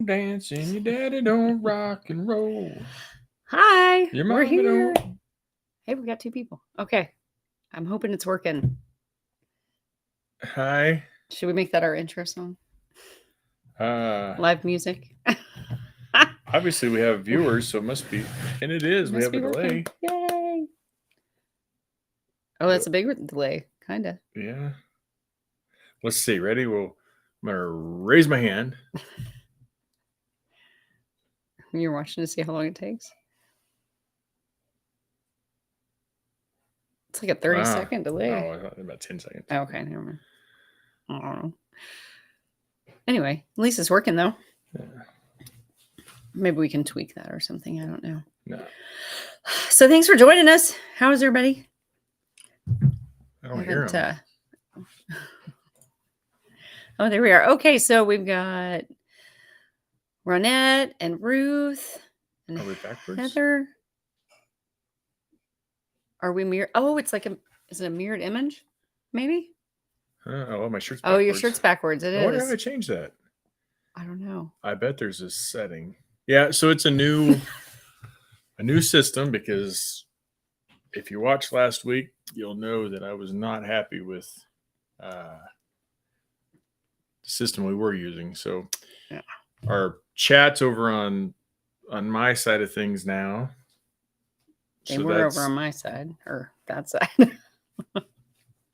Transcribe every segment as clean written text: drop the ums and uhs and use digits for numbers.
Dancing, your daddy don't rock and roll. Hi, Your we're mama here. don't. Hey, we got 2 people. Okay, I'm hoping it's working. Hi. Should we make that our intro song? Live music. Obviously, we have viewers, so it must be. And it is. We have a delay. Yay! Oh, that's a big delay, kind of. Yeah. Let's see. Ready? I'm gonna raise my hand. You're watching to see how long it takes. It's like a 30-second delay. Oh, I thought about 10 seconds. Oh, okay, never mind. I don't know. Anyway, at least it's working though. Yeah. Maybe we can tweak that or something. I don't know. No. So thanks for joining us. How is everybody? I don't hear them. Oh, there we are. Okay, so we've got Ronette and Ruth and Are we backwards? Heather. Are we mirrored? Oh, it's like is it a mirrored image? Maybe? Oh, my shirt's backwards. Oh, your shirt's backwards. It is. I wonder how I change that. I don't know. I bet there's a setting. Yeah, so it's a new system, because if you watched last week, you'll know that I was not happy with the system we were using. So yeah. Our chat's over on my side of things now. They were over on my side, or that side.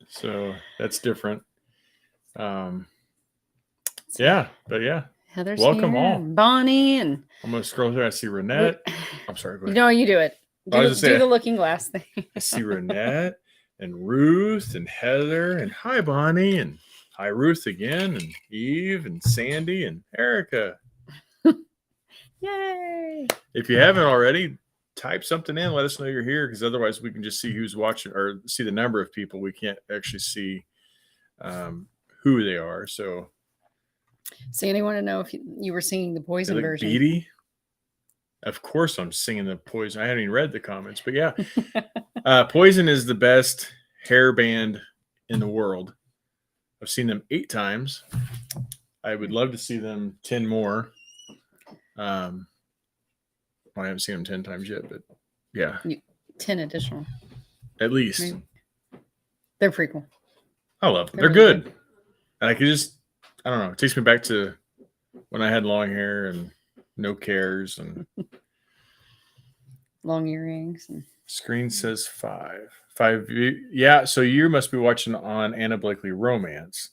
So that's different. Yeah, but yeah. Heather's welcome here, all. Bonnie, and I'm gonna scroll through. I see Ronette. I'm sorry. Go ahead. No, you do it. Do the looking glass thing. I see Ronette and Ruth and Heather and hi Bonnie and hi Ruth again and Eve and Sandy and Erica. Yay! If you haven't already, type something in. Let us know you're here, because otherwise we can just see who's watching or see the number of people. We can't actually see who they are. So Sandy wanted to know if you were singing the Poison version. Beatty? Of course I'm singing the Poison. I haven't even read the comments, but yeah. Poison is the best hair band in the world. I've seen them 8 times. I would love to see them 10 more. I haven't seen them 10 times yet, but yeah. 10 additional. At least. Maybe. They're pretty cool. I love them. They're really good. And I could just, I don't know, it takes me back to when I had long hair and no cares and long earrings. And screen says 5. Yeah, so you must be watching on Anna Blakely Romance,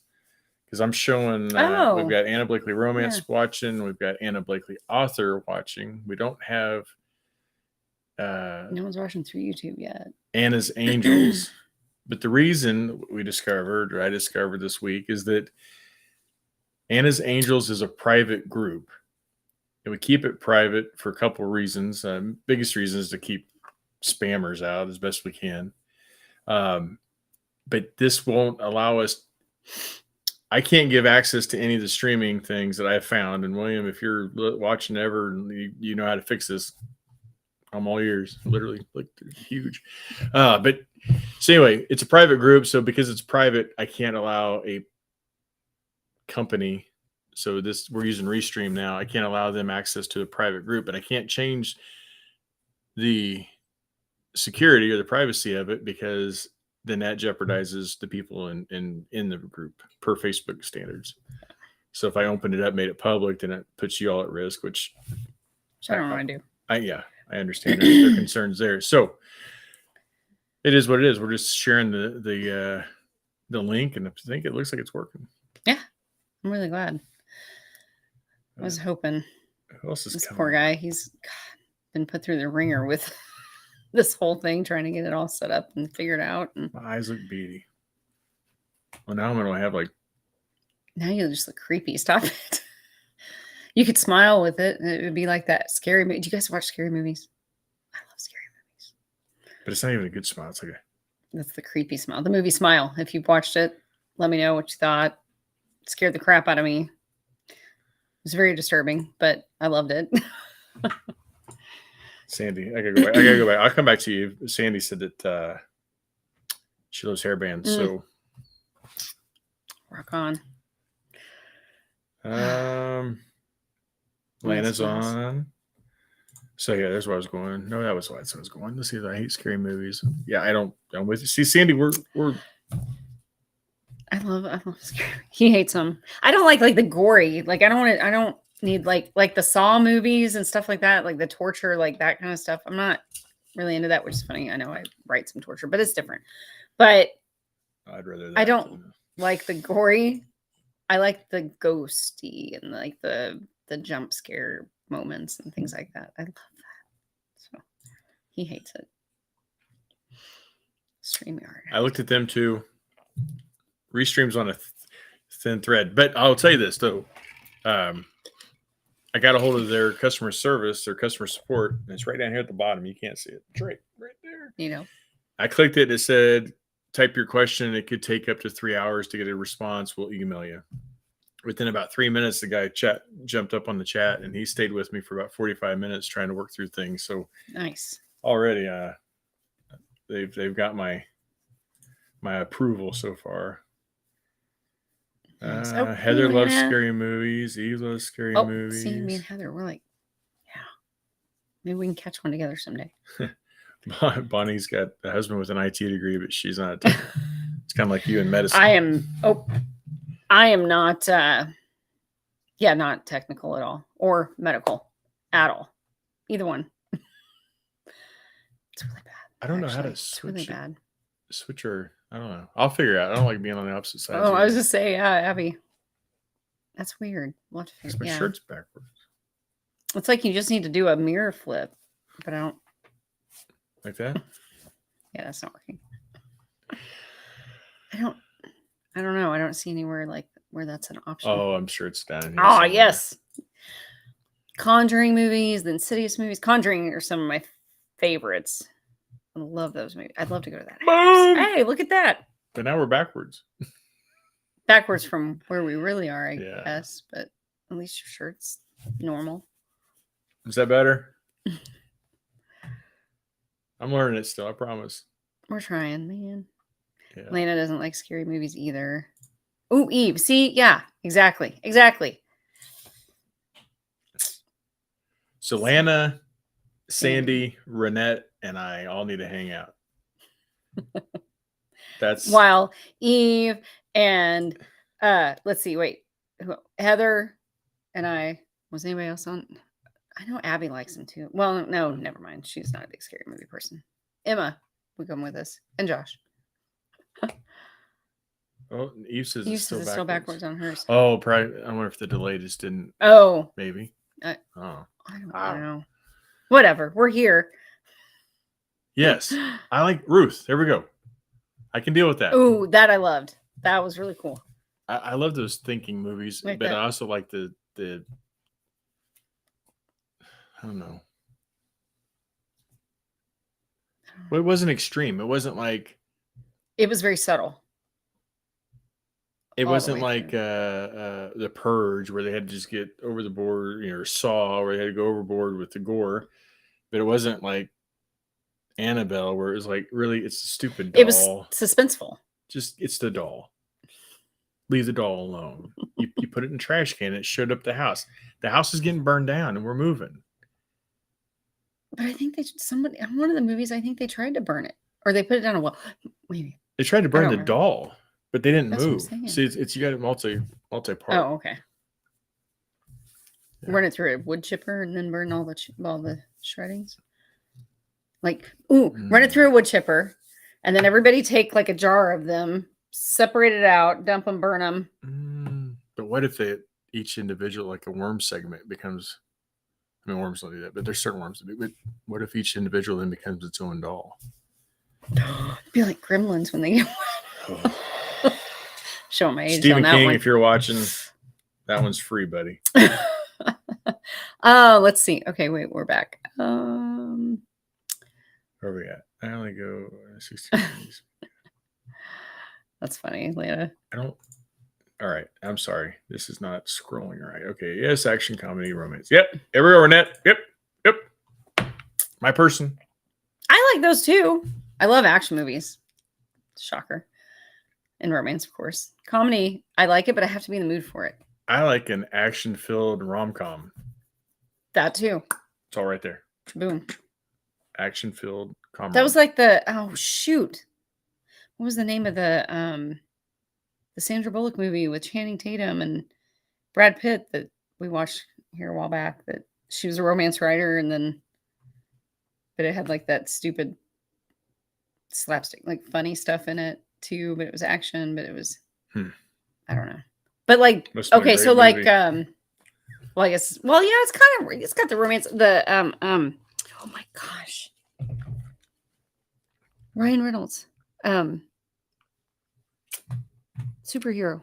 because I'm showing we've got Anna Blakely Romance watching. We've got Anna Blakely Author watching. We don't have no one's watching through YouTube yet. Anna's Angels. But the reason I discovered this week, is that Anna's Angels is a private group. And we keep it private for a couple of reasons. Biggest reason is to keep spammers out as best we can. But this won't allow us. I can't give access to any of the streaming things that I found. And William, if you're watching ever and you know how to fix this, I'm all ears. Literally, like, huge. But so anyway, it's a private group. So because it's private, I can't allow a company. So we're using Restream now. I can't allow them access to a private group, but I can't change the security or the privacy of it, because then that jeopardizes the people in the group per Facebook standards. So if I opened it up, made it public, then it puts you all at risk, which I don't want to do. I understand their concerns there. So it is what it is. We're just sharing the link, and I think it looks like it's working. Yeah, I'm really glad. I was hoping. Who else is this coming? Poor guy. He's been put through the ringer with this whole thing, trying to get it all set up and figured out. And my eyes look beady. Well, now I'm gonna have now you just look creepy. Stop it. You could smile with it, and it would be like that scary movie. Do you guys watch scary movies? I love scary movies. But it's not even a good smile. It's like a That's the creepy smile. The movie Smile. If you've watched it, let me know what you thought. It scared the crap out of me. It was very disturbing, but I loved it. Sandy. I gotta go back. I gotta go back. I'll come back to you. Sandy said that she loves hair bands. So Rock on. Lana's on. So yeah, there's where I was going. No, that was why I was going. Let's see. I hate scary movies. Yeah, I'm with you. See, Sandy, we're I love scary. He hates them. I don't like the gory. Like I don't need like the Saw movies and stuff like that, like the torture, like that kind of stuff. I'm not really into that, which is funny. I know I write some torture, but it's different. But I'd rather I don't like the gory. I like the ghosty and like the jump scare moments and things like that. I love that. So he hates it. StreamYard. I looked at them too. Restream's on a thin thread, but I'll tell you this though. I got a hold of their customer service, their customer support, and it's right down here at the bottom. You can't see it. It's right there. You know. I clicked it. It said, type your question. It could take up to 3 hours to get a response. We'll email you. Within about 3 minutes, the guy jumped up on the chat, and he stayed with me for about 45 minutes trying to work through things. So nice. Already, they've got my approval so far. Nice. Heather loves scary movies. Eve loves scary movies. See, me and Heather, we're like, yeah, maybe we can catch one together someday. Bonnie's got a husband with an IT degree, but she's not. It's kind of like you in medicine. I am not. Not technical at all or medical at all. Either one. It's really bad. I don't know how to switch. It's really bad. Switcher. I don't know. I'll figure it out. I don't like being on the opposite side. Oh, I was just saying, Abby. That's weird. We'll have to figure. My shirt's backwards. It's like you just need to do a mirror flip, but I don't. Like that? Yeah, that's not working. I don't know. I don't see anywhere like where that's an option. Oh, I'm sure it's down here. Oh, yes. Conjuring movies, the Insidious movies. Conjuring are some of my favorites. I love those movies. I'd love to go to that house. Hey, look at that. But now we're backwards. Backwards from where we really are, I guess. But at least your shirt's normal. Is that better? I'm learning it still, I promise. We're trying, man. Yeah. Lana doesn't like scary movies either. Ooh, Eve. See? Yeah, exactly. So Lana, Sandy, Renette, and I all need to hang out. That's while Eve and let's see, wait. Heather and I, was anybody else on? I know Abby likes them too. Well, no, never mind. She's not a big scary movie person. Emma would come with us. And Josh. Oh, Eve says it's still backwards on hers. Oh, probably. I wonder if the delay just didn't. Oh, maybe. I don't know. Whatever. We're here. Yes, I like Ruth. There we go. I can deal with that. Ooh, that I loved. That was really cool. I love those thinking movies, like but that. I also like the. I don't know. Well, it wasn't extreme. It wasn't like. It was very subtle. It wasn't like The Purge, where they had to just get over the board, or Saw, where they had to go overboard with the gore. But it wasn't like Annabelle, where it was like, really, it's a stupid doll. It was suspenseful. Just, it's the doll. Leave the doll alone. You put it in a trash can. It showed up the house. The house is getting burned down, and we're moving. But I think somebody on one of the movies, I think they tried to burn it, or they put it down a well. Maybe they tried to burn the doll. But they didn't move. See, it's you got it multi-part. Oh, okay. Yeah. Run it through a wood chipper and then burn all the shreddings. Like, run it through a wood chipper, and then everybody take like a jar of them, separate it out, dump them, burn them. But what if each individual, like a worm segment, becomes? I mean, worms don't do that, but there's certain worms that do. But what if each individual then becomes its own doll? It'd be like Gremlins when they get. Show my age Stephen on that King, one. If you're watching, that one's free, buddy. Let's see. Okay, wait, we're back. All Where are we at? I only go 16 movies. That's funny, Lana. I don't. All right. I'm sorry. This is not scrolling right. Okay. Yes. Action, comedy, romance. Yep. Everywhere, Renette. Yep. Yep. My person. I like those too. I love action movies. Shocker. And romance, of course. Comedy, I like it, but I have to be in the mood for it. I like an action-filled rom-com. That too. It's all right there. Boom. Action-filled comedy. That was like oh shoot. What was the name of the Sandra Bullock movie with Channing Tatum and Brad Pitt that we watched here a while back, that she was a romance writer but it had like that stupid slapstick, like funny stuff in it too, but it was action, but it was I don't know. But like okay, so like well I guess yeah, it's got the romance, oh my gosh. Ryan Reynolds. Superhero.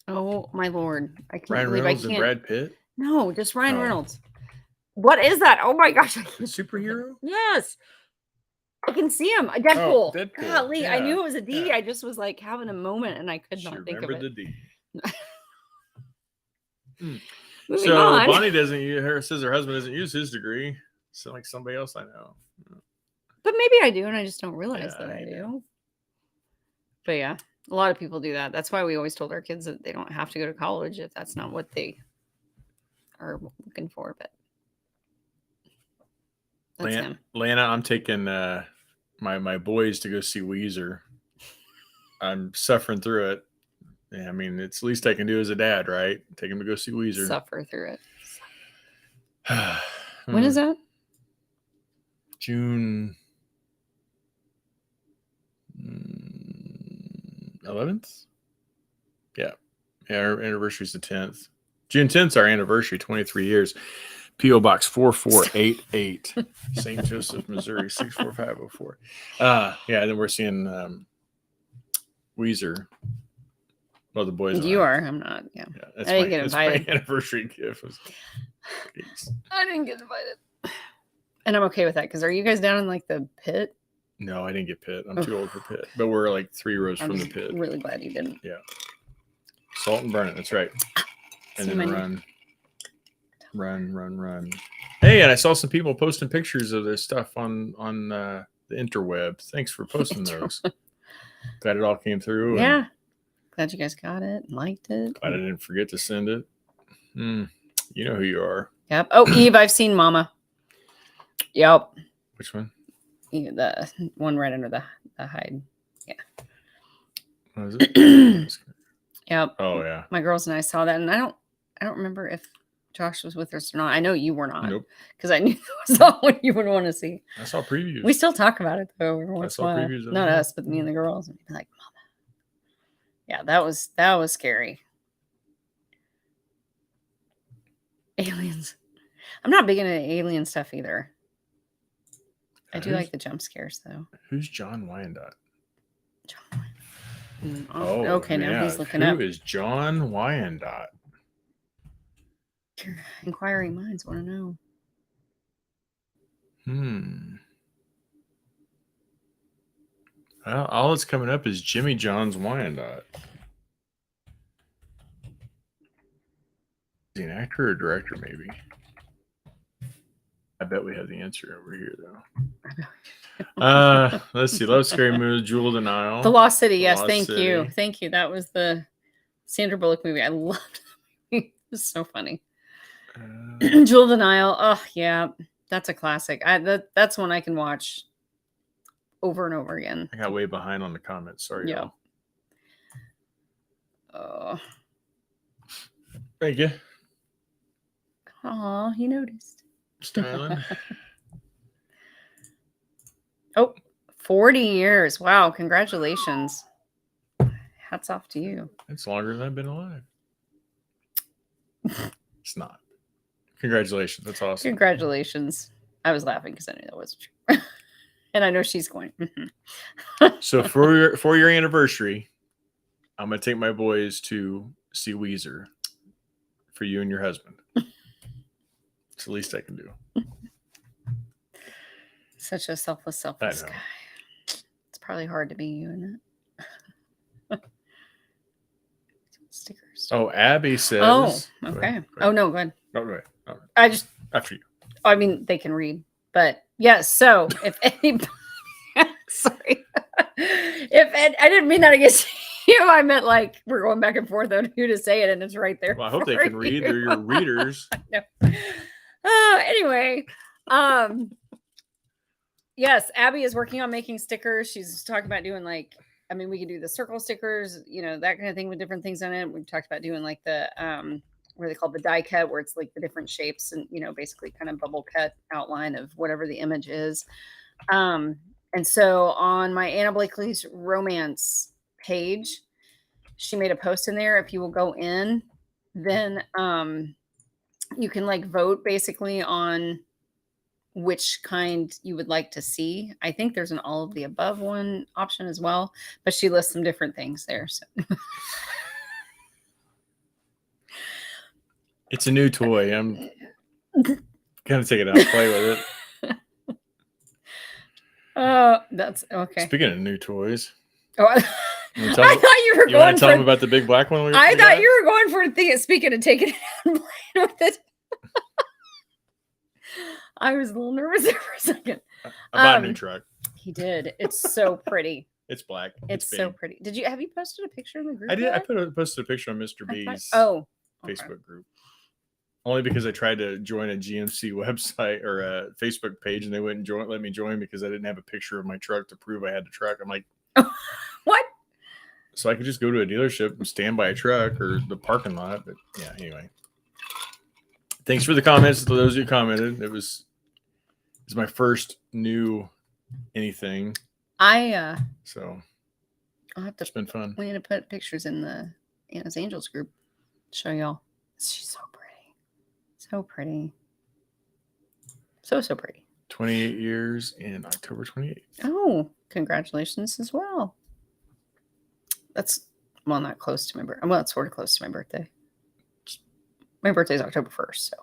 Oh my lord. I can't Ryan believe Reynolds I can't. and Brad Pitt? No, just Ryan Reynolds. What is that? Oh my gosh. Superhero? Yes. I can see him. Deadpool. Deadpool. Golly, Yeah. I knew it was a D. Yeah. I just was like having a moment and I could not think of it. The D. Moving on. Bonnie says her husband doesn't use his degree. So like somebody else I know. But maybe I do, and I just don't realize that I do. But yeah, a lot of people do that. That's why we always told our kids that they don't have to go to college if that's not what they are looking for. But that's him. Lana, I'm taking my boys to go see Weezer. I'm suffering through it. Yeah, I mean, it's the least I can do as a dad, right? Take him to go see Weezer. Suffer through it. When is that? June 11th? Yeah. Our anniversary is the 10th. June 10th is our anniversary, 23 years. P.O. Box 4488, St. Joseph, Missouri, 64504. Yeah, then we're seeing Weezer. Well, the boys. You are. I'm not. Yeah. That's I didn't get invited. My anniversary gift was cookies. I didn't get invited. And I'm okay with that, because are you guys down in like the pit? No, I didn't get pit. I'm too old for pit. But we're like 3 rows from the pit. I'm really glad you didn't. Yeah. Salt and burn it. That's right. And then run. Hey, and I saw some people posting pictures of this stuff on the interweb. Thanks for posting those. Glad it all came through. Yeah. Glad you guys got it and liked it. Glad I didn't forget to send it. You know who you are. Yep. Oh, Eve, I've seen Mama. Yep. Which one? The one right under the hide. Yeah. What is it? Yep. Oh yeah. My girls and I saw that, and I don't remember if Josh was with us or not. I know you were not. Nope. Because I knew that was all what you would want to see. I saw previews. We still talk about it though. Every once in a while. Previews of Not it. us, but me and the girls. And be like, Mama. Yeah, that was scary. Aliens. I'm not big into alien stuff either. I do like the jump scares though. Who's John Wyandotte? John Wyandotte. Oh, okay. Now he's looking up. Who is John Wyandotte? Inquiring minds want to know. Well, all that's coming up is Jimmy John's Wyandotte. Is he an actor or director, maybe? I bet we have the answer over here, though. Let's see. Love Scary Movie, Jewel Denial. The Lost City. Yes, Lost thank City. you. Thank you. That was the Sandra Bullock movie. I loved that movie. It was so funny. Jewel Denial. Oh, yeah. That's a classic. That's one I can watch over and over again. I got way behind on the comments. Sorry. Yeah. Oh. Thank you. Aw, he noticed. Styling. 40 years. Wow. Congratulations. Hats off to you. It's longer than I've been alive. It's not. Congratulations. That's awesome. Congratulations. I was laughing because I knew that wasn't true. And I know she's going. So for your anniversary, I'm going to take my boys to see Weezer for you and your husband. It's the least I can do. Such a selfless I guy. know. It's probably hard to be you, isn't it? Stickers. Oh, Abby says. Oh, Go okay. ahead. Oh, no, go ahead. No, go ahead. No, I just, after you. I mean, they can read, but yes. So if anybody, sorry, I didn't mean that against you. I meant like we're going back and forth on who to say it, and it's right there. Well, I hope they for can read. you. They're your readers. No. Anyway, yes, Abby is working on making stickers. She's talking about doing like, I mean, we can do the circle stickers, you know, that kind of thing with different things on it. We've talked about doing like the what are they called, the die cut, where it's like the different shapes and, you know, basically kind of bubble cut outline of whatever the image is. And so on my Anna Blakely's romance page, she made a post in there. If you will go in, then you can like vote basically on which kind you would like to see. I think there's an all of the above one option as well, but she lists some different things there. So. It's a new toy. I'm gonna take it out and play with it. Oh, that's okay. Speaking of new toys, Oh, I thought you were you going want to tell them for. about the big black one? I thought you were going for the speaking of taking it out and playing with it. I was a little nervous there for a second. I bought a new truck. He did. It's so pretty. It's black. It's so pretty. Have you posted a picture in the group? I did. Yet? I posted a picture on Mr. B's Facebook group. Only because I tried to join a GMC website or a Facebook page and they wouldn't let me join because I didn't have a picture of my truck to prove I had the truck. I'm like, what? So I could just go to a dealership and stand by a truck or the parking lot. But yeah, anyway. Thanks for the comments to those who commented. It's my first new anything. So I'll have to. It's been fun. We need to put pictures in the Anna's Angels group. Show y'all. She's so pretty. So pretty. So pretty. 28 years in October 28th. Oh, congratulations as well. That's, well, not close to my birthday. Well, it's sort of close to my birthday. My birthday is October 1st, so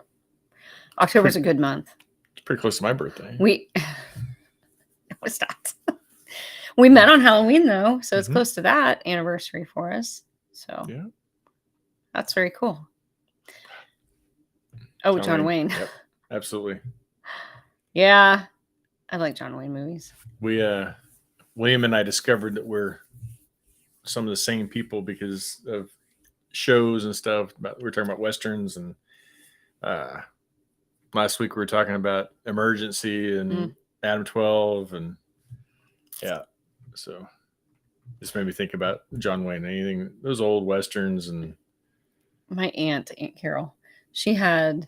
October's a good month. It's pretty close to my birthday. No, it's not. We met on Halloween, though, so it's close to that anniversary for us. So yeah, that's very cool. Oh, John Wayne. Yep, absolutely. Yeah, I like John Wayne movies. William and I discovered that we're some of the same people because of shows and stuff. We're talking about Westerns, and last week we were talking about Emergency and Adam 12, and yeah, so this made me think about John Wayne. Anything, those old Westerns. And my Aunt Carol, she had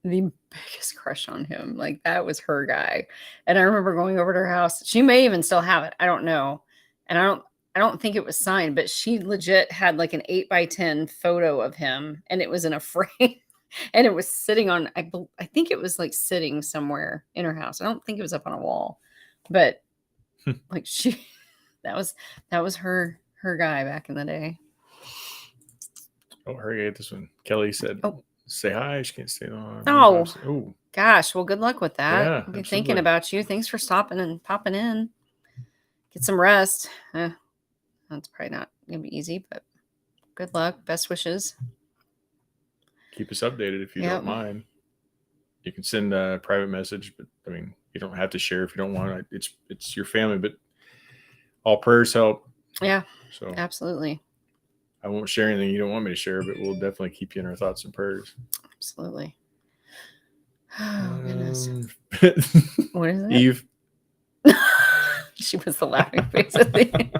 the biggest crush on him. Like, that was her guy. And I remember going over to her house. She may even still have it. I don't know. And I don't think it was signed, but she legit had like an 8x10 photo of him, and it was in a frame, and it was sitting on, I think it was like sitting somewhere in her house. I don't think it was up on a wall, but like that was her guy back in the day. Oh, hurry, get this one. Kelly said, say hi. She can't stay long. Oh, gosh. Well, good luck with that. Yeah, I'll be thinking about you. Thanks for stopping and popping in. Get some rest. That's probably not going to be easy, but good luck. Best wishes. Keep us updated if you don't mind. You can send a private message, but I mean, you don't have to share if you don't want. It's your family, but all prayers help. Yeah. So absolutely. I won't share anything you don't want me to share, but we'll definitely keep you in our thoughts and prayers. Absolutely. Oh, goodness. What is it? Eve. She was the laughing face at the end.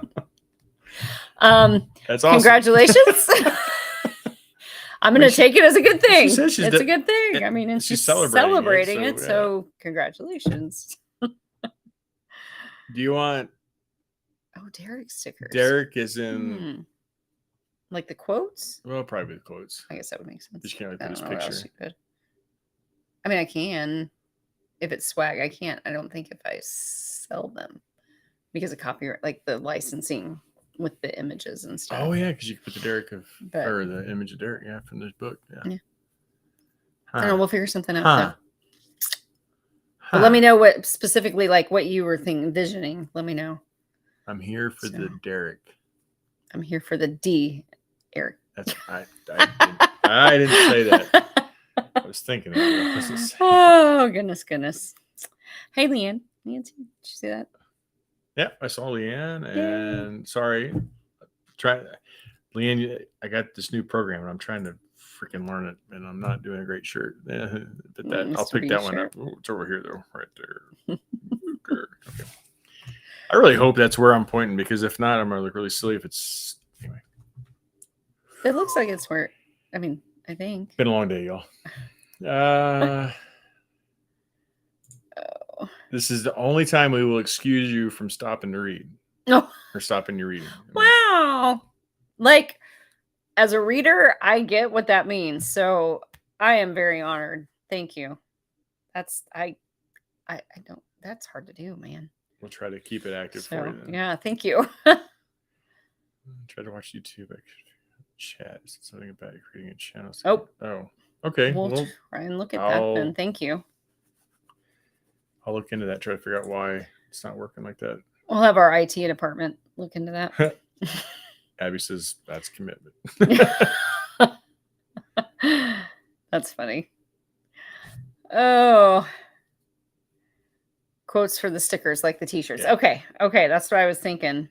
That's awesome. Congratulations. I'm going to take it as a good thing. It's a good thing. I mean, she's celebrating it. So congratulations. Do you want? Oh, Derek stickers. Derek is in. Like the quotes? Well, probably the quotes. I guess that would make sense. You can't really put his picture. I mean, I can. If it's swag, I can't. I don't think if I sell them because of copyright, like the licensing with the images and stuff. Oh yeah, because you can put the Derek or the image of Derek, from this book. Yeah. I don't know. We'll figure something out Huh. though. But let me know what specifically, like what you were envisioning. Let me know. I'm here for the Derek. I'm here for the D, Eric. That's I didn't say that. I was thinking that. Oh, goodness. Hey, Leanne. Nancy, did you see that? Yeah, I saw Leanne, and sorry, Leanne. I got this new program, and I'm trying to freaking learn it, and I'm not doing a great shirt. But I'll pick that one up. Oh, it's over here though, right there. Okay. I really hope that's where I'm pointing, because if not, I'm gonna look really silly if it's anyway. It looks like it's where. I mean, I think. Been a long day, y'all. This is the only time we will excuse you from stopping to read. No. Or stopping your reading. Wow. Like, as a reader, I get what that means. So I am very honored. Thank you. I don't, that's hard to do, man. We'll try to keep it active for you then. Yeah, thank you. Try to watch YouTube. Chat. Something about creating a channel. Oh, okay. We'll try and look at that then. Thank you. I'll look into that. Try to figure out why it's not working like that. We'll have our IT department look into that. Abby says that's commitment. That's funny. Oh, quotes for the stickers, like the t-shirts. Yeah. Okay. That's what I was thinking.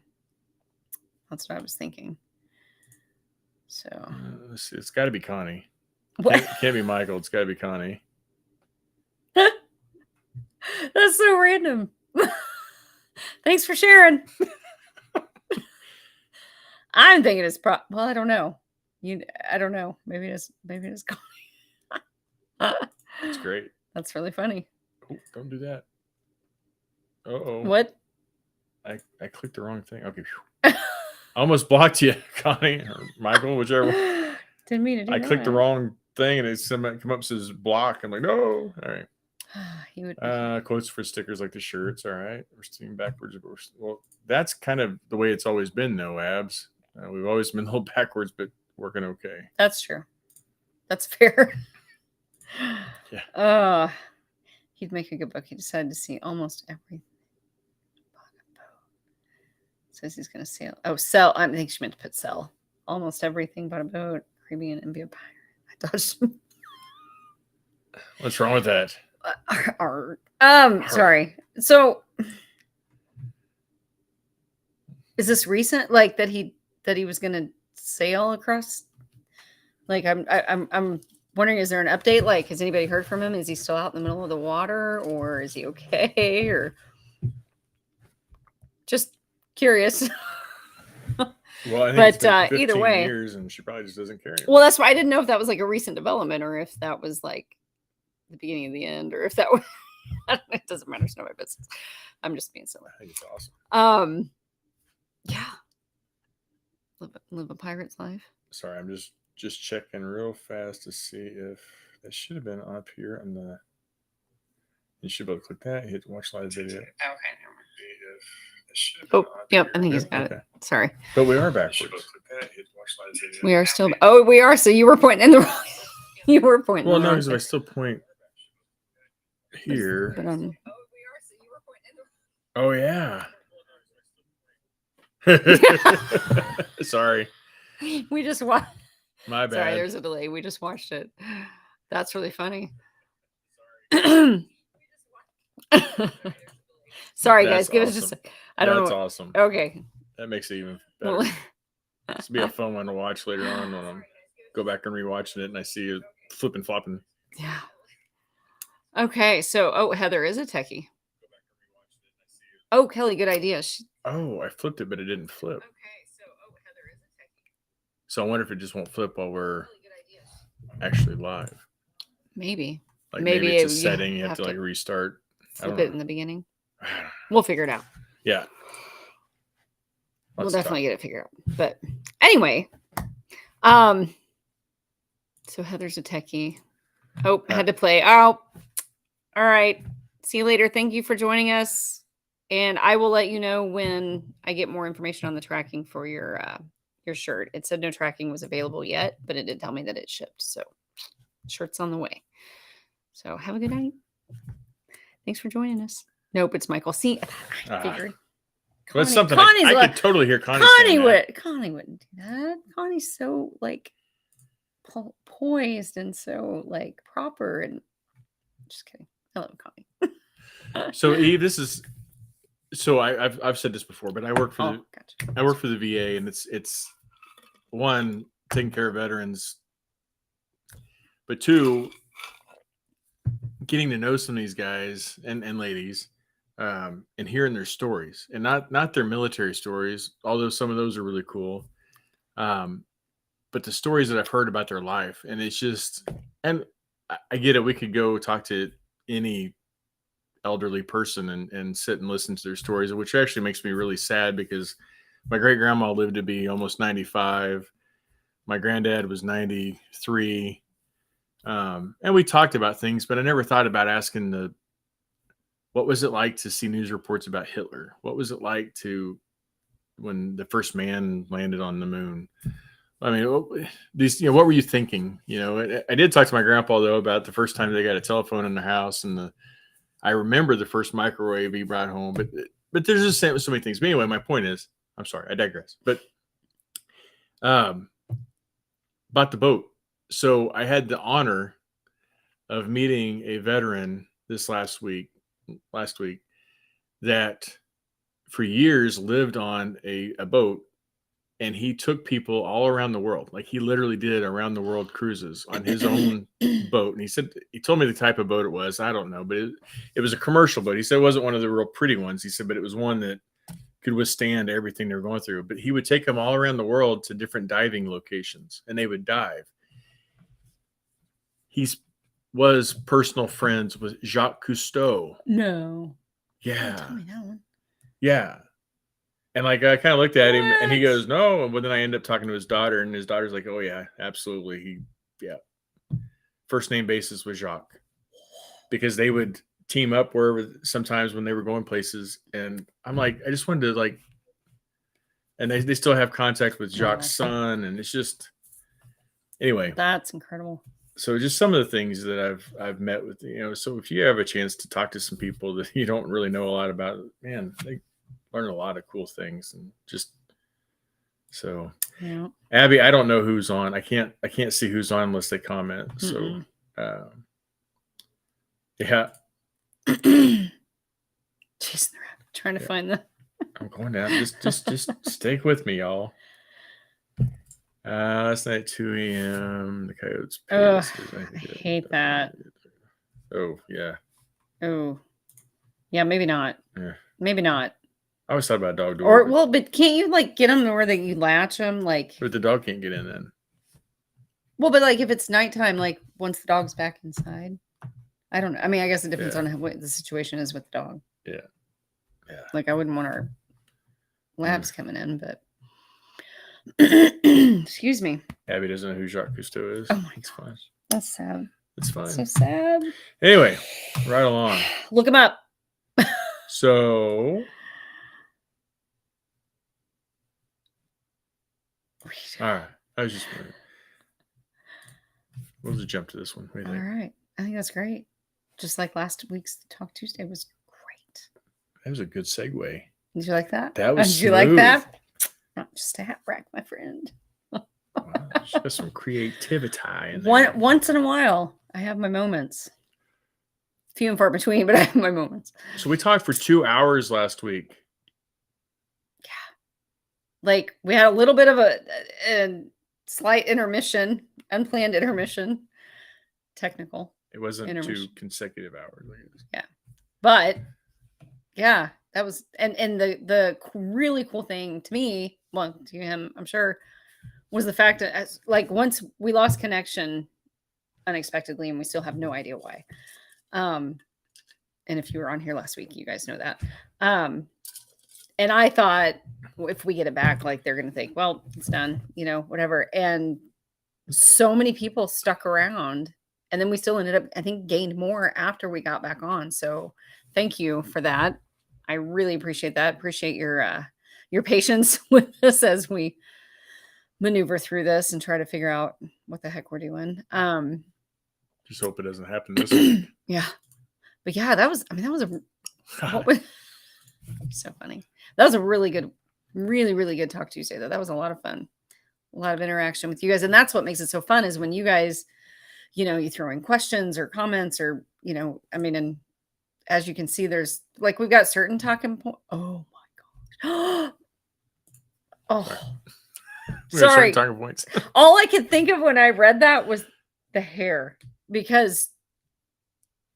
So it's got to be Connie. Can't be Michael. It's got to be Connie. That's so random. Thanks for sharing. I'm thinking it's well, I don't know. I don't know. Maybe it's Connie. That's great. That's really funny. Oh, don't do that. Uh-oh. What? I clicked the wrong thing. Okay. I almost blocked you, Connie or Michael, whichever. Didn't mean to do that. I clicked the wrong thing, and it come up says block. I'm like, no. All right. He would quotes for stickers like the shirts. All right. We're sitting backwards. Well, that's kind of the way it's always been, though, Abs. We've always been a little backwards, but working okay. That's true. That's fair. Yeah. He'd make a good book. He decided to see almost everything. Says he's going to sail. Oh, sell. I think she meant to put sell. Almost everything but a boat, Caribbean, and be a pirate. I dodged him. What's wrong with that? Sorry. So, is this recent? Like that he was going to sail across? Like I'm wondering, is there an update? Like, has anybody heard from him? Is he still out in the middle of the water, or is he okay? Or just curious. Well, I think it's been 15 either way, years, and she probably just doesn't care anymore. Well, that's why I didn't know if that was like a recent development, or if that was like the beginning of the end, or if that was. It doesn't matter. It's not my business. I'm just being silly. I think it's awesome. Yeah. Live a pirate's life. Sorry, I'm just checking real fast to see if that should have been up here on the. You should be able to click that. Hit watch live video. Okay. Oh, yep. I think he's got it. Sorry. But we are backwards. We are still. Oh, we are. So you were pointing in the wrong. You were pointing. Well, no, because I still point here. But, oh yeah. Sorry. We just watched. My bad. Sorry, there's a delay. We just watched it. That's really funny. Sorry, guys. Give us just. I don't know. That's awesome. Okay. That makes it even better. This will be a fun one to watch later on when I go back and rewatching it and I see you flipping flopping. Yeah. Okay. So, Heather is a techie. Oh, Kelly, good idea. I flipped it, but it didn't flip. Okay. So, Heather is a techie. So I wonder if it just won't flip while we're actually live. Maybe. Like maybe it's a setting you have to like restart. Flip it in the beginning. We'll figure it out. Yeah. We'll definitely get it figured out. But anyway, so Heather's a techie. Oh, had to play. Oh, all right. See you later. Thank you for joining us. And I will let you know when I get more information on the tracking for your shirt. It said no tracking was available yet, but it did tell me that it shipped. So Shirts on the way. So have a good night. Thanks for joining us. Nope, it's Michael. See, I figured. Well, it's something I could totally hear Connie saying that. Connie wouldn't do that. Connie's so like poised and so like proper and just kidding. I love Connie. So Eve, I've said this before, but I work for the VA, and it's one, taking care of veterans, but two, getting to know some of these guys and ladies, and hearing their stories, and not their military stories, although some of those are really cool. But the stories that I've heard about their life, and it's just, and I get it. We could go talk to any elderly person and sit and listen to their stories, which actually makes me really sad because my great grandma lived to be almost 95. My granddad was 93. And we talked about things, but I never thought about asking what was it like to see news reports about Hitler? What was it like when the first man landed on the moon? I mean, what were you thinking? I did talk to my grandpa though about the first time they got a telephone in the house, and I remember the first microwave he brought home, but there's just so many things. But anyway, my point is, I'm sorry, I digress. But about the boat. So I had the honor of meeting a veteran last week that for years lived on a boat, and he took people all around the world. Like he literally did around the world cruises on his own boat. And he told me the type of boat it was. I don't know, but it was a commercial boat. He said it wasn't one of the real pretty ones. He said, but it was one that could withstand everything they were going through. But he would take them all around the world to different diving locations, and they would dive. He was personal friends with Jacques Cousteau. No. Yeah. Tell me that one. Yeah. And like I kind of looked at him, and he goes, "No." But then I end up talking to his daughter, and his daughter's like, "Oh yeah, absolutely." First name basis with Jacques, because they would team up wherever sometimes when they were going places. And I'm like, I just wanted to and they still have contact with Jacques' son, and it's just, anyway. That's incredible. So just some of the things that I've met with, so if you have a chance to talk to some people that you don't really know a lot about, man, they learn a lot of cool things. And just so, yeah. Abby, I don't know who's on. I can't see who's on unless they comment. So yeah. Chasing the rabbit, trying to find the I'm going down. Just stick with me, y'all. Last night at 2 a.m. the Coyotes pissed. I hate that. Oh yeah. Oh yeah, maybe not. Yeah. Maybe not. I always thought about dog door. But can't you get them to where you latch them? But the dog can't get in then. Well, but if it's nighttime, once the dog's back inside, I don't know. I mean, I guess it depends on what the situation is with the dog. Yeah. I wouldn't want our labs coming in, but excuse me. Abby doesn't know who Jacques Cousteau is. Oh my It's fine. That's sad. It's fine. So sad. Anyway, right along. Look him up. So, all right. I was just wondering. We'll just jump to this one. What do you think? All right. I think that's great. Just like last week's Talk Tuesday was great. That was a good segue. Did you like that? That was Did you like that? Not just a hat rack, my friend. Wow, she has some creativity in there. Once in a while, I have my moments. Few and far between, but I have my moments. So we talked for 2 hours last week. Yeah. We had a little bit of a slight intermission, unplanned intermission, technical. It wasn't 2 consecutive hours. Yeah. But yeah, that was, and the really cool thing to me, well, to him, I'm sure, was the fact that once we lost connection unexpectedly, and we still have no idea why. And if you were on here last week, you guys know that. And I thought if we get it back, they're going to think, well, it's done, whatever. And so many people stuck around, and then we still ended up, I think, gained more after we got back on. So thank you for that. I really appreciate that. Appreciate your patience with us as we maneuver through this and try to figure out what the heck we're doing. Just hope it doesn't happen this week. Yeah. But yeah, that was what was so funny. That was a really good, really, really good Talk Tuesday, though. That was a lot of fun. A lot of interaction with you guys. And that's what makes it so fun is when you guys, you throw in questions or comments or, and as you can see, there's like, we've got certain talking points. Oh my gosh. Oh, sorry. Talking points. All I could think of when I read that was the hair, because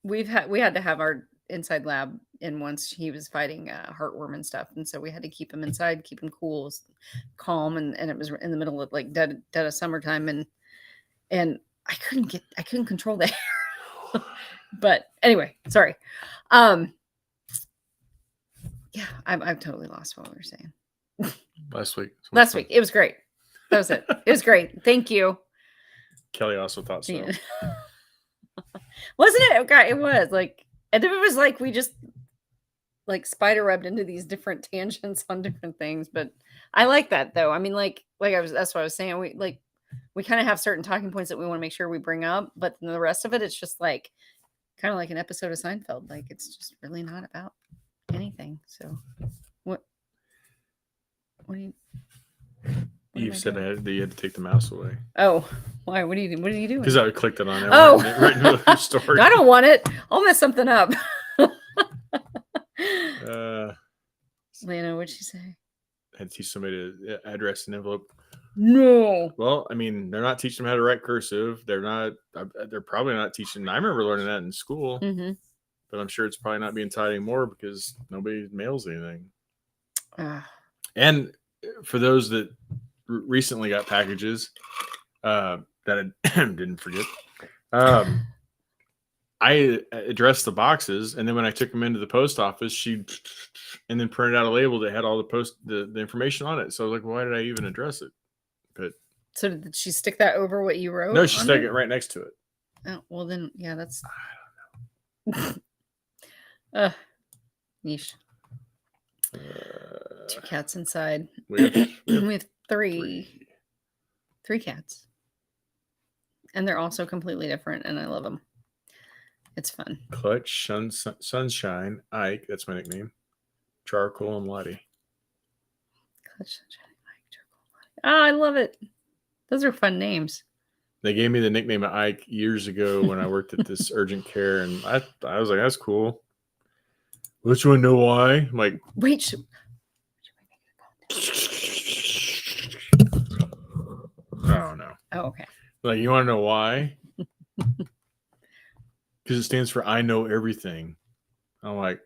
we had to have our inside lab in once he was fighting heartworm and stuff, and so we had to keep him inside, keep him cool, calm, and it was in the middle of like dead of summertime, and I couldn't control the hair. But anyway, sorry. Yeah, I've totally lost what we were saying. Last week. It was great. That was it. It was great. Thank you. Kelly also thought so. Yeah. Wasn't it? Okay, it was like, and it was like we just like spider webbed into these different tangents on different things. But I like that though. I mean, that's what I was saying. We kind of have certain talking points that we want to make sure we bring up, but the rest of it, it's just like kind of like an episode of Seinfeld. Like it's just really not about anything. So what do you? Eve said that you had to take the mouse away. Oh, why? What are you doing? Because I clicked it on it. Oh, right into the story. I don't want it. I'll mess something up. Lana, what'd she say? I had to teach somebody to address an envelope. No. Well, I mean, they're not teaching them how to write cursive. They're probably not teaching. I remember learning that in school, but I'm sure it's probably not being taught anymore because nobody mails anything. And for those that recently got packages that I didn't forget, I addressed the boxes, and then when I took them into the post office, and then printed out a label that had all the information on it. So I was like, why did I even address it? But so did she stick that over what you wrote? No, she stuck it right next to it. Oh, well then, yeah, that's. I don't know. Yeesh. 2 cats inside. We have three cats, and they're also completely different, and I love them. It's fun. Clutch, Sunshine, Ike, that's my nickname. Charcoal, and Lottie. Clutch, Sunshine, Ike, Charcoal, and Lottie. Oh, I love it. Those are fun names. They gave me the nickname of Ike years ago when I worked at this urgent care, and I was like, that's cool. Which one know why? I'm like, wait. Oh no. Oh, okay. Like, you want to know why? Because it stands for I know everything. I'm like,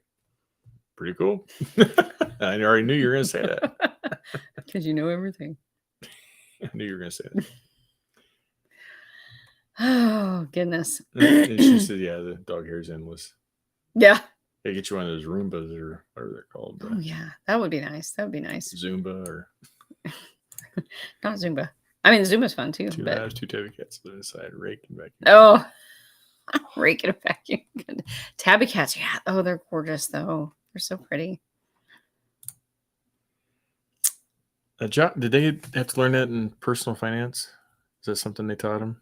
pretty cool. I already knew you were going to say that. Because you know everything. I knew you were going to say that. Oh, goodness. And she said, yeah, the dog hair is endless. Yeah. They get you one of those Roombas or whatever they're called. Oh, yeah. That would be nice. Zumba or... Not Zumba. I mean, Zumba's fun too. Two tabby cats live inside, rake and vacuum. Oh, rake and vacuum. Tabby cats, yeah. Oh, they're gorgeous though. They're so pretty. Did they have to learn that in personal finance? Is that something they taught them?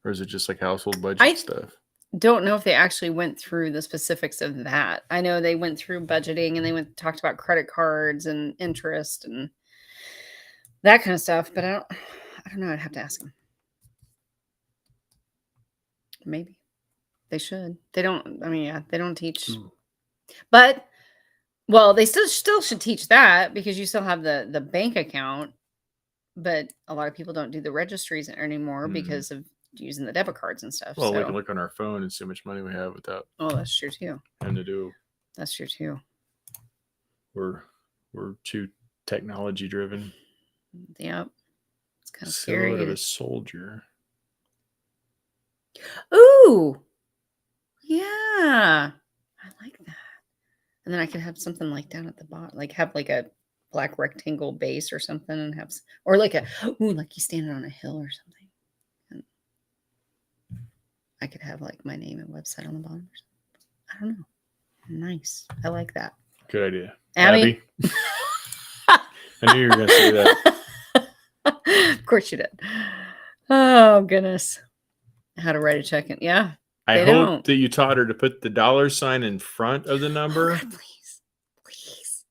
Or is it just like household budget stuff? Don't know if they actually went through the specifics of that. I know they went through budgeting and they talked about credit cards and interest and that kind of stuff, but I don't know. I'd have to ask them. Maybe they should. They don't. I mean, yeah, they don't teach. But well, they still should teach that because you still have the bank account. But a lot of people don't do the registries anymore because of using the debit cards and stuff. Well, we can look on our phone and see how much money we have without. Oh, that's true too. Having to do. That's true too. We're too technology driven. Yep. It's kind of scary. Silhouette of a soldier. Ooh. Yeah. I like that. And then I could have something like down at the bottom, like have like a black rectangle base or something and have, or like like you standing on a hill or something. And I could have like my name and website on the bottom or something. I don't know. Nice. I like that. Good idea. Abby? I knew you were going to say that. Of course you did. Oh, goodness. how to write a check. Yeah. I They hope don't. that you taught her to put the dollar sign in front of the Oh, number. God, please. Please.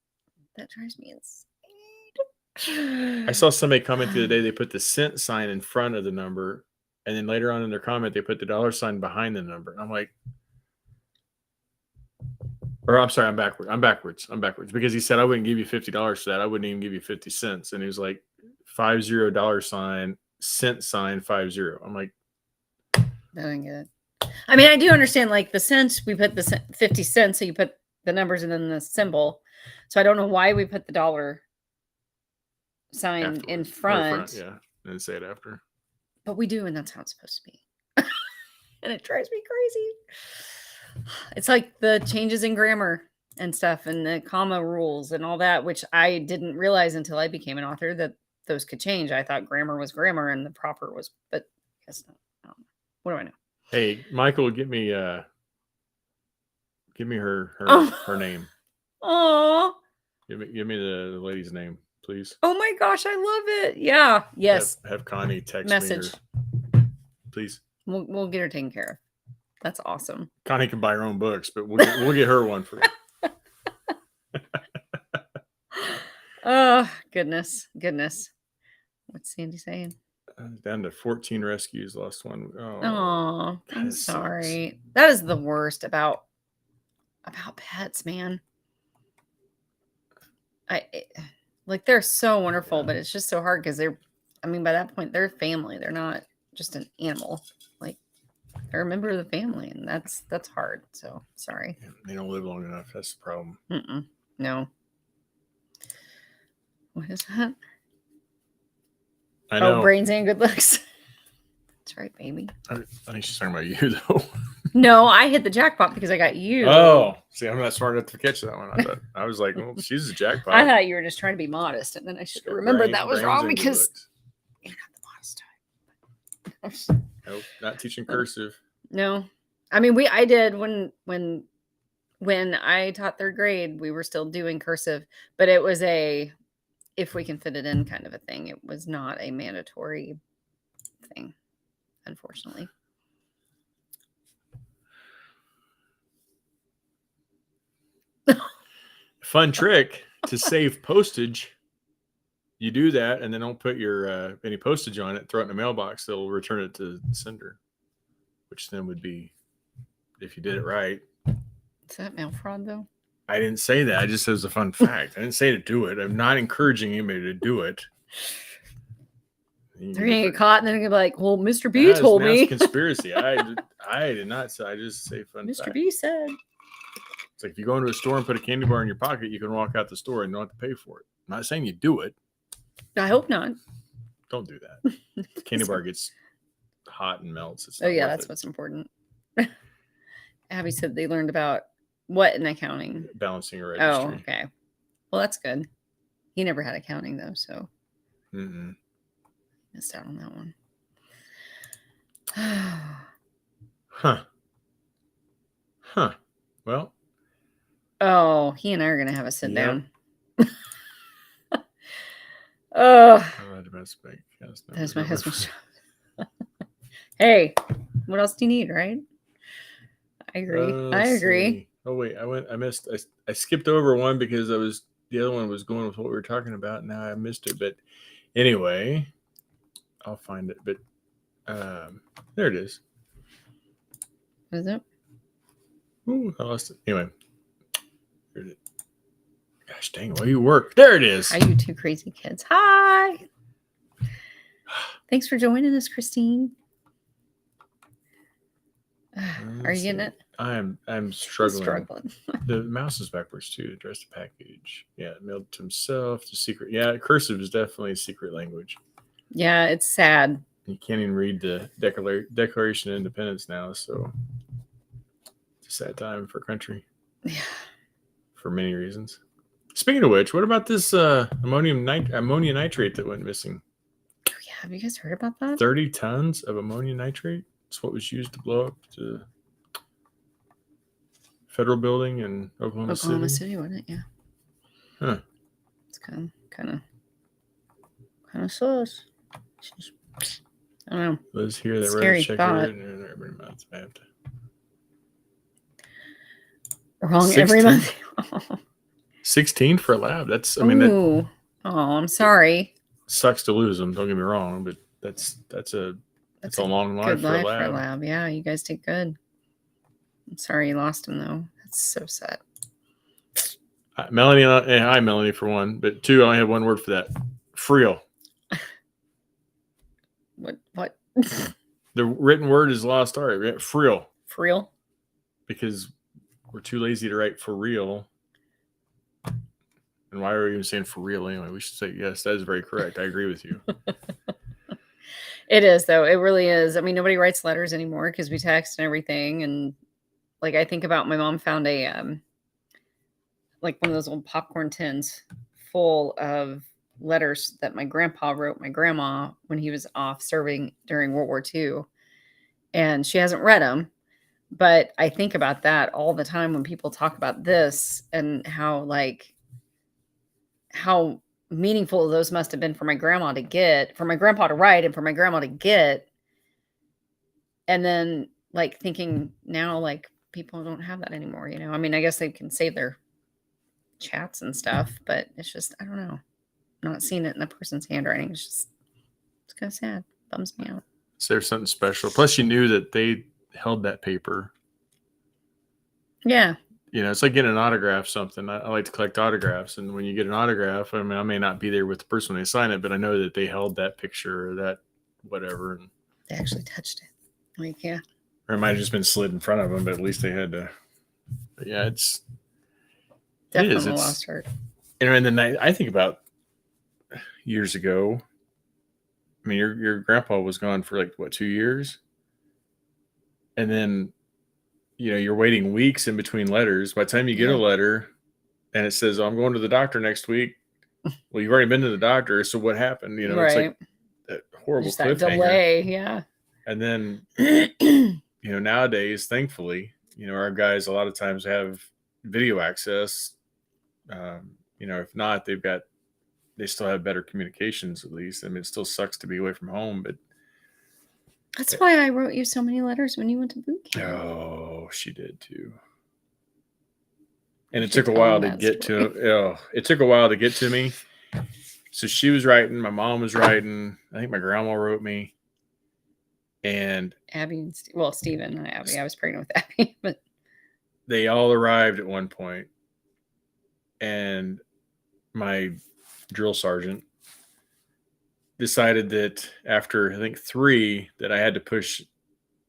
That drives me insane. I saw somebody comment the other day, they put the cent sign in front of the number, and then later on in their comment, they put the dollar sign behind the number. I'm like, or I'm sorry, I'm backwards because he said I wouldn't give you $50 for that. I wouldn't even give you 50 cents. And he was like, $50 sign, cent sign, 50. I'm like, I don't get it. I mean, I do understand like the cents, we put the 50 cents, so you put the numbers and then the symbol. So I don't know why we put the dollar sign in afterwards. Or front. yeah, and then say it after. But we do, and that's how it's supposed to be. And it drives me crazy. It's like the changes in grammar and stuff and the comma rules and all that, which I didn't realize until I became an author that those could change. I thought grammar was grammar and the proper was, but I guess not. I don't know. What do I know? Hey, Michael, give me her Oh. her name. Oh. Give me the lady's name, please. Oh my gosh, I love it. Yeah. Yes. Have Connie text Message. me her, please. We'll get her taken care of. That's awesome. Connie can buy her own books, but we'll get her one for you. Oh, goodness. What's Sandy saying? Down to 14 rescues, lost one. Oh, I'm that sorry. sucks. That is the worst about pets, man. Like they're so wonderful, but it's just so hard because by that point, they're family. They're not just an animal. Like they're a member of the family, and that's hard. So sorry. Yeah, they don't live long enough. That's the problem. No. What is that? I know. Oh, brains and good looks. That's right, baby. I think she's talking about you, though. No, I hit the jackpot because I got you. Oh, see, I'm not smart enough to catch that one. I was like, well, she's a jackpot. I thought you were just trying to be modest, and then I should have remembered that was wrong because you're not the modest type. Nope, not teaching cursive. No, I mean I did when I taught third grade, we were still doing cursive, but it was a if we can fit it in kind of a thing. It was not a mandatory thing, unfortunately. Fun trick to save postage. You do that, and then don't put your any postage on it. Throw it in a mailbox. They'll return it to the sender, which then would be, if you did it right. Is that mail fraud, though? I didn't say that. I just said it was a fun fact. I didn't say to do it. I'm not encouraging anybody to do it. They're gonna get caught, and then they're gonna be like, "Well, Mr. B told me." Conspiracy. I did not say. I just say fun Mr. fact. B said. It's like if you go into a store and put a candy bar in your pocket, you can walk out the store and don't have to pay for it. I'm not saying you do it. I hope not. Don't do that. The candy bar gets hot and melts. It's oh yeah, that's what's important. Abby said they learned about what in accounting? Balancing a registry. Oh, okay. Well, that's good. He never had accounting though, so missed out on that one. Huh. Well. Oh, he and I are gonna have a sit down. Oh, that's my husband's job. Hey, what else do you need, right? I agree. I agree. See. Oh wait, I skipped over one because the other one was going with what we were talking about. Now I missed it, but anyway, I'll find it. But there it is. What is it? Ooh, I lost it. Anyway, here's it. Gosh dang, where you work? There it is. Hi, you two crazy kids. Hi. Thanks for joining us, Christine. Are you getting it? I'm struggling. The mouse is backwards too. Address the package. Yeah, mailed to himself. The secret. Yeah, cursive is definitely a secret language. Yeah, it's sad. You can't even read the Declaration of Independence now, so it's a sad time for country. Yeah. For many reasons. Speaking of which, what about this ammonia nitrate that went missing? Oh yeah, have you guys heard about that? 30 tons of ammonia nitrate. It's what was used to blow up the federal building in Oklahoma City, wasn't it? Yeah. Huh. It's kind of sus. I don't know. Liz here that wrote a Scary check thought. every month. I have to. Wrong every 16? month. 16 for a lab. That's, I mean, that Ooh. Oh, I'm sorry. sucks to lose them. Don't get me wrong, but that's a long life Good for a life for a lab. lab. Yeah, you guys did good. I'm sorry you lost him though. That's so sad. Melanie, hi Melanie for one, but two, I only have one word for that. Friel. What? The written word is lost art. Friel. For real? Because we're too lazy to write for real. And why are we even saying for real anyway? We should say, yes, that is very correct. I agree with you. It is, though. It really is. I mean, nobody writes letters anymore because we text and everything. And like, I think about my mom found a, like one of those old popcorn tins full of letters that my grandpa wrote my grandma when he was off serving during World War II. And she hasn't read them. But I think about that all the time when people talk about this and how meaningful those must have been for my grandma to get, for my grandpa to write and for my grandma to get. And then like thinking now, like people don't have that anymore, you know? I mean, I guess they can save their chats and stuff, but it's just, I don't know. Not seeing it in the person's handwriting. It's kind of sad. Bums me out. So there's something special. Plus you knew that they held that paper. Yeah. You know, it's like getting an autograph, something. I like to collect autographs. And when you get an autograph, I mean, I may not be there with the person when they sign it, but I know that they held that picture or that whatever. And They actually touched it. Like, yeah. Or it might have just been slid in front of them, but at least they had to. But yeah, it's definitely lost art. And then I think about years ago. I mean, your grandpa was gone for like what 2 years, and then you know you're waiting weeks in between letters. By the time you get a letter, and it says, "Oh, I'm going to the doctor next week," well, you've already been to the doctor. So what happened? You know, it's like that horrible just that cliffhanger. delay, yeah. And then you know nowadays, thankfully, you know our guys a lot of times have video access. You know, if not, they still have better communications at least. I mean, it still sucks to be away from home, but that's why I wrote you so many letters when you went to boot camp. Oh, she did too. And it took a while to get to. It took a while to get to me. So she was writing, my mom was writing. I think my grandma wrote me, and Abby and Stephen, not Abby. I was pregnant with Abby, but they all arrived at one point, and my drill sergeant decided that after I think 3 that I had to push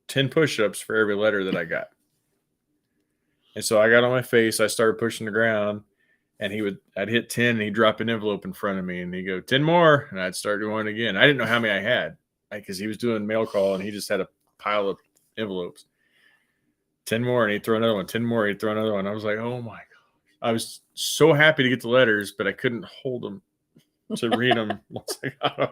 10 push-ups for every letter that I got. And so I got on my face, I started pushing the ground, and I'd hit 10 and he'd drop an envelope in front of me and he'd go 10 more, and I'd start going again. I didn't know how many I had because he was doing mail call and he just had a pile of envelopes. 10 more, and he'd throw another one. 10 more, he'd throw another one. I was like, oh my God. I was so happy to get the letters, but I couldn't hold them to read them once I got them.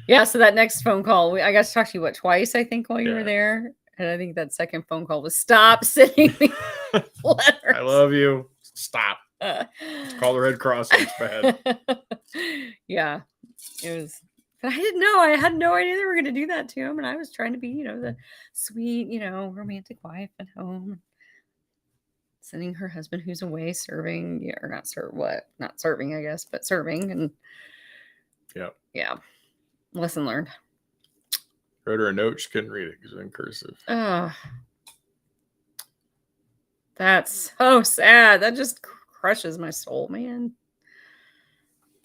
Yeah, so that next phone call, I got to talk to you, twice, I think, while you were there. And I think that second phone call was stop sending me letters. I love you. Stop. Call the Red Cross. It's bad. Yeah, it was. But I didn't know. I had no idea they were going to do that to him. And I was trying to be, you know, the sweet, you know, romantic wife at home. Sending her husband who's away serving, or not serving, I guess, but serving. And yeah, lesson learned. Wrote her a note. She couldn't read it because it was in cursive. That's so sad. That just crushes my soul, man.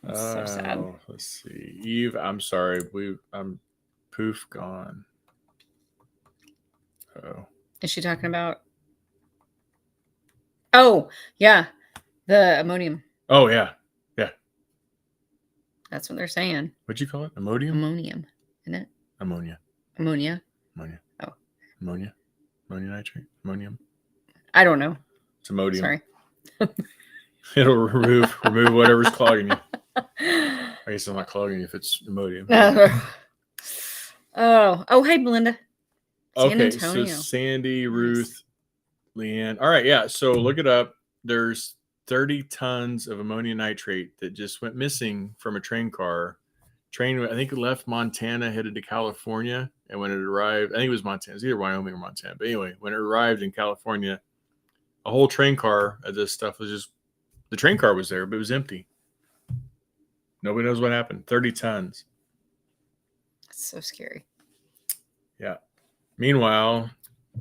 That's so sad. Let's see. Eve, I'm sorry. I'm poof gone. Oh. Is she talking about? Oh, yeah. The ammonium. Oh, yeah. Yeah. That's what they're saying. What'd you call it? Ammonium? Ammonium, isn't it? Ammonia. Ammonia. Ammonia. Oh. Ammonia. Ammonium nitrate. Ammonium. I don't know. It's ammonium. Sorry. It'll remove whatever's clogging you. I guess I'm not clogging you if it's ammonium. Oh, hey, Belinda. San Antonio. So Sandy, Ruth, Leanne. All right, yeah. So look it up. There's 30 tons of ammonium nitrate that just went missing from a train car Train, I think it left Montana, headed to California. And when it arrived, I think it was Montana. It was either Wyoming or Montana. But anyway, when it arrived in California, a whole train car of this stuff was just, the train car was there, but it was empty. Nobody knows what happened. 30 tons. That's so scary. Yeah. Meanwhile,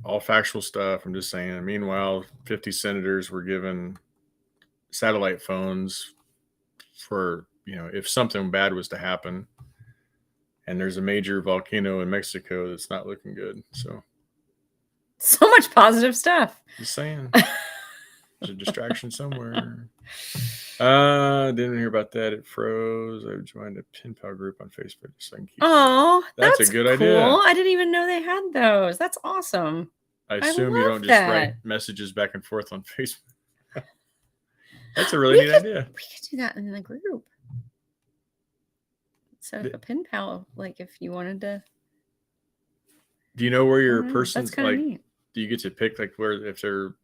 all factual stuff. I'm just saying. Meanwhile, 50 senators were given satellite phones for, if something bad was to happen. And there's a major volcano in Mexico that's not looking good. So much positive stuff. Just saying. There's a distraction somewhere. Didn't hear about that. It froze. I joined a pen pal group on Facebook so I can keep. Oh, that's a good cool. idea. I didn't even know they had those. That's awesome. I assume you don't just write messages back and forth on Facebook. That's a really neat idea. We could do that in the group. Set up a pen pal, like if you wanted to. Do you know where your person's like? Neat. Do you get to pick like where, if they're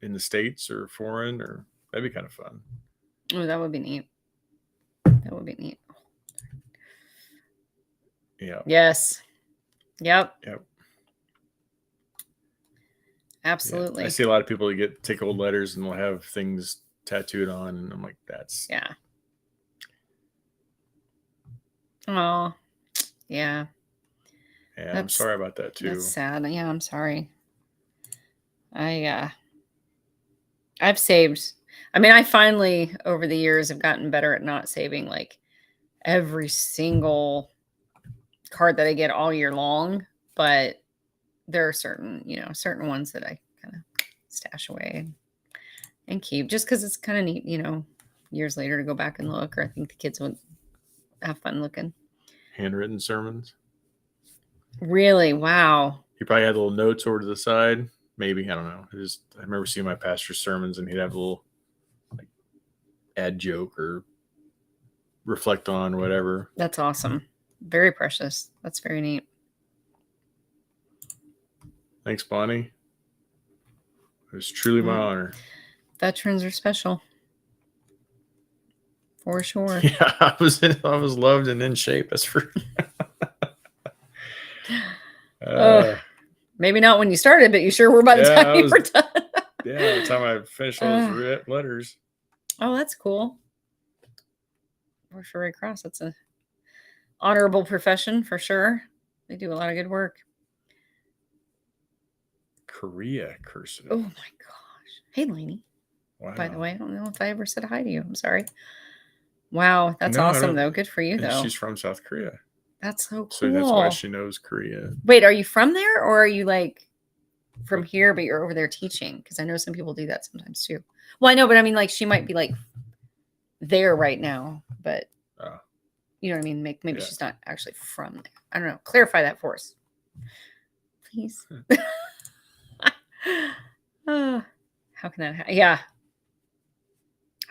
in the States or foreign, or that'd be kind of fun. Oh, that would be neat. That would be neat. Yeah. Yes. Yep. Yep. Absolutely. Yeah. I see a lot of people that take old letters and they'll have things tattooed on, and I'm like, that's. Yeah. Oh, yeah. Yeah, I'm sorry about that too. That's sad. Yeah, I'm sorry. I've saved. I mean, I finally, over the years, have gotten better at not saving like every single card that I get all year long. But there are certain ones that I kind of stash away and keep, just because it's kind of neat, years later to go back and look. Or I think the kids would have fun looking. Handwritten sermons. Really? Wow. He probably had little notes over to the side. Maybe, I don't know. I remember seeing my pastor's sermons, and he'd have a little like add joke or reflect on whatever. That's awesome. Very precious. That's very neat. Thanks, Bonnie. It was truly my honor. Veterans are special. For sure. Yeah, I was loved and in shape. That's for. Maybe not when you started, but you sure were by the time you were done. Yeah, by the time I finished all those letters. Oh, that's cool. Work for Red Cross. That's a honorable profession for sure. They do a lot of good work. Korea cursive. Oh my gosh. Hey, Lainey. Wow. By the way, I don't know if I ever said hi to you. I'm sorry. Wow, that's awesome though. Good for you though. She's from South Korea. That's so cool. So that's why she knows Korea. Wait, are you from there, or are you like from here, but you're over there teaching? Because I know some people do that sometimes too. Well, I know, but I mean, like she might be like there right now, but you know what I mean? Maybe she's not actually from there. I don't know. Clarify that for us, please. How can that happen? Yeah.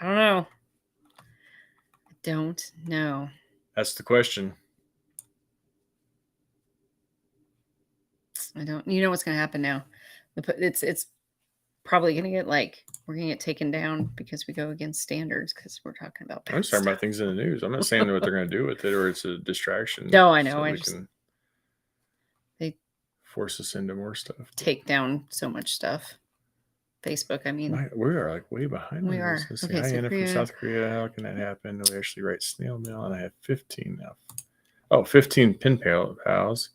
I don't know. I don't know. That's the question. I don't. You know what's going to happen now? It's probably going to get we're going to get taken down because we go against standards because we're talking about. I'm just talking about things in the news. I'm not saying what they're going to do with it or it's a distraction. No, I know. So they force us into more stuff. Take down so much stuff. Facebook, I mean. We are like way behind. We are. Let's see. Hi, Anna from South Korea. How can that happen? We actually write snail mail, and I have 15 now. Oh, 15 pen pals.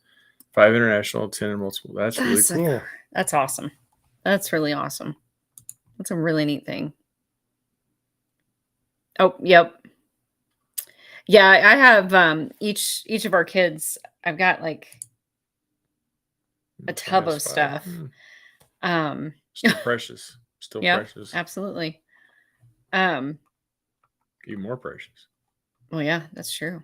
5 international, 10 and multiple. That's really cool. That's awesome. That's really awesome. That's a really neat thing. Oh, yep. Yeah, I have each of our kids. I've got like a tub of stuff. Still precious. Still precious. Absolutely. Even more precious. Well, yeah, that's true.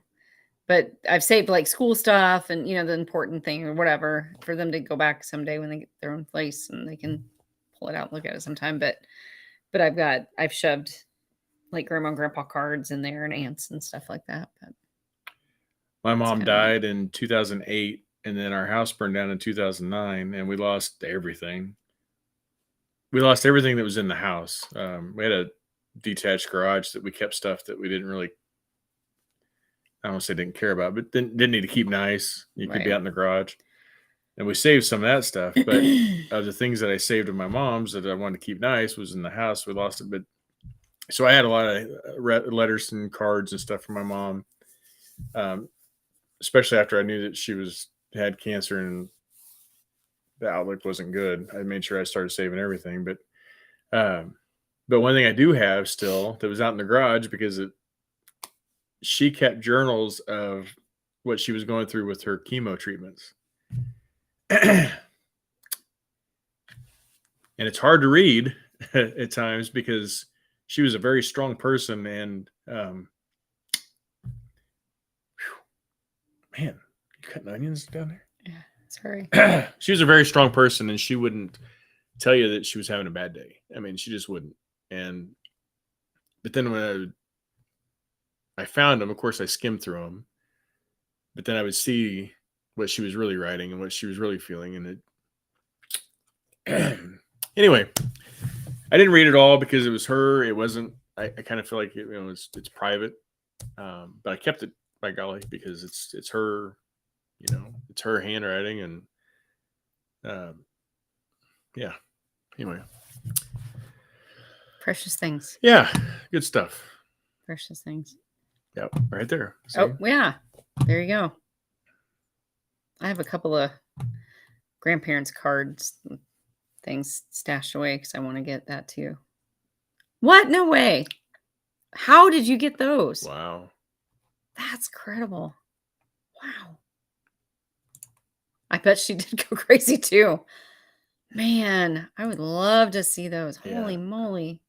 But I've saved like school stuff and, the important thing or whatever for them to go back someday when they get their own place and they can pull it out and look at it sometime. But I've shoved like grandma and grandpa cards in there and aunts and stuff like that. But my mom died in 2008 and then our house burned down in 2009 and we lost everything. We lost everything that was in the house. We had a detached garage that we kept stuff that we didn't really I don't want to say didn't care about, but didn't need to keep nice. You could be Right. out in the garage. And we saved some of that stuff. But of the things that I saved of my mom's that I wanted to keep nice was in the house. We lost it. But so I had a lot of letters and cards and stuff from my mom, especially after I knew that she had cancer and the outlook wasn't good. I made sure I started saving everything. But one thing I do have still that was out in the garage because she kept journals of what she was going through with her chemo treatments. And it's hard to read at times because she was a very strong person and man, you cutting onions down there? Yeah, sorry. She was a very strong person and she wouldn't tell you that she was having a bad day. I mean, she just wouldn't. But then when I found them, of course I skimmed through them, but then I would see what she was really writing and what she was really feeling. And anyway, I didn't read it all because it was her. It wasn't, I kind of feel like, it's private. But I kept it, by golly, because it's her, it's her handwriting. And yeah, anyway. Precious things. Yeah, good stuff. Precious things. Yep, right there. See? Oh, yeah. There you go. I have a couple of grandparents' cards things stashed away because I want to get that too. What? No way. How did you get those? Wow. That's incredible. Wow. I bet she did go crazy too. Man, I would love to see those. Yeah. Holy moly.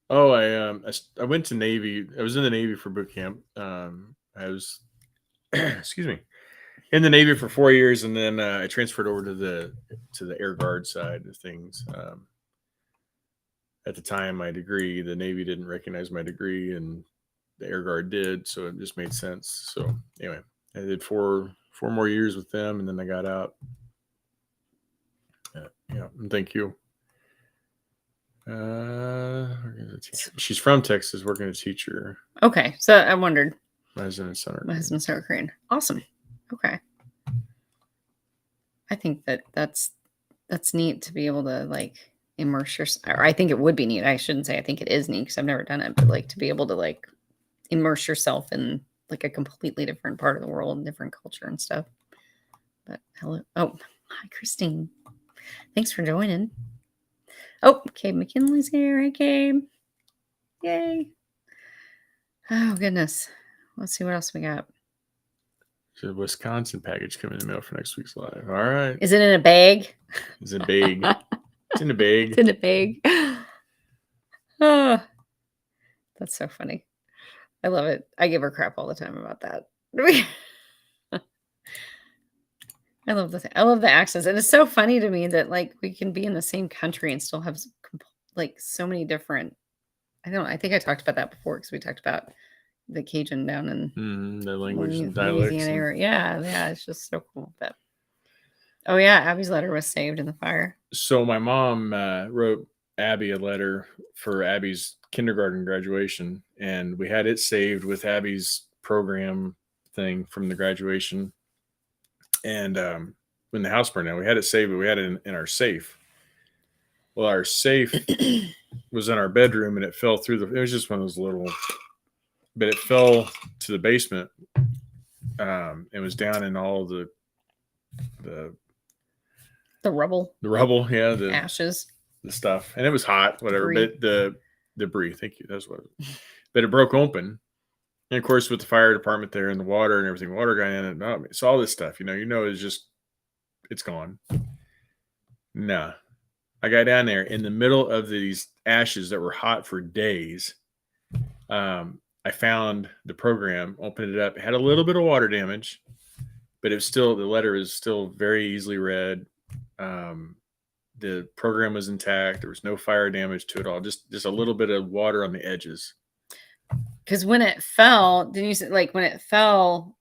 Oh, I went to Navy. I was in the Navy for boot camp. I was, excuse me, in the Navy for 4 years, and then I transferred over to the Air Guard side of things. At the time, my degree, the Navy didn't recognize my degree, and the Air Guard did, so it just made sense. So anyway, I did four more years with them, and then I got out. Yeah, and thank you. She's from Texas, working as a teacher. Okay, so I wondered. My husband's Center. My husband's Center Korean. Awesome. Okay. I think that's neat to be able to like immerse yourself. Or I think it would be neat. I shouldn't say I think it is neat because I've never done it, but like to be able to like immerse yourself in like a completely different part of the world and different culture and stuff. But hello. Oh, hi, Christine. Thanks for joining. Oh, Cabe McKinley's here. Hey, Cabe. Yay. Oh, goodness. Let's see what else we got. There's a Wisconsin package coming in the mail for next week's live. All right. Is it in a bag? It's in a bag. It's in a bag. It's in a bag. Oh, that's so funny. I love it. I give her crap all the time about that. I love the accents, and it's so funny to me that like we can be in the same country and still have like so many different. I think I talked about that before because we talked about the Cajun down in the language and dialects. Yeah, it's just so cool. But oh yeah, Abby's letter was saved in the fire. So my mom wrote Abby a letter for Abby's kindergarten graduation, and we had it saved with Abby's program thing from the graduation. And when the house burned down, we had it saved, but we had it in our safe. Well, our safe was in our bedroom, and it fell through it was just one of those little, but it fell to the basement. It was down in all the rubble. The rubble, yeah, the ashes, the stuff, and it was hot, whatever. Debris. But the debris, thank you, that's what. But it broke open, and of course, with the fire department there and the water and everything, water got in it. So all this stuff, it's gone. Nah. I got down there in the middle of these ashes that were hot for days. I found the program, opened it up. It had a little bit of water damage, but the letter is still very easily read. The program was intact. There was no fire damage to it all. Just a little bit of water on the edges. Because when it fell, didn't you say like when it fell,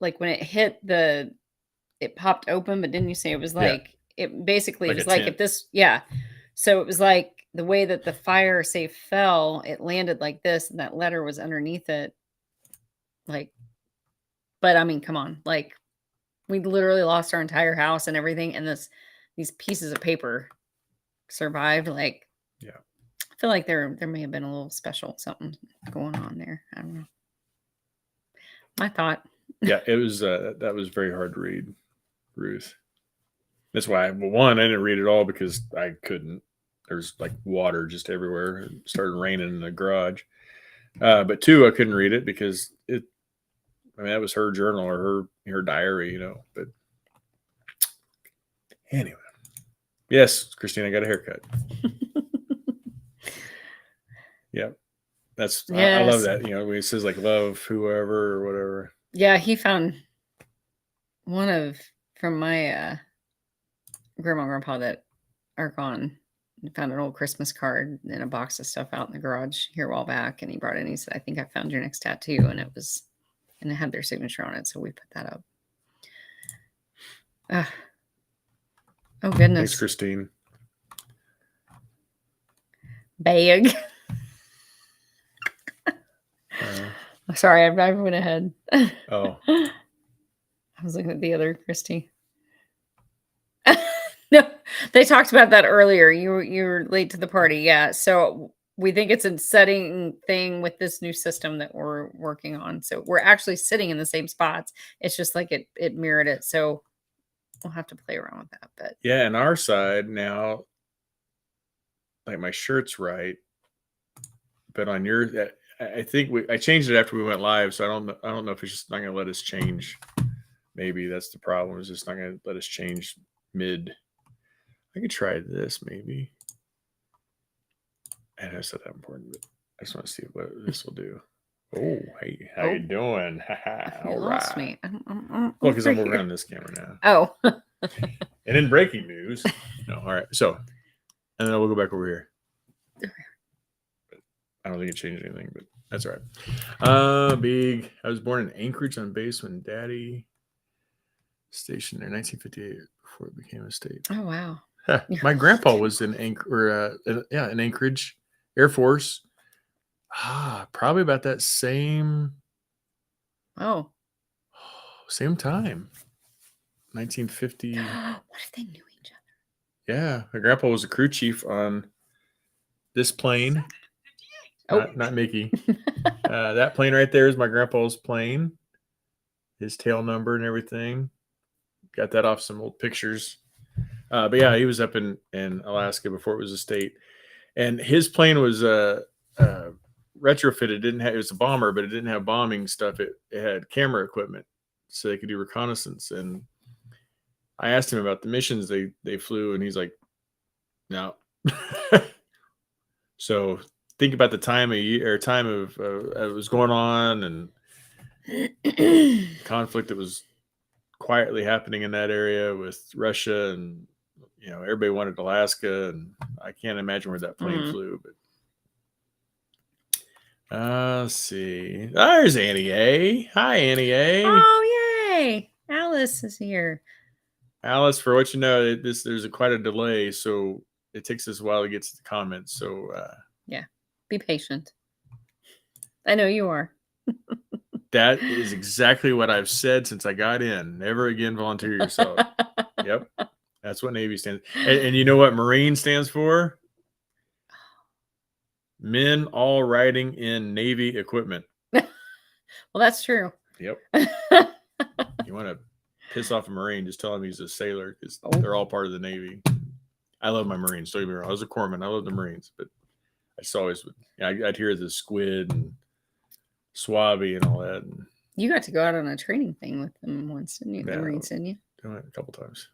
like when it hit it popped open, but didn't you say it was like it basically was like if this, yeah. So it was like the way that the fire safe fell, it landed like this, and that letter was underneath it. Like, but I mean, come on, like we literally lost our entire house and everything, and these pieces of paper survived. Like, Yeah. I feel like there may have been a little special something going on there. I don't know. My thought. Yeah, it was that was very hard to read, Ruth. That's why, well, one, I didn't read it all because I couldn't. There's like water just everywhere. It started raining in the garage. But two, I couldn't read it because it. I mean, that was her journal or her diary, you know. But anyway, yes, Christine, I got a haircut. Yeah, that's I love Yes. that. You know, when it says like love whoever or whatever. Yeah, he found one from my grandma and grandpa that are gone. He found an old Christmas card and a box of stuff out in the garage here a while back, and he brought it and he said, "I think I found your next tattoo," and it had their signature on it, so we put that up. Oh goodness. Thanks, Christine. Bag. Sorry, I went ahead. Oh. I was looking at the other Christy. No, they talked about that earlier. You were late to the party. Yeah. So we think it's a setting thing with this new system that we're working on. So we're actually sitting in the same spots. It's just like it mirrored it. So we'll have to play around with that. But yeah, and our side now, like my shirt's right, but on your, I think I changed it after we went live, so I don't know if it's just not going to let us change. Maybe that's the problem. It's just not going to let us change mid. I could try this maybe. I know it's not that important, but I just want to see what this will do. Oh, hey, how you doing? All lost right. me. Well, because I'm over on this camera now. Oh. And in breaking news, no, all right. So, and then we'll go back over here. I don't think it changed anything, but that's all right. Big. I was born in Anchorage on base when Daddy stationed there in 1958 before it became a state. Oh wow. My grandpa was in in Anchorage Air Force. Probably about that same same time. 1950. What if they knew each other? Yeah, my grandpa was a crew chief on this plane. Not Mickey. That plane right there is my grandpa's plane. His tail number and everything. Got that off some old pictures. But yeah, he was up in Alaska before it was a state. And his plane was retrofitted. It was a bomber, but it didn't have bombing stuff. It had camera equipment, so they could do reconnaissance. And I asked him about the missions they flew, and he's like, "No." So think about the time of year or time of it was going on and conflict that was quietly happening in that area with Russia, and you know everybody wanted Alaska, and I can't imagine where that plane flew. But let's see. There's Annie A. Hi, Annie A. Oh yay! Alice is here. Alice, for what you know, there's quite a delay, so it takes us a while to get to the comments. So yeah, be patient. I know you are. That is exactly what I've said since I got in. Never again volunteer yourself. Yep. That's what Navy stands. And you know what Marine stands for? Men all riding in Navy equipment. Well, that's true. Yep. You want to piss off a Marine, just tell him he's a sailor because they're all part of the Navy. I love my Marines. Don't get me wrong. I was a corpsman. I love the Marines, but I just always I'd hear the squid and swabby and all that. And you got to go out on a training thing with them once, didn't you? The Marines, didn't you? Doing it a couple times.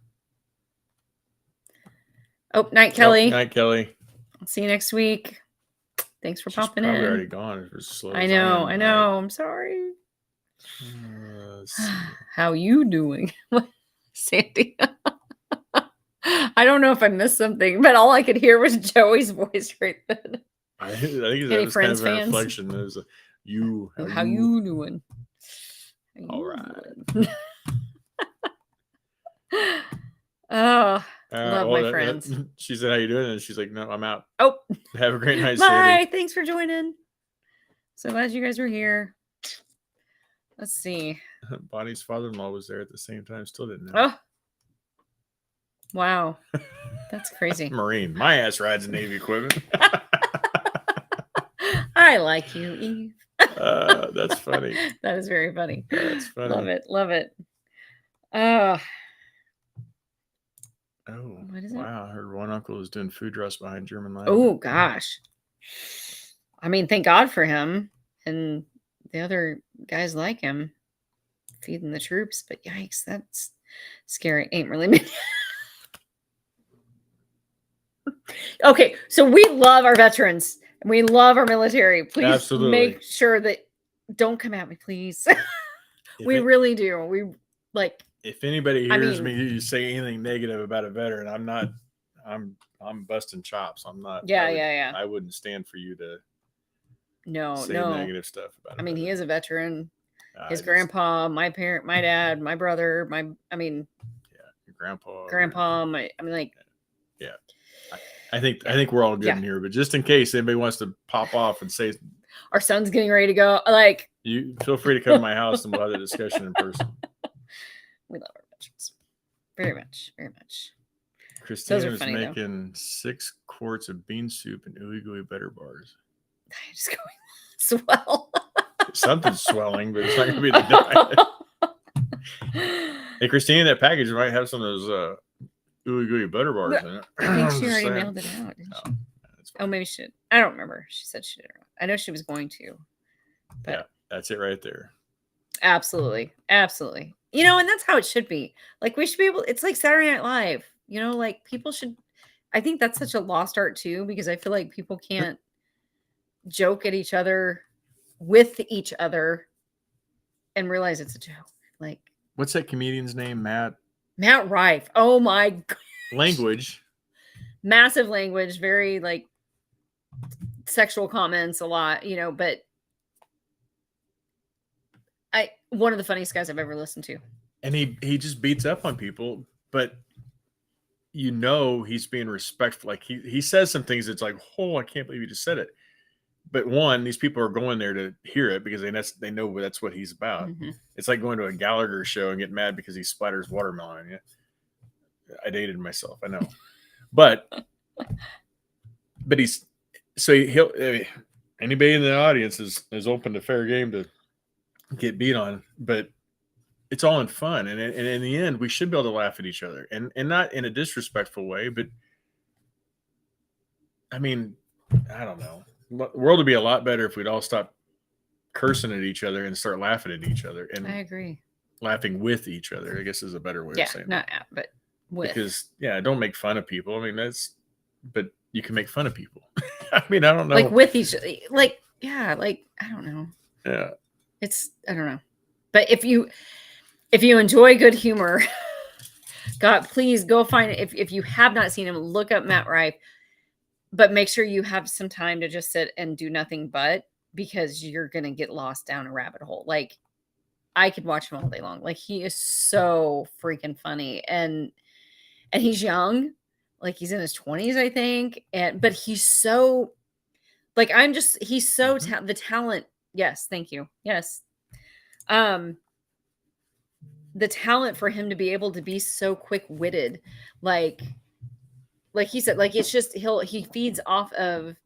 Oh, night, Kelly. Night, Kelly. I'll see you next week. Thanks for popping in. Probably already gone. If it's slow. I know. I'm sorry. How you doing, Sandy? I don't know if I missed something, but all I could hear was Joey's voice right then. I think that was kind of a reflection. There's you. How you doing? All right. Oh, love my friends. She said, "How you doing?" And she's like, "No, I'm out." Oh, have a great night. Bye. Sandy. Thanks for joining. So glad you guys were here. Let's see. Bonnie's father-in-law was there at the same time. Still didn't know. Oh, wow. That's crazy. Marine. My ass rides Navy equipment. I like you, Eve. That's funny. That is very funny. That's funny. Love it. Love it. Oh, what is it? Wow. I heard one uncle was doing food trucks behind German lines. Oh, gosh. I mean, thank God for him and the other guys like him feeding the troops. But yikes, that's scary. Ain't really me. Okay, so we love our veterans. We love our military. Please Absolutely. make sure that don't come at me, please. We really do. We like. If anybody hears me say anything negative about a veteran, I'm busting chops. I'm not. Yeah. I wouldn't stand for you to No. say negative stuff about. I mean, he is a veteran. His just, grandpa, my parent, my dad, my brother, yeah, your grandpa. Yeah. I think we're all good in here, but just in case anybody wants to pop off and say our son's getting ready to go, like, you feel free to come to my house and we'll have the discussion in person. We love our veterans very much, very much. Christina was making 6 quarts of bean soup and ooey gooey butter bars. I'm just going swell. Something's swelling, but it's not going to be the diet. Hey, Christina, that package might have some of those ooey gooey butter bars in it. I think she already mailed it out, didn't she? Oh, maybe she did. I don't remember. She said she did. I know she was going to. But yeah, that's it right there. Absolutely. Absolutely. And that's how it should be. Like, we should be able, it's like Saturday Night Live, like people should, I think that's such a lost art too, because I feel like people can't joke at each other with each other and realize it's a joke. Like, what's that comedian's name? Matt Rife. Oh my God. Language. Massive language, very like sexual comments a lot, but one of the funniest guys I've ever listened to. And he just beats up on people, but he's being respectful. Like he says some things that's like, oh, I can't believe you just said it. But one, these people are going there to hear it because they know that's what he's about. Mm-hmm. It's like going to a Gallagher show and getting mad because he splatters watermelon on you. I dated myself, I know. But he'll anybody in the audience is open to fair game to get beat on, but it's all in fun, and in the end we should be able to laugh at each other, and not in a disrespectful way, but I mean, I don't know, the world would be a lot better if we'd all stop cursing at each other and start laughing at each other. And I agree, laughing with each other, I guess, is a better way of saying not at, but with. Because don't make fun of people. I mean, but you can make fun of people. I mean, I don't know, like with each, like, yeah, like, I don't know, yeah, I don't know, but if you enjoy good humor, God, please go find it. If you have not seen him, look up Matt Rife, but make sure you have some time to just sit and do nothing but, because you're going to get lost down a rabbit hole. Like, I could watch him all day long. Like, he is so freaking funny. And he's young, like he's in his 20s, I think. But he's so, like, he's so the talent. Yes. Thank you. Yes. The talent for him to be able to be so quick-witted, like he said, like, it's just, he feeds off of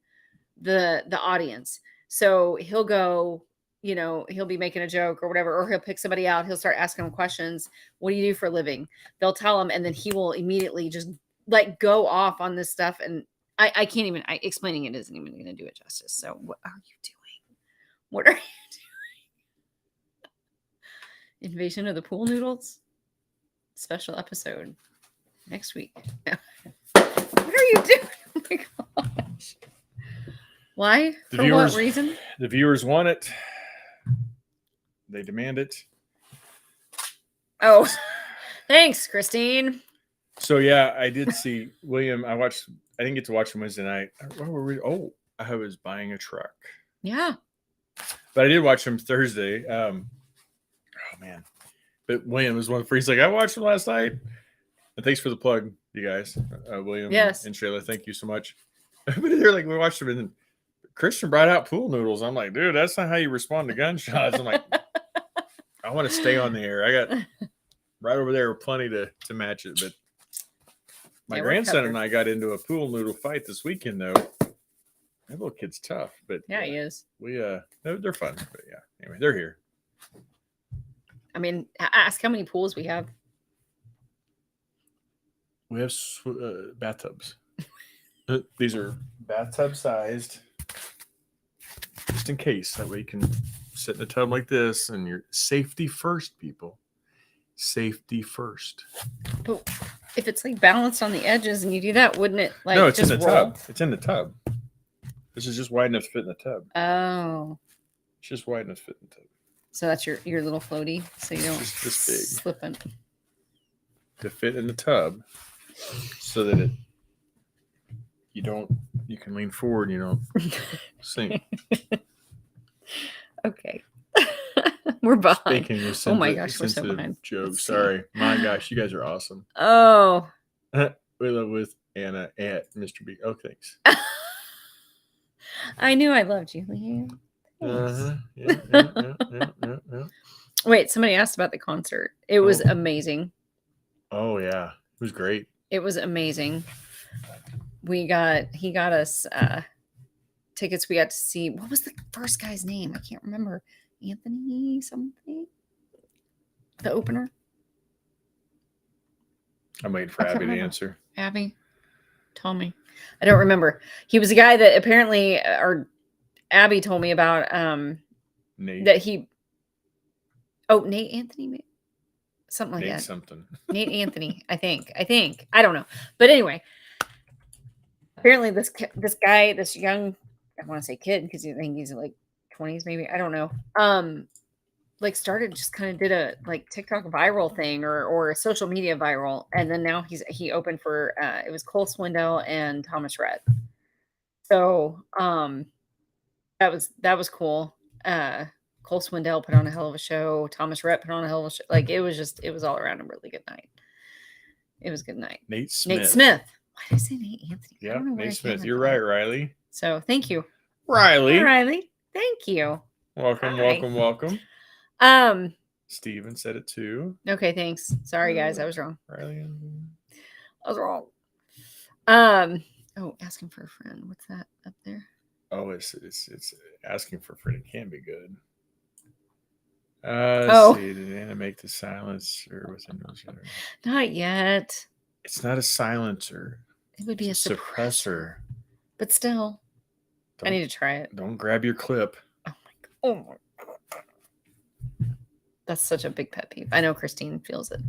the audience. So he'll go, he'll be making a joke or whatever, or he'll pick somebody out. He'll start asking them questions. What do you do for a living? They'll tell him, and then he will immediately just like go off on this stuff. And I can't even, explaining it isn't even going to do it justice. So what are you doing? What are you doing? Invasion of the Pool Noodles special episode next week. What are you doing? Oh my gosh. Why? For what reason? The viewers want it. They demand it. Oh, thanks, Christine. So yeah, I did see William. I didn't get to watch him Wednesday night. I was buying a truck. Yeah. But I did watch him Thursday. Oh man. But William was one of the freaks. Like, I watched him last night. And thanks for the plug, you guys. William and Shayla, thank you so much. But they're like, we watched him, and Christian brought out pool noodles. I'm like, dude, that's not how you respond to gunshots. I'm like, I want to stay on the air. I got right over there plenty to match it, but my Yeah, we're grandson covered. and I got into a pool noodle fight this weekend though. That little kid's tough, but Yeah, he is. we they're fun, but yeah. Anyway, they're here. I mean, ask how many pools we have. We have bathtubs. These are bathtub sized, just in case. That way you can sit in a tub like this, and you're safety first, people. Safety first. But if it's like balanced on the edges and you do that, wouldn't it like No, it's just in the roll? tub. It's in the tub. This is just wide enough to fit in the tub. Oh, It's just wide enough to fit in the tub. so that's your little floaty, so you don't Just this big. slip in. To fit in the tub, so that you can lean forward and you don't sink. Okay. We're behind. Speaking of Oh my gosh, we're so sensitive behind. jokes. Let's see. Sorry. My gosh, you guys are awesome. Oh. We live with Anna at Mr. B. Oh, thanks. I knew I loved you, Leanne. Thanks. Yeah. Wait, somebody asked about the concert. It was amazing. Oh yeah, it was great. It was amazing. He got us tickets. We got to see, what was the first guy's name? I can't remember. Anthony something. The opener. I'm waiting for I can't Abby to remember. answer. Abby, tell me. I don't remember. He was a guy that apparently, or Abby told me about Nate. that he. Oh, Nate Anthony, something like Nate that. something. Nate Anthony, I think. I don't know. But anyway, apparently this guy, this young, I want to say kid, because I think he's like 20s maybe. I don't know. Like started just kind of did a like TikTok viral thing or a social media viral, and then now he opened for it was Cole Swindell and Thomas Rhett. So that was cool. Cole Swindell put on a hell of a show. Thomas Rhett put on a hell of a show. Like it was all around a really good night. It was a good night. Nate Smith. Nate Smith. Why did I say Nate Anthony? Yeah, Nate Smith. You're right, Riley. So thank you, Riley. Hi, Riley. Thank you. Welcome, Hi. welcome. Steven said it too. Okay, thanks. Sorry guys, I was wrong. Riley. I was wrong. Oh, asking for a friend. What's that up there? Oh, it's asking for a friend. It can be good. Oh. See, did Anna make the silencer with a nose? Not yet. It's not a silencer. It would be a suppressor. But still, I need to try it. Don't grab your clip. Oh my god. That's such a big pet peeve. I know Christine feels it.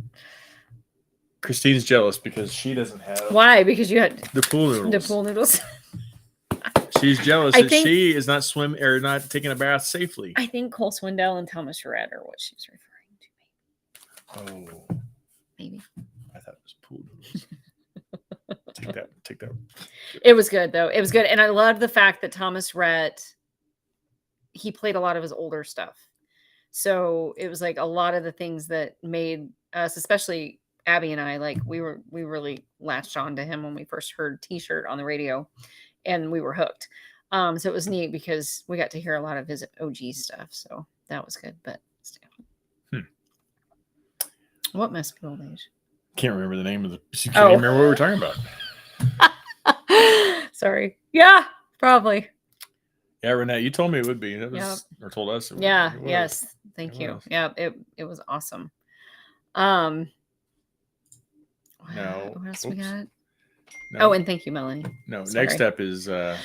Christine's jealous because she doesn't have. Why? Because you had the pool noodles. The pool noodles. She's jealous that she is not not taking a bath safely. I think Cole Swindell and Thomas Rhett are what she's referring to. Oh, maybe. I thought it was pool noodles. Take that. It was good though. It was good, and I loved the fact that Thomas Rhett. He played a lot of his older stuff, so it was like a lot of the things that made us, especially Abby and I, like we really latched on to him when we first heard T-Shirt on the radio. And we were hooked. So it was neat because we got to hear a lot of his OG stuff. So that was good. But still. What must be old age? Can't remember the name of the. You can't even remember what we were talking about. Sorry. Yeah, probably. Yeah, Renee, you told me it would be. That was, or told us. It yeah. was. Yes. Thank you. Was. Yeah. It was awesome. No. What else we got? No. Oh, and thank you, Melanie. No, sorry. Next up is Weezer.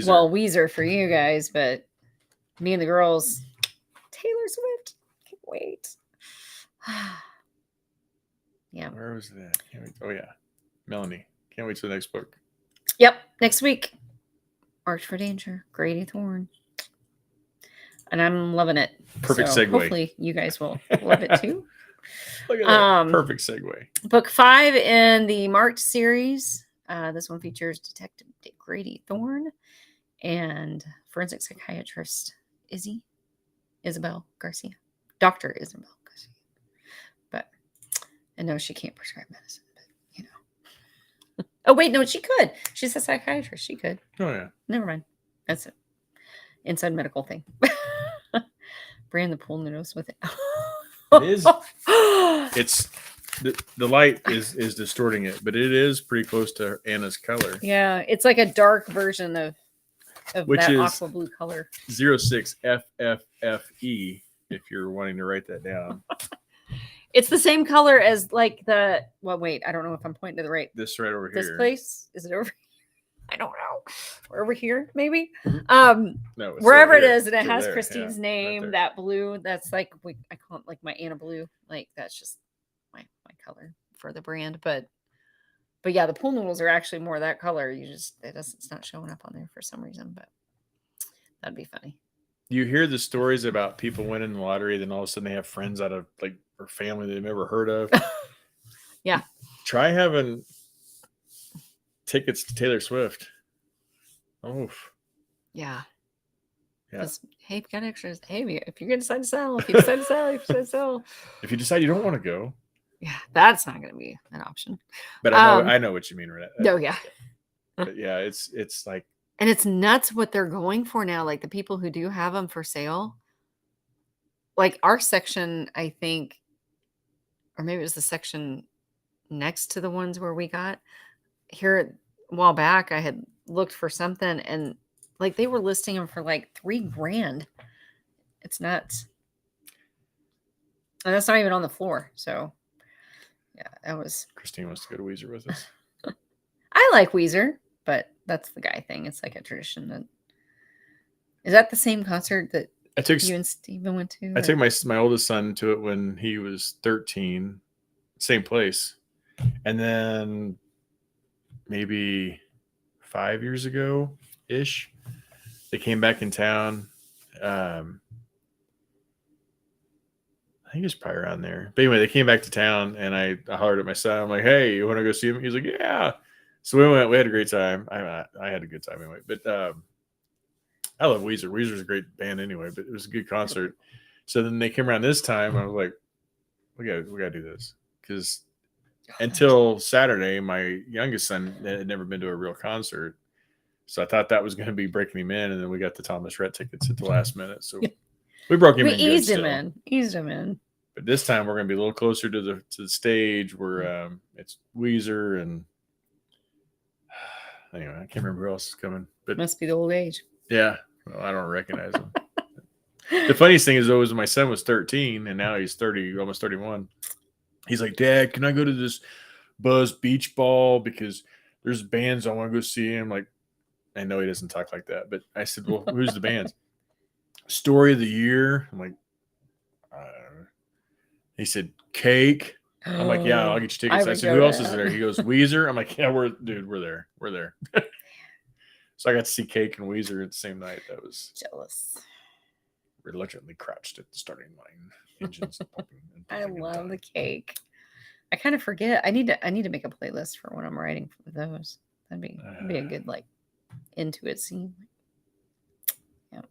Well, Weezer for you guys, but me and the girls, Taylor Swift. Can't wait. Yeah. Where was that? Oh, yeah. Melanie. Can't wait till the next book. Yep. Next week. Arch for Danger. Grady Thorne. And I'm loving it. Perfect segue. Hopefully you guys will love it too. Look at that. Perfect segue. Book 5 in the Marked series. This one features Detective Grady Thorne and forensic psychiatrist Isabel Garcia. Dr. Isabel Garcia. But I know she can't prescribe medicine, but you know. Oh, wait, no, she could. She's a psychiatrist. She could. Oh, yeah. Never mind. That's it. Inside medical thing. brand the pool noodles with it. It is. It's the light is distorting it, but it is pretty close to Anna's color, Yeah, it's like a dark version of which that is aqua blue color. 06FFFE. If you're wanting to write that down, It's the same color as like the. Well, wait, I don't know if I'm pointing to the right. this right over This here. place, is it over? I don't know. Or over here, maybe. No, it's Wherever over it here. is, and it It's over has there. Christine's Yeah, name. right there. That blue, that's like I call it like my Anna blue. Like that's just my color for the brand. But yeah, the pool noodles are actually more that color. It's not showing up on there for some reason. But that'd be funny. You hear the stories about people winning the lottery, then all of a sudden they have friends out of like or family they've never heard of. Yeah. Try having tickets to Taylor Swift. Oh, Yeah. yeah. Hey, if you got extras, hey, if you're gonna decide to sell, if you decide to sell, If you decide you don't want to go, yeah, that's not gonna be an option. but I know what you mean, right? No, yeah. But yeah, it's like, And it's nuts what they're going for now. Like the people who do have them for sale. Like our section, I think, or maybe it was the section next to the ones where we got here a while back. I had looked for something and like they were listing them for like $3,000. It's nuts. And that's not even on the floor. So yeah, that was. Christine wants to go to Weezer with us. I like Weezer, but that's the guy thing. It's like a tradition. Is that the same concert that I took you and Steven went to? I took my oldest son to it when he was 13, same place, and then maybe 5 years ago ish, they came back in town. I think it's probably around there. But anyway, they came back to town, and I hollered at my son. I'm like, "Hey, you want to go see him?" He's like, "Yeah." So we went. We had a great time. I had a good time anyway. But I love Weezer. Weezer's a great band anyway. But it was a good concert. So then they came around this time. I was like, "We gotta do this," because until Saturday, my youngest son had never been to a real concert. So I thought that was going to be breaking him in, and then we got the Thomas Rhett tickets at the last minute. So we broke him in. Eased him in. But this time we're going to be a little closer to the stage where it's Weezer and anyway, I can't remember who else is coming. But Must be the old age. Yeah, well, I don't recognize him. The funniest thing is always my son was 13 and now he's 30, almost 31. He's like, "Dad, can I go to this Buzz Beach Ball because there's bands I want to go see?" I'm like, I know he doesn't talk like that, but I said, "Well, who's the bands?" "Story of the Year." I'm like, he said, "Cake." I'm like, "Yeah, I'll get you tickets." I said, "Who else is there?" He goes, "Weezer." I'm like, "Yeah, we're there. We're there." So I got to see Cake and Weezer at the same night. That was jealous. Reluctantly crouched at the starting line. Engines pumping and I pumping love and the Cake. I kind of forget. I need to make a playlist for when I'm writing for those. That'd be a good like into it scene. Yeah.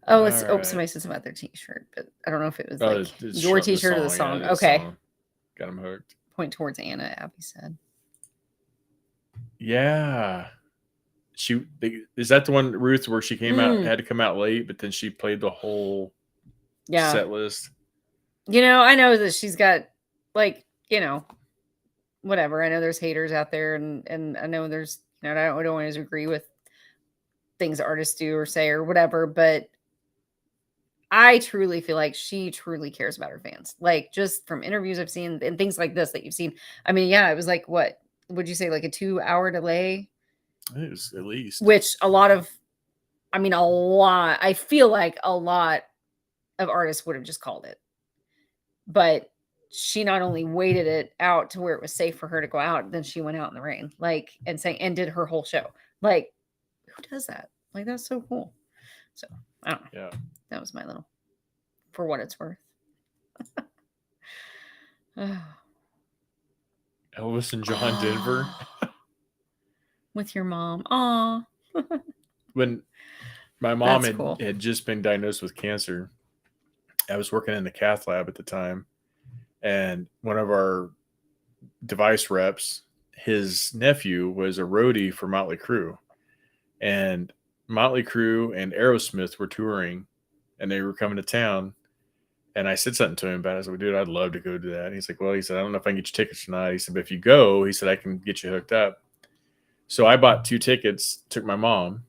Oh, it's right. somebody said something about their t-shirt, but I don't know if it was it's your t-shirt or the song. Yeah, okay. Song. Got him hooked. Point towards Anna, Abby said. Yeah. Is that the one, Ruth, where she came out, had to come out late, but then she played the whole set list? I know that she's got whatever. I know there's haters out there, and I know there's I don't always agree with things artists do or say or whatever, but I truly feel like she truly cares about her fans. Like just from interviews I've seen and things like this that you've seen. I mean, yeah, it was like what would you say, like a 2-hour delay? It was at least. Which a lot. I feel like a lot of artists would have just called it. But she not only waited it out to where it was safe for her to go out, then she went out in the rain, and did her whole show. Like, who does that? Like, that's so cool. So I don't know. Yeah. That was my little, for what it's worth. Elvis and John Denver. With your mom. Aw. When my mom cool. had just been diagnosed with cancer, I was working in the cath lab at the time, and one of our device reps, his nephew was a roadie for Motley Crue, and Motley Crue and Aerosmith were touring and they were coming to town. And I said something to him about it. I said, well, dude, I'd love to go do that. And he's like, well, he said, I don't know if I can get you tickets or not. He said, but if you go, he said, I can get you hooked up. So I bought 2 tickets, took my mom,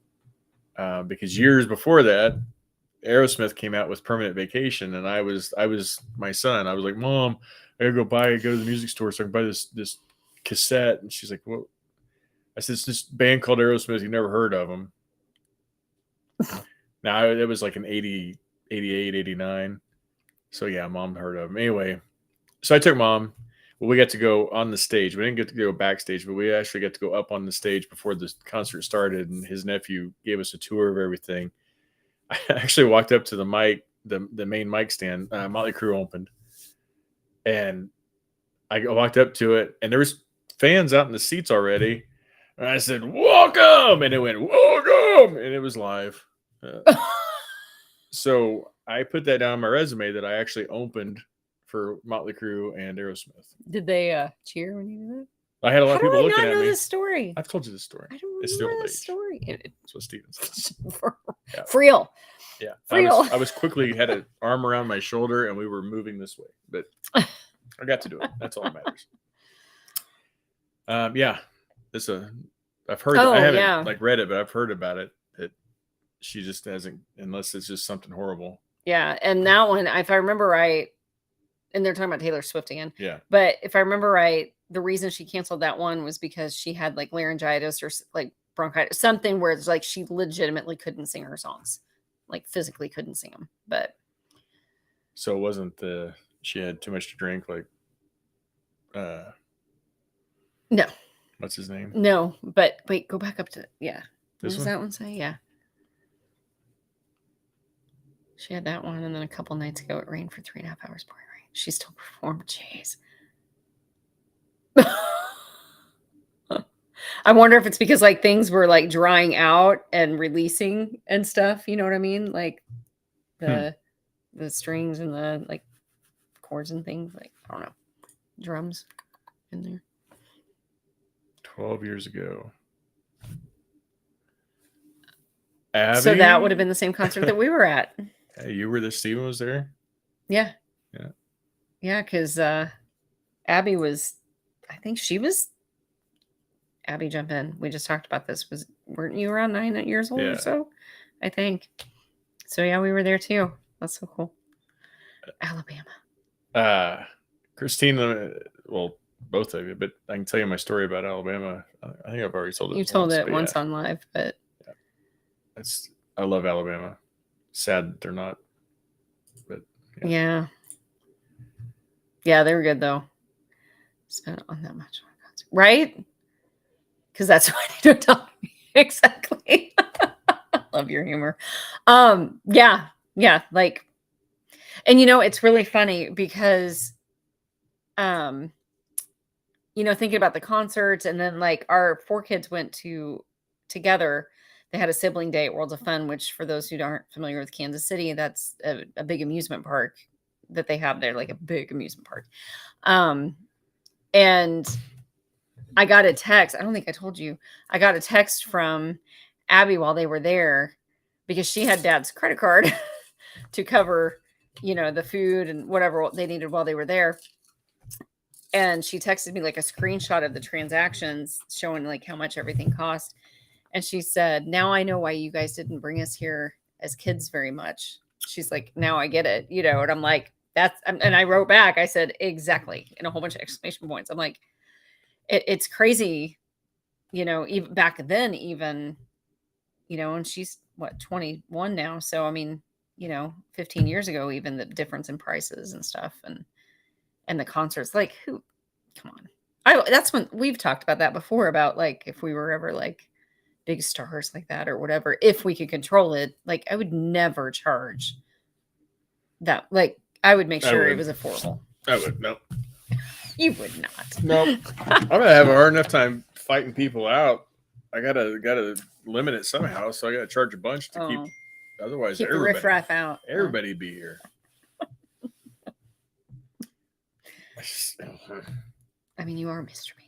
because years before that, Aerosmith came out with Permanent Vacation, and I was my son. I was like, Mom, I gotta go to the music store so I can buy this cassette. And she's like, well, I said, it's this band called Aerosmith. You never heard of them. Now, it was like an 80, 88, 89. So yeah, Mom heard of them. Anyway, so I took Mom. Well, we got to go on the stage. We didn't get to go backstage, but we actually got to go up on the stage before the concert started, and his nephew gave us a tour of everything. I actually walked up to the mic, the main mic stand. Motley Crue opened, and I walked up to it, and there was fans out in the seats already. And I said, "Welcome!" And it went, "Welcome!" And it was live. So I put that down on my resume that I actually opened for Motley Crue and Aerosmith. Did they cheer when you did that? I had a lot of people How do I looking not at know me. this story? I've told you this story. I don't It's the remember old this age. story. That's what Steven said. Yeah. For real. Yeah, Real. I was quickly had an arm around my shoulder, and we were moving this way, but I got to do it. That's all that matters. Yeah, I've heard. I haven't like read it, but I've heard about it. That she just hasn't, unless it's just something horrible. Yeah, and that one, if I remember right, and they're talking about Taylor Swift again. Yeah, but if I remember right, the reason she canceled that one was because she had like laryngitis or like bronchitis, something where it's like she legitimately couldn't sing her songs, like physically couldn't sing them. But so it wasn't she had too much to drink, like no, what's his name? No, but wait, go back up to what does one? that one say? Yeah. She had that one, and then a couple nights ago, it rained for 3.5 hours pouring rain. She still performed. Jeez. I wonder if it's because like things were like drying out and releasing and stuff. You know what I mean? Like the strings and the like chords and things. Like I don't know, drums in there. 12 years ago. Abby? So that would have been the same concert that we were at. Hey, you were there? Steven was there? Yeah. Yeah. Yeah, because Abby was, I think she was, Abby, jump in. We just talked about this. Weren't you around 9 years old or so? I think. So yeah, we were there too. That's so cool. Alabama. Christina, well, both of you, but I can tell you my story about Alabama. I think I've already told it. You told it once on live, but I love Alabama. Sad that they're not, but yeah, they were good though. Spent on that much on a concert, right? Because that's what you don't tell me exactly. Love your humor. Yeah, like, and it's really funny because, thinking about the concerts, and then like our 4 kids went together. They had a sibling day at Worlds of Fun, which for those who aren't familiar with Kansas City, that's a big amusement park that they have there, like a big amusement park. And I got a text. I don't think I told you. I got a text from Abby while they were there because she had Dad's credit card to cover, the food and whatever they needed while they were there. And she texted me like a screenshot of the transactions showing like how much everything cost. And she said, now I know why you guys didn't bring us here as kids very much. She's like, now I get it, and I'm like, and I wrote back, I said, exactly, in a whole bunch of exclamation points. I'm like, it's crazy, even back then, and she's what, 21 now. So, I mean, 15 years ago, even the difference in prices and stuff and the concerts, like come on. That's when we've talked about that before, about like, if we were ever like big stars like that or whatever, if we could control it, like I would never charge that. Like I would make sure it was affordable. I would. No. You would not. No. I'm gonna have a hard enough time fighting people out. I gotta limit it somehow, so I gotta charge a bunch to keep. Otherwise, keep the riffraff out. Everybody be here. I mean, you are Mr. Bean.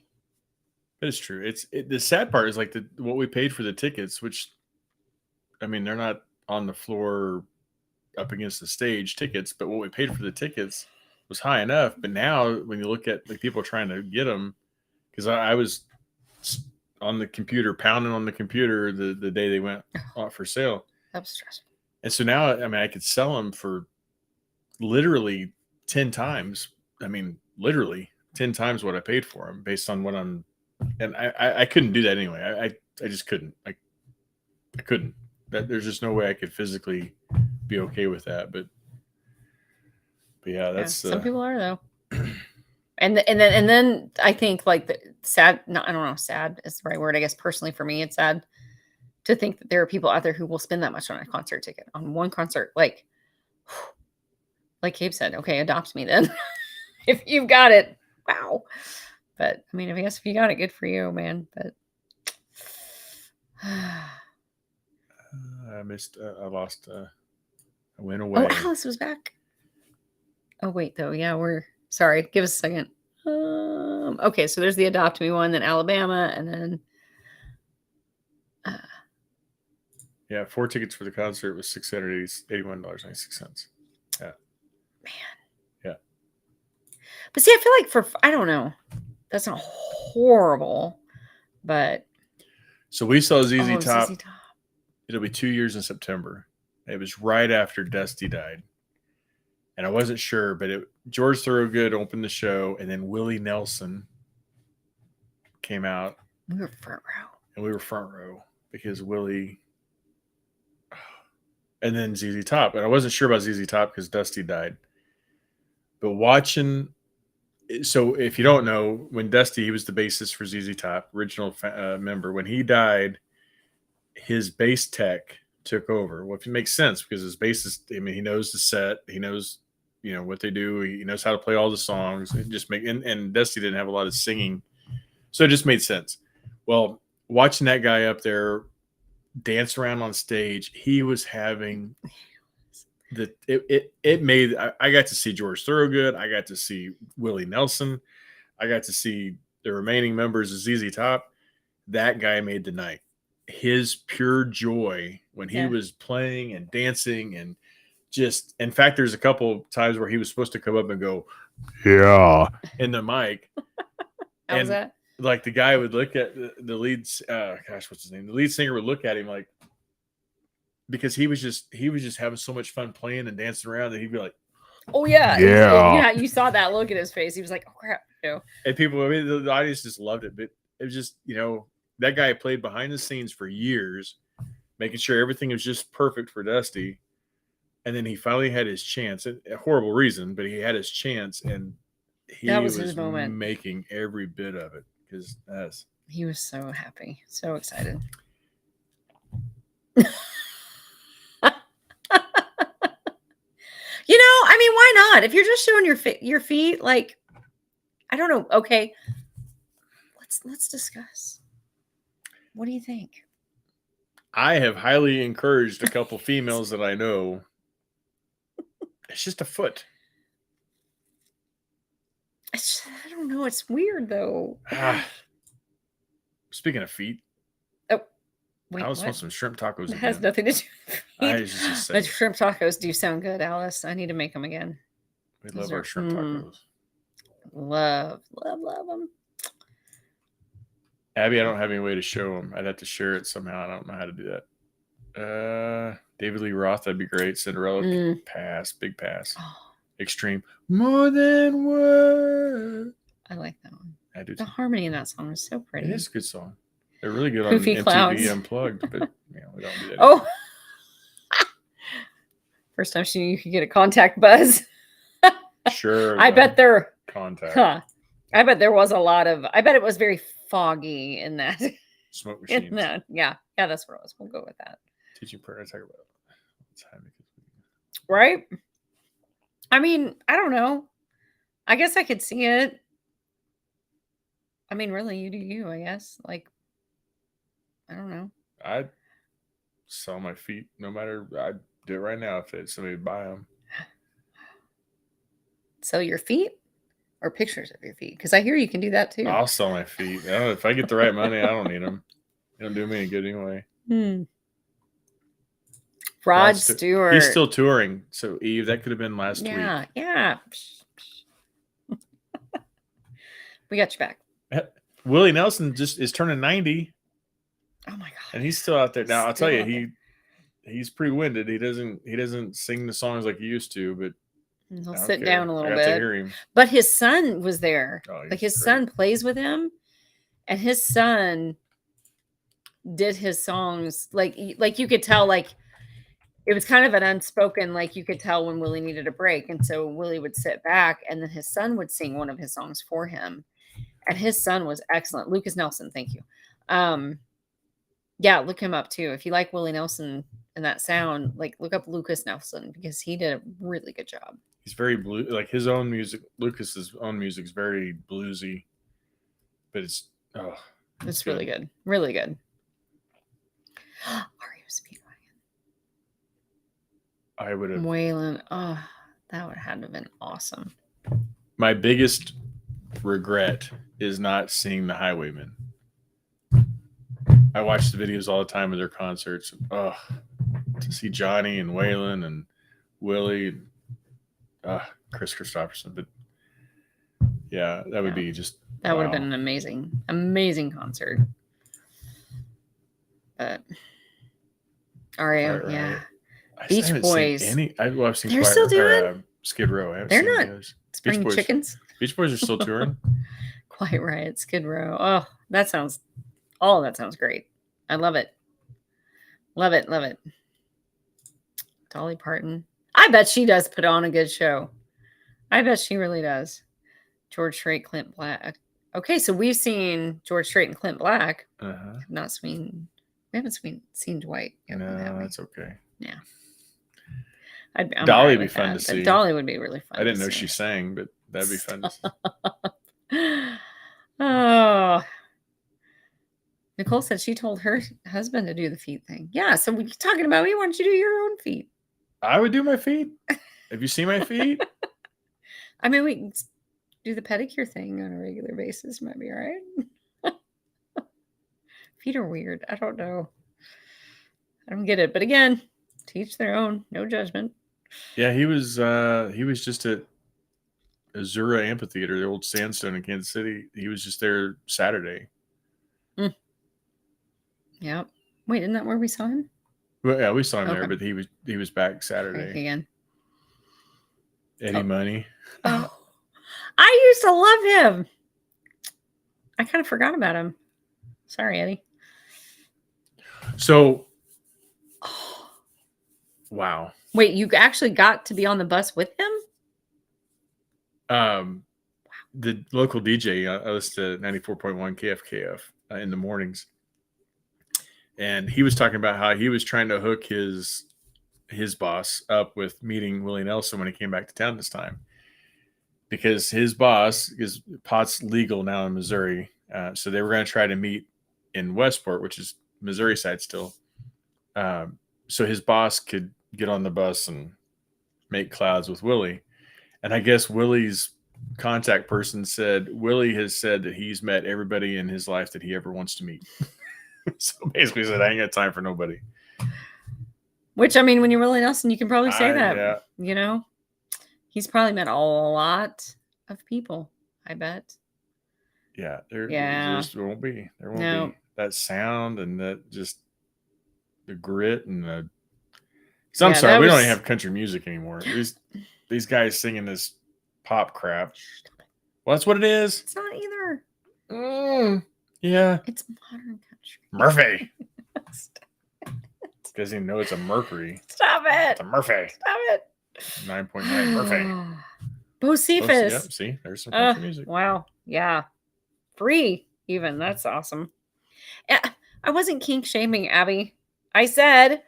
It's true. The sad part is like what we paid for the tickets, which, I mean, they're not on the floor up against the stage tickets, but what we paid for the tickets was high enough. But now when you look at like people trying to get them, because I was on the computer, pounding on the computer the day they went off for sale. That was stressful. And so now, I mean, I could sell them for literally 10 times. I mean, literally 10 times what I paid for them based on what I'm, and I couldn't do that anyway. I just couldn't. I couldn't. There's just no way I could physically be okay with that. But yeah, that's some people are though. And then I think like the sad. No, I don't know. Sad is the right word. I guess personally for me, it's sad to think that there are people out there who will spend that much on a concert ticket, on one concert. Like Gabe said, okay, adopt me then. If you've got it, wow. But I mean, I guess if you got it, good for you, man. But I lost. I went away. Oh, Alice was back. Oh wait, though, yeah, we're sorry. Give us a second. Okay, so there's the Adopt Me one, then Alabama, and then yeah, 4 tickets for the concert was $681.96. Yeah, man. Yeah, but see, I feel like I don't know. That's not horrible, but so we saw ZZ Top. ZZ Top. It'll be 2 years in September. It was right after Dusty died. And I wasn't sure, but George Thorogood opened the show, and then Willie Nelson came out. We were front row. And we were front row because Willie, and then ZZ Top. And I wasn't sure about ZZ Top because Dusty died. But watching, so if you don't know, when Dusty, he was the bassist for ZZ Top, original member. When he died, his bass tech took over. Well, if it makes sense, because his bassist, I mean, he knows the set, he knows, what they do, he knows how to play all the songs. It just and Dusty didn't have a lot of singing, so it just made sense. Well, watching that guy up there dance around on stage, he was having it made. I got to see George Thorogood, I got to see Willie Nelson, I got to see the remaining members of ZZ Top. That guy made the night. His pure joy when he was playing and dancing, and just, in fact, there's a couple times where he was supposed to come up and go, yeah, in the mic. How was that? Like the guy would look at the lead, what's his name? The lead singer would look at him like, because he was just having so much fun playing and dancing around that he'd be like, oh yeah, yeah. You saw that look at his face. He was like, oh crap. And people, I mean, the audience just loved it. But it was just, that guy played behind the scenes for years, making sure everything was just perfect for Dusty. And then he finally had his chance. A horrible reason, but he had his chance, and he was his moment, making every bit of it, because he was so happy, so excited. I mean, why not? If you're just showing your feet, like, I don't know. Okay, let's discuss. What do you think? I have highly encouraged a couple females that I know. It's just a foot. I don't know. It's weird though. Speaking of feet. Oh, wait. I just want some shrimp tacos. It has nothing to do with feet. But shrimp tacos do sound good, Alice. I need to make them again. We love our shrimp tacos. Love them. Abby, I don't have any way to show them. I'd have to share it somehow. I don't know how to do that. David Lee Roth, that'd be great. Cinderella, pass, big pass. Oh. Extreme, more than words. I like that one. I do. The harmony in that song is so pretty. It is a good song. They're really good Poofy on Clouds. MTV Unplugged, but we don't do that. Oh, first time she knew you could get a contact buzz. Sure. I bet there. Contact. I bet there was a lot of. I bet it was very foggy in that. Smoke machines. In that, yeah, that's what it was. We'll go with that. Teaching prayer. I talk about time. Right. I mean, I don't know. I guess I could see it. I mean, really, you do you, I guess. Like, I don't know. I'd sell my feet no matter. I'd do it right now if somebody would buy them. Sell your feet or pictures of your feet? Because I hear you can do that too. I'll sell my feet. I don't know, if I get the right money, I don't need them. They don't do me any good anyway. Rod He's Stewart. still touring. So Eve, that could have been last week. Yeah. We got you back. Willie Nelson just is turning 90. Oh my god. And he's still out there. Now I'll tell Still you, out he's pretty winded. He doesn't sing the songs like he used to, but He'll I don't sit care. down a I little got bit. to hear him. But his son was there. Oh, Like he's his great. son plays with him, and his son did his songs like you could tell, like it was kind of an unspoken, like you could tell when Willie needed a break, and so Willie would sit back, and then his son would sing one of his songs for him, and his son was excellent. Lucas Nelson, thank you. Yeah, look him up too if you like Willie Nelson and that sound. Like look up Lucas Nelson because he did a really good job. He's very blue, like his own music. Lucas's own music is very bluesy, but it's Really good, really good. REO Speedwagon. I would have. Waylon, oh, that would have been awesome. My biggest regret is not seeing the Highwaymen. I watch the videos all the time of their concerts. Oh, to see Johnny and Waylon and Willie, and, Chris Christopherson. But yeah, that would be just. That would have been an amazing concert. But REO, yeah. Beach Boys. I've seen. They're still doing Skid Row. They're not Spring Boys. Chickens. Beach Boys are still touring. Quite right, Skid Row. Oh, all of that sounds great. I love it. Love it. Love it. Dolly Parton. I bet she does put on a good show. I bet she really does. George Strait, Clint Black. Okay, so we've seen George Strait and Clint Black. Uh-huh. We haven't seen Dwight. No, that's okay. Yeah. Dolly would be fun to see. Dolly would be really fun. I didn't know she sang, but that'd be fun to see. Oh. Nicole said she told her husband to do the feet thing. Yeah, so we're talking about me. Why don't you do your own feet? I would do my feet. Have you seen my feet? I mean, we can do the pedicure thing on a regular basis. Might be all right. Feet are weird. I don't know. I don't get it. But again, teach their own. No judgment. Yeah, he was just at Azura Amphitheater, the old Sandstone in Kansas City. He was just there Saturday. Yep. Wait, isn't that where we saw him? Well, yeah, we saw him there, but he was back Saturday. Again. Eddie Money. Oh, I used to love him. I kind of forgot about him. Sorry, Eddie. So, wow. Wait, you actually got to be on the bus with him? The local DJ, I listen to 94.1 KFKF in the mornings. And he was talking about how he was trying to hook his boss up with meeting Willie Nelson when he came back to town this time. Because his boss, is pot's legal now in Missouri. So they were going to try to meet in Westport, which is Missouri side still. So his boss could get on the bus and make clouds with Willie. And I guess Willie's contact person said, Willie has said that he's met everybody in his life that he ever wants to meet. So basically said, I ain't got time for nobody. Which, I mean, when you're Willie Nelson, you can probably say that. Yeah. You know? He's probably met a lot of people, I bet. Yeah. There just won't be. There won't be that sound and that just the grit and the... So I'm sorry, we don't even have country music anymore. These guys singing this pop crap. Well, that's what it is. It's not either. Yeah. It's modern country. Murphy. Doesn't even know it's a Mercury. Stop it. It's a Murphy. Stop it. 9.9 Murphy. Bocephus. Yep, see, there's some country music. Wow. Yeah. Free, even. That's awesome. I wasn't kink shaming, Abby. I said,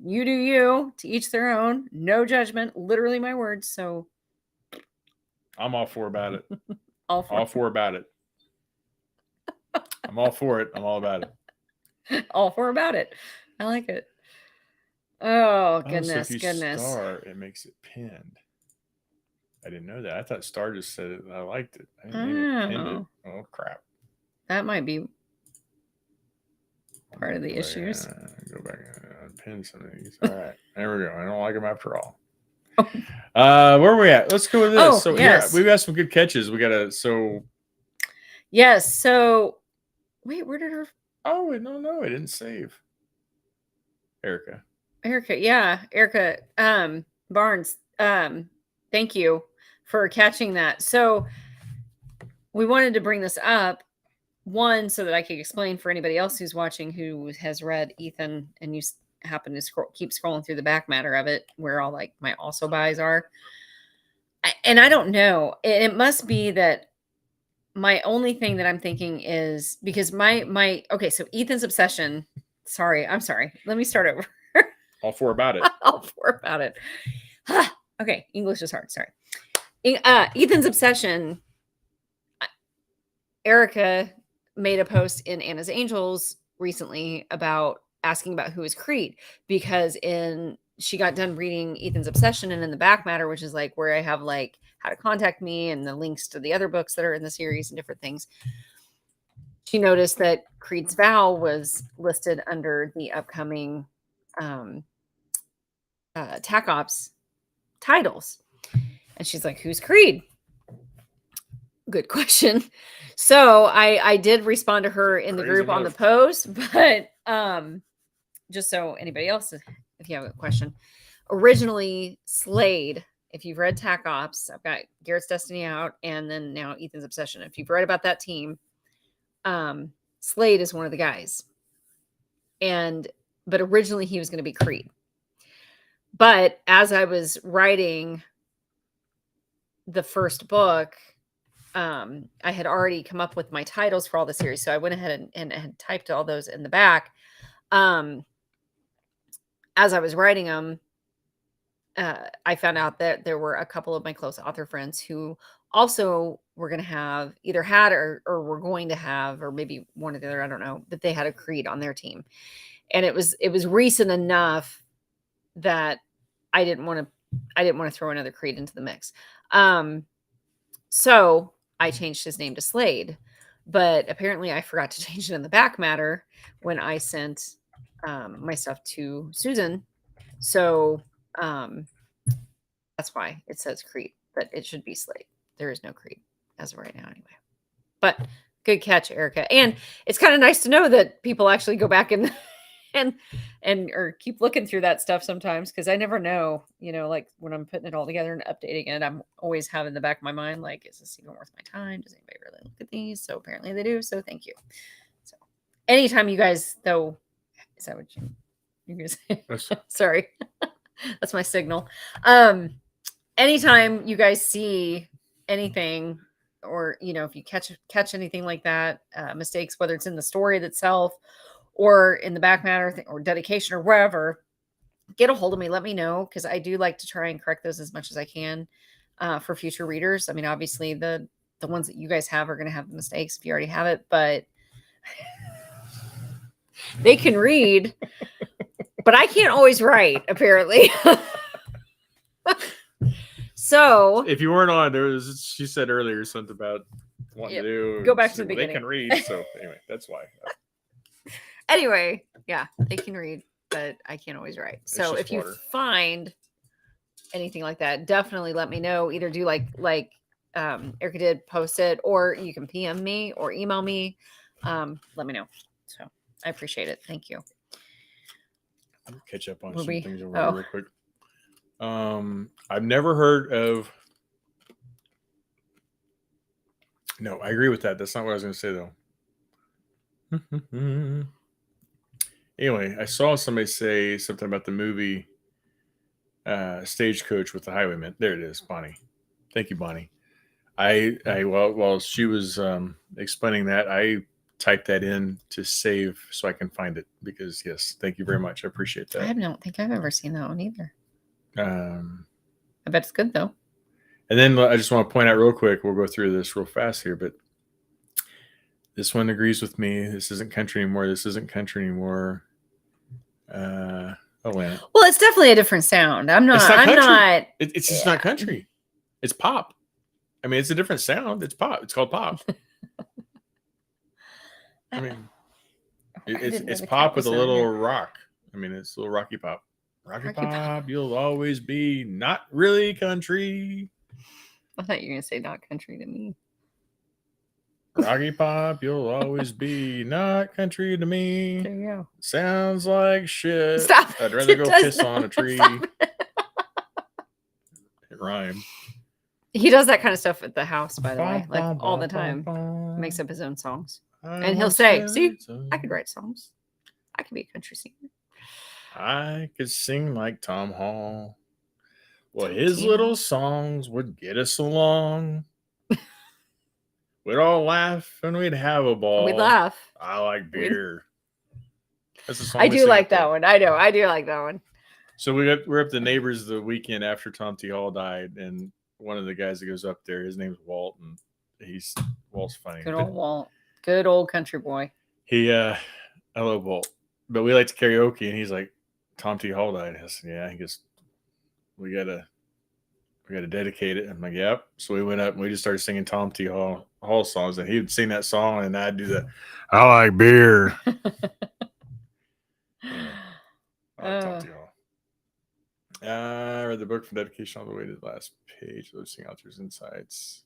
you do you, to each their own. No judgment. Literally my words. So I'm all for about it. all for about it. I'm all for it. I'm all about it. All for about it. I like it. Oh, goodness, so if you goodness. Star, it makes it pinned. I didn't know that. I thought Star just said it and I liked it. I didn't mean it pinned it. Oh, crap. That might be part of the issues. Go back. pins on these. All right, there we go. I don't like them after all. Where are we at? Let's go with this. Oh, So yes. we've got some good catches. We got to Yes. So wait, where did her? Oh wait, no, I didn't save. Erica. Yeah, Erica Barnes. Thank you for catching that. So we wanted to bring this up, one, so that I could explain for anybody else who's watching who has read Ethan and you happen to keep scrolling through the back matter of it where all like my also buys are. And I don't know. It must be that my only thing that I'm thinking is because okay, so Ethan's obsession. I'm sorry. Let me start over. All four about it. All four about it. Okay, English is hard. Sorry. Ethan's obsession. Erica made a post in Anna's Angels recently about asking about who is Creed because she got done reading Ethan's obsession, and in the back matter, which is like where I have like how to contact me and the links to the other books that are in the series and different things. She noticed that Creed's Vow was listed under the upcoming TAC Ops titles. And she's like, who's Creed? Good question. So I did respond to her in the group on the post, but just so anybody else, if you have a question, originally Slade, if you've read TAC Ops, I've got Garrett's Destiny out and then now Ethan's Obsession. If you've read about that team, Slade is one of the guys. But originally he was going to be Creed. But as I was writing the first book, I had already come up with my titles for all the series. So I went ahead and had typed all those in the back. As I was writing them, I found out that there were a couple of my close author friends who also were going to have either had or were going to have, or maybe one or the other, I don't know, but they had a Creed on their team. And it was recent enough that I didn't want to throw another Creed into the mix. So I changed his name to Slade, but apparently I forgot to change it in the back matter when I sent my stuff to Susan. So that's why it says Creed, but it should be Slade. There is no Creed as of right now anyway. But good catch, Erica. And it's kind of nice to know that people actually go back and or keep looking through that stuff sometimes, because I never know, like when I'm putting it all together and updating it, I'm always having in the back of my mind, like, is this even worth my time? Does anybody really look at these? So apparently they do. So thank you. So anytime you guys, though, is that what you're gonna say? Sorry. That's my signal. Anytime you guys see anything, or if you catch anything like that, mistakes, whether it's in the story itself or in the back matter or dedication or wherever, get a hold of me. Let me know, because I do like to try and correct those as much as I can for future readers. I mean, obviously the ones that you guys have are going to have mistakes if you already have it, but they can read, but I can't always write, apparently. So if you weren't on, she said earlier something about wanting to do. Go back to the beginning. They can read. So anyway, that's why. Anyway, yeah, they can read, but I can't always write. So if you find anything like that, definitely let me know. Either do like Erica did, post it, or you can PM me or email me. Let me know. So I appreciate it. Thank you. I'll catch up on some things over here real quick. I've never heard of. No, I agree with that. That's not what I was going to say, though. Anyway, I saw somebody say something about the movie Stagecoach with the Highwaymen. There it is, Bonnie. Thank you, Bonnie. While she was explaining that, I typed that in to save so I can find it, because yes, thank you very much. I appreciate that. I don't think I've ever seen that one either. I bet it's good though. And then I just want to point out real quick, we'll go through this real fast here, but this one agrees with me. This isn't country anymore. This isn't country anymore. Well, it's definitely a different sound. I'm not. It's just not country. It's pop. I mean, it's a different sound. It's pop. It's called pop. I mean, it's pop with a little rock. I mean, it's a little Rocky Pop. Rocky Rocky Pop. Pop, you'll always be not really country. I thought you were gonna say not country to me. Rocky Pop, you'll always be not country to me. There you go. Sounds like shit. Stop. I'd rather It go does piss on a not. tree. Stop. It rhymed. He does that kind of stuff at the house, by the way, like all the time. Makes up his own songs. And he'll say, see, I could write songs. I could be a country singer. I could sing like Tom Hall. Well, Tom his T. little Hall. songs would get us along. We'd all laugh and we'd have a ball. We'd laugh. I like beer. That's a song I we do sing like up there. that one. I know. I do like that one. So we're up the neighbors the weekend after Tom T. Hall died, and one of the guys that goes up there, his name's Walt, and Walt's funny. Good old Walt. Good old country boy. I love Walt, but we like to karaoke, and he's like, Tom T. Hall died. I said, yeah, I guess we gotta dedicate it. I'm like, yep. So we went up and we just started singing Tom T. Hall songs, and he would sing that song, and I'd do the I like beer. I like Tom T. Hall. I read the book from dedication all the way to the last page. Those sing authors' insights.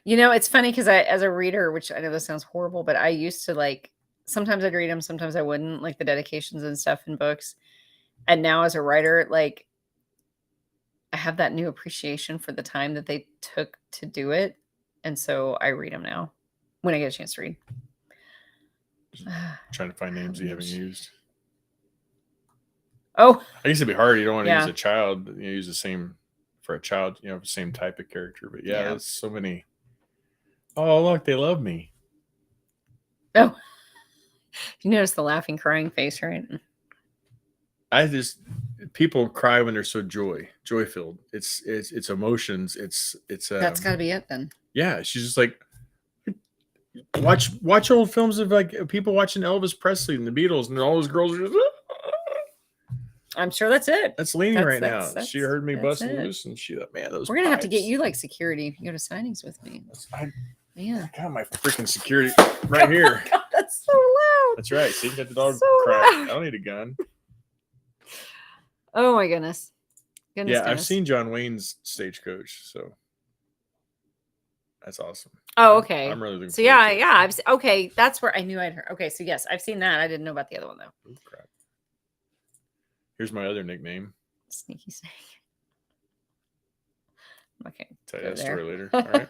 You know, it's funny because as a reader, which I know this sounds horrible, but I used to like, sometimes I'd read them, sometimes I wouldn't, like the dedications and stuff in books. And now as a writer, like, I have that new appreciation for the time that they took to do it. And so I read them now when I get a chance to read. Trying to find names you haven't used. Oh, I guess it'd be hard. You don't want to use a child. You use the same for a child. The same type of character. But yeah, there's so many. Oh, look, they love me. Oh, you notice the laughing, crying face, right? People cry when they're so joy filled. It's emotions. It's that's got to be it then. Yeah, she's just like watch old films of like people watching Elvis Presley and the Beatles, and all those girls are just. I'm sure that's it. That's Lainey right now. She heard me bust loose, and she thought, man, those. We're gonna have to get you like security if you go to signings with me. I got my freaking security right here. God, that's so loud. That's right. So you can get the dog So cry. loud. I don't need a gun. Oh my goodness. I've seen John Wayne's Stagecoach, so that's awesome. Oh, okay. I'm really looking so forward to it. Okay, that's where I knew I'd heard. Okay, so yes, I've seen that. I didn't know about the other one though. Oh, crap. Here's my other nickname. Sneaky snake. Okay. Tell you that story later. All right.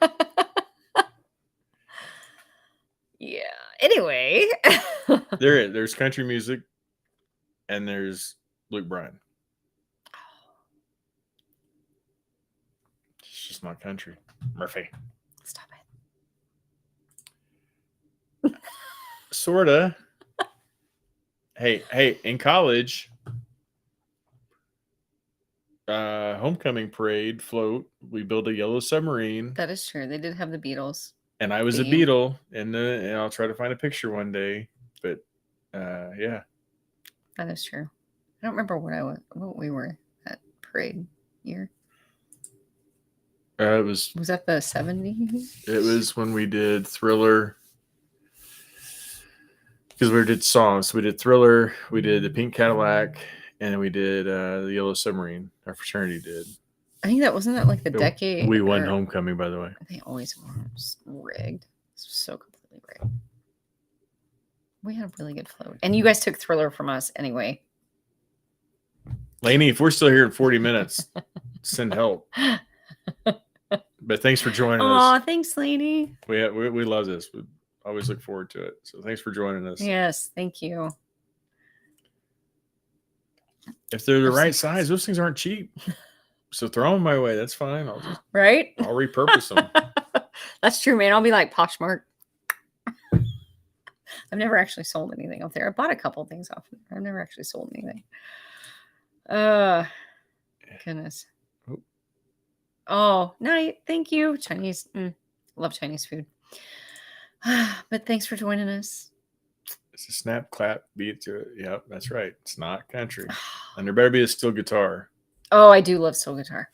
Yeah. Anyway. There's country music, and there's Luke Bryan. It's just not country. Murphy. Stop it. Sorta. Hey, in college, homecoming parade float, we built a yellow submarine. That is true. They did have the Beatles. And I was a Beatle, and I'll try to find a picture one day. But yeah. That is true. I don't remember what we were at parade year. Was that the 70s? It was when we did Thriller. Because we did songs. We did Thriller, we did the Pink Cadillac, and we did the Yellow Submarine. Our fraternity did. I think wasn't that like the decade. We won homecoming, by the way. They always were rigged. So completely rigged. We had a really good float. And you guys took Thriller from us anyway. Lainey, if we're still here in 40 minutes, send help. But thanks for joining us. Aw, thanks, Lainey. We love this. We always look forward to it. So thanks for joining us. Yes, thank you. If they're the right size, those things aren't cheap. So throw them my way. That's fine. I'll repurpose them. That's true, man. I'll be like Poshmark. I've never actually sold anything up there. I bought a couple things off there. I've never actually sold anything. Goodness. Oh, night. Thank you. Chinese. Love Chinese food. But thanks for joining us. It's a snap, clap, beat to it. Yep, that's right. It's not country. And there better be a steel guitar. Oh, I do love steel guitar.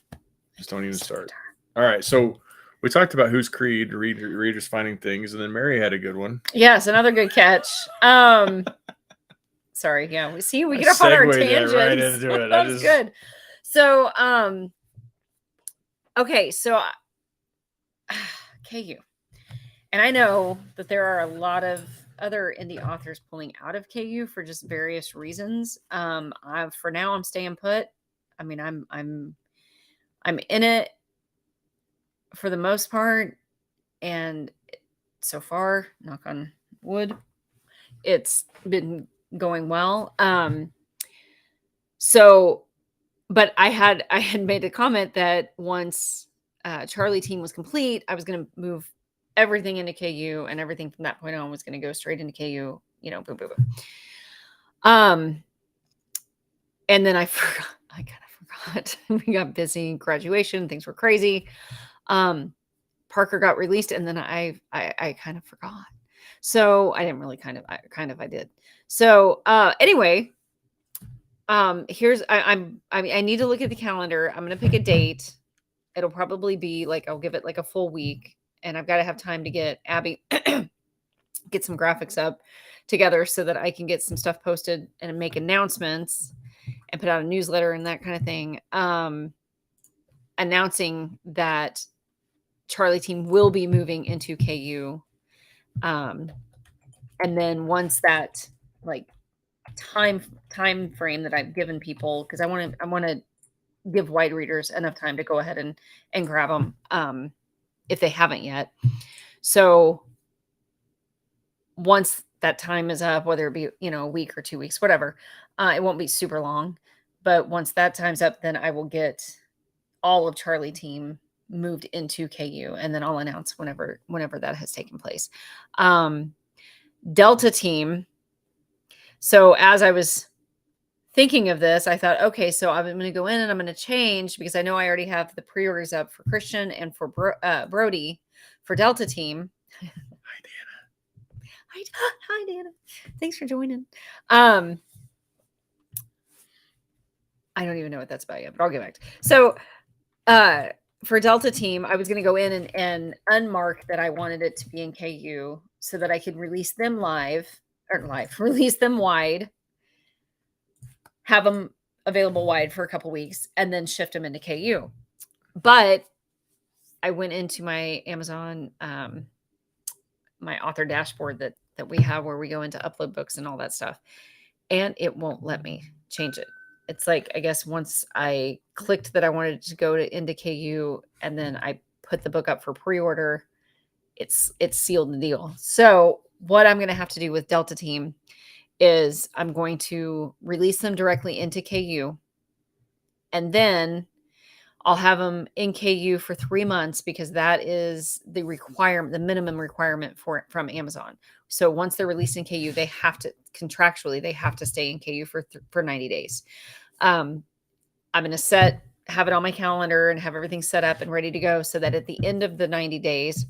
Just don't even start. Guitar. All right. So we talked about Who's Creed, readers finding things, and then Mary had a good one. Yes, another good catch. Sorry. Yeah. We see, we I get off on our segued that tangents. right into it. That was good. So, okay. So KU. And I know that there are a lot of other indie authors pulling out of KU for just various reasons. For now, I'm staying put. I mean, I'm in it for the most part, and so far, knock on wood, it's been going well. So, but I had made a comment that once Charlie Team was complete, I was going to move everything into KU, and everything from that point on was going to go straight into KU. You know, boom, boom, boom. And then I forgot. I kind of forgot. We got busy, graduation, things were crazy. Parker got released, and then I kind of forgot. So I didn't really I did. So anyway, here's I mean I need to look at the calendar. I'm gonna pick a date. It'll probably be like I'll give it like a full week, and I've got to have time to get Abby get some graphics up together so that I can get some stuff posted and make announcements and put out a newsletter and that kind of thing. Announcing that Charlie Team will be moving into KU. And then once that like time frame that I've given people, because I want to give wide readers enough time to go ahead and grab them if they haven't yet. So once that time is up, whether it be a week or 2 weeks, whatever, it won't be super long. But once that time's up, then I will get all of Charlie Team moved into KU, and then I'll announce whenever that has taken place. Delta Team. So as I was thinking of this, I thought, okay, so I'm going to go in and I'm going to change, because I know I already have the pre-orders up for Christian and for Brody for Delta Team. Hi, Dana. Thanks for joining. I don't even know what that's about yet, but I'll get back to. So for Delta Team, I was going to go in and unmark that I wanted it to be in KU so that I could release them release them wide, have them available wide for a couple weeks, and then shift them into KU. But I went into my Amazon, my author dashboard that we have where we go into upload books and all that stuff, and it won't let me change it. It's like, I guess once I clicked that I wanted to go into KU and then I put the book up for pre-order, it's sealed the deal. So what I'm going to have to do with Delta Team is I'm going to release them directly into KU, and then I'll have them in KU for 3 months, because that is the requirement, the minimum requirement from Amazon. So once they're released in KU, they have to contractually, they have to stay in KU for 90 days. I'm going to have it on my calendar and have everything set up and ready to go, so that at the end of the 90 days,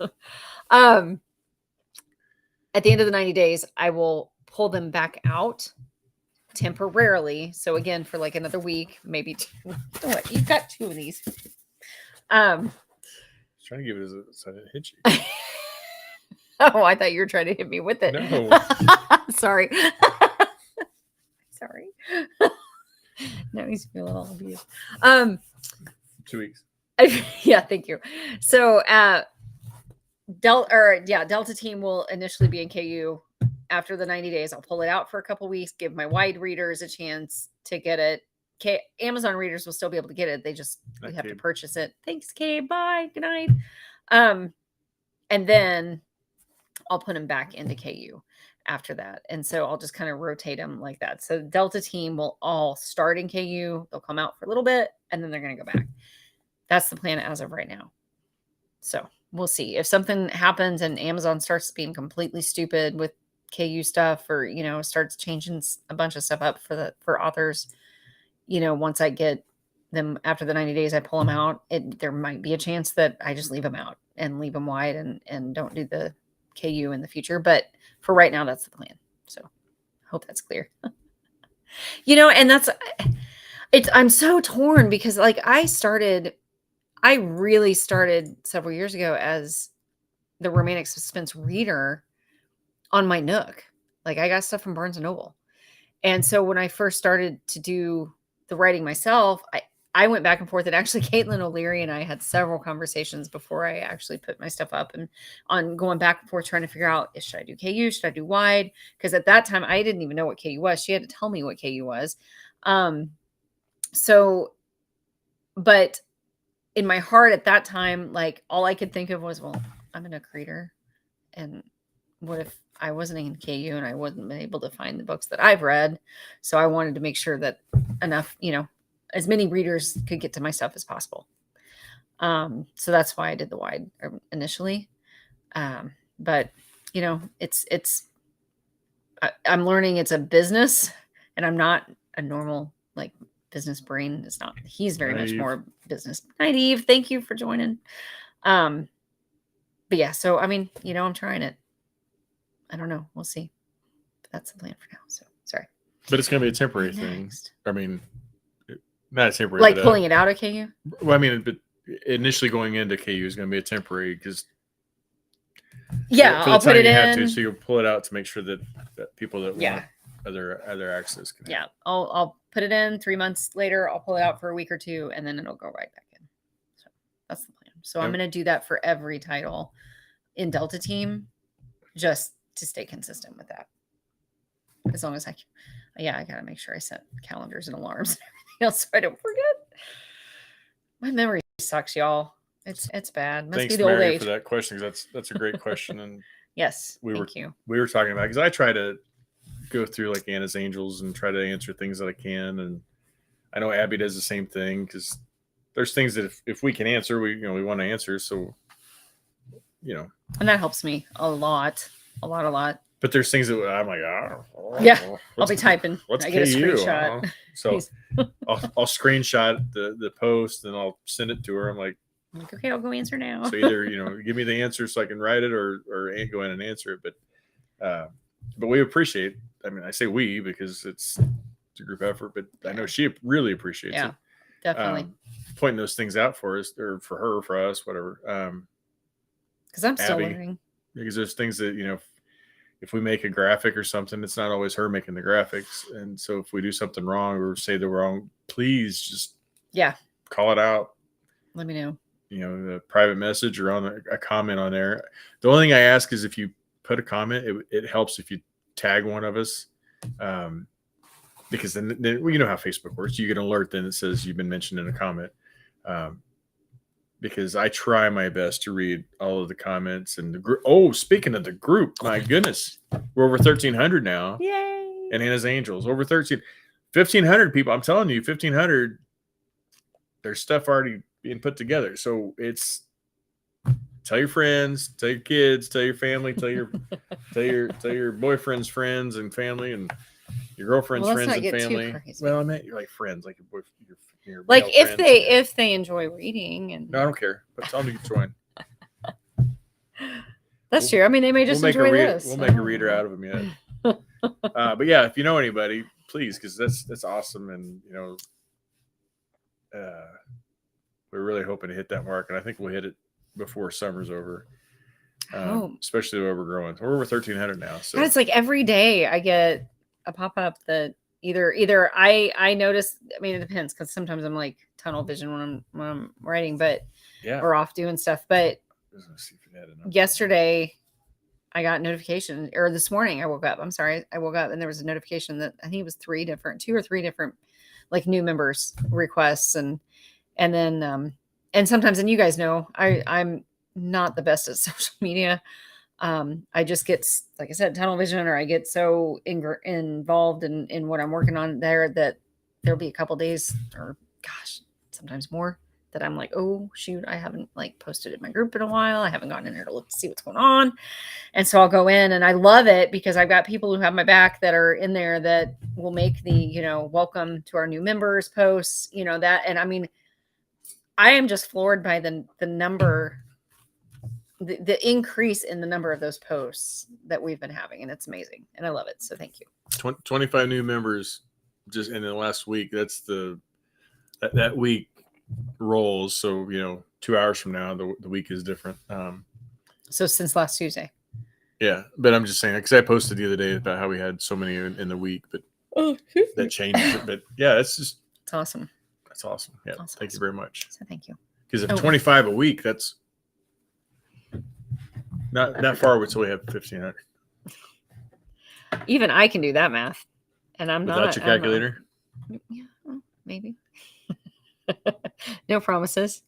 at the end of the 90 days, I will pull them back out temporarily. So again, for like another week, maybe two. Oh, you've got 2 of these. I was trying to give it so I didn't hit you. Oh, I thought you were trying to hit me with it. No. Sorry. Sorry. Now he's feeling all abused. 2 weeks. Yeah, thank you. So Delta Team will initially be in KU. After the 90 days, I'll pull it out for a couple weeks, give my wide readers a chance to get it. Amazon readers will still be able to get it. They just have to purchase it. Thanks, Kay. Bye. Good night. And then I'll put them back into KU after that. And so I'll just kind of rotate them like that. So Delta Team will all start in KU. They'll come out for a little bit, and then they're going to go back. That's the plan as of right now. So we'll see. If something happens and Amazon starts being completely stupid with KU stuff, or starts changing a bunch of stuff up for authors, once I get them after the 90 days, I pull them out. There might be a chance that I just leave them out and leave them wide and don't do the KU in the future. But for right now, that's the plan. So I hope that's clear. And I'm so torn, because like I really started several years ago as the romantic suspense reader on my Nook. Like I got stuff from Barnes and Noble. And so when I first started to do the writing myself, I went back and forth. And actually, Caitlin O'Leary and I had several conversations before I actually put my stuff up, and on going back and forth trying to figure out, should I do KU? Should I do wide? Because at that time, I didn't even know what KU was. She had to tell me what KU was. But in my heart at that time, like all I could think of was, well, I'm in a creator. And what if I wasn't in KU and I wasn't able to find the books that I've read? So I wanted to make sure that enough, as many readers could get to my stuff as possible. So that's why I did the wide initially. But I'm learning it's a business, and I'm not a normal like business brain. It's not. He's very much more business naive. Thank you for joining. But yeah, so I mean, I'm trying it. I don't know. We'll see. But that's the plan for now. So sorry. But it's going to be a temporary thing. I mean, not a temporary. Like pulling it out of KU? Well, I mean, but initially going into KU is going to be a temporary because. Yeah, I'll put it in. Have to, so you'll pull it out to make sure that people that want other access can. Yeah, I'll put it in. 3 months later, I'll pull it out for a week or two, and then it'll go right back in. So that's the plan. So I'm going to do that for every title in Delta Team, just to stay consistent with that. As long as I got to make sure I set calendars and alarms and everything else so I don't forget. My memory sucks, y'all. It's bad. Must Thanks, be the old Mary, age. for that question. That's a great question. And yes, we thank you. We were talking about, because I try to go through like Anna's Angels and try to answer things that I can, and I know Abby does the same thing, because there's things that if we can answer, we want to answer. So and that helps me a lot. But there's things that I'm like, I'll be typing. I get a screenshot. So I'll screenshot the post and I'll send it to her. I'm like, okay, I'll go answer now. So either give me the answer so I can write it, or go in and answer it. But we appreciate. I mean, I say we because it's a group effort, but I know she really appreciates it. Definitely pointing those things out for us, or for her, for us, whatever. Because I'm still learning. Because there's things that if we make a graphic or something, it's not always her making the graphics, and so if we do something wrong or say the wrong, please just call it out. Let me know. The private message or on a comment on there. The only thing I ask is if you put a comment, it helps if you tag one of us, because then how Facebook works. You get an alert then that says you've been mentioned in a comment. Because I try my best to read all of the comments and the group. Oh, speaking of the group, my goodness, we're over 1,300 now. Yay! And Anna's Angels, over 1,500 people. I'm telling you, 1,500. There's stuff already being put together. So it's tell your friends, tell your kids, tell your family, tell your boyfriend's friends and family, and your girlfriend's friends and family. Well, I meant you're like friends, like your boyfriend. Like if they enjoy reading, and no, I don't care. But tell them to join. That's true. I mean, they may just enjoy this. We'll make a reader out of them yet. But yeah, if you know anybody, please, because that's awesome, and we're really hoping to hit that mark, and I think we'll hit it before summer's over. Especially where we're growing. We're over 1,300 now. So it's like every day I get a pop up that. Either I notice. I mean, it depends, because sometimes I'm like tunnel vision when I'm writing, but or off doing stuff. But yesterday, I got notification, or this morning I woke up. I'm sorry, I woke up and there was a notification that I think it was 2 or 3 different like new members requests, and then and sometimes, and you guys know, I'm not the best at social media. I just get, like I said, tunnel vision, or I get so involved in what I'm working on there that there'll be a couple days, or gosh, sometimes more, that I'm like, oh shoot, I haven't like posted in my group in a while. I haven't gone in there to look to see what's going on. And so I'll go in, and I love it because I've got people who have my back that are in there that will make the, welcome to our new members posts, that. And I mean, I am just floored by the number, the increase in the number of those posts that we've been having, and it's amazing, and I love it. So thank you. 25 new members just in the last week. That's that week rolls. So 2 hours from now, the week is different. So since last Tuesday. Yeah, but I'm just saying because I posted the other day about how we had so many in the week, but that changes it. But yeah, it's awesome. That's awesome. Yeah, That's thank you awesome. very much. So thank you. Because if 25 a week, that's not far until we have 1,500. Even I can do that math, and I'm without not your calculator. Yeah, well, maybe. No promises.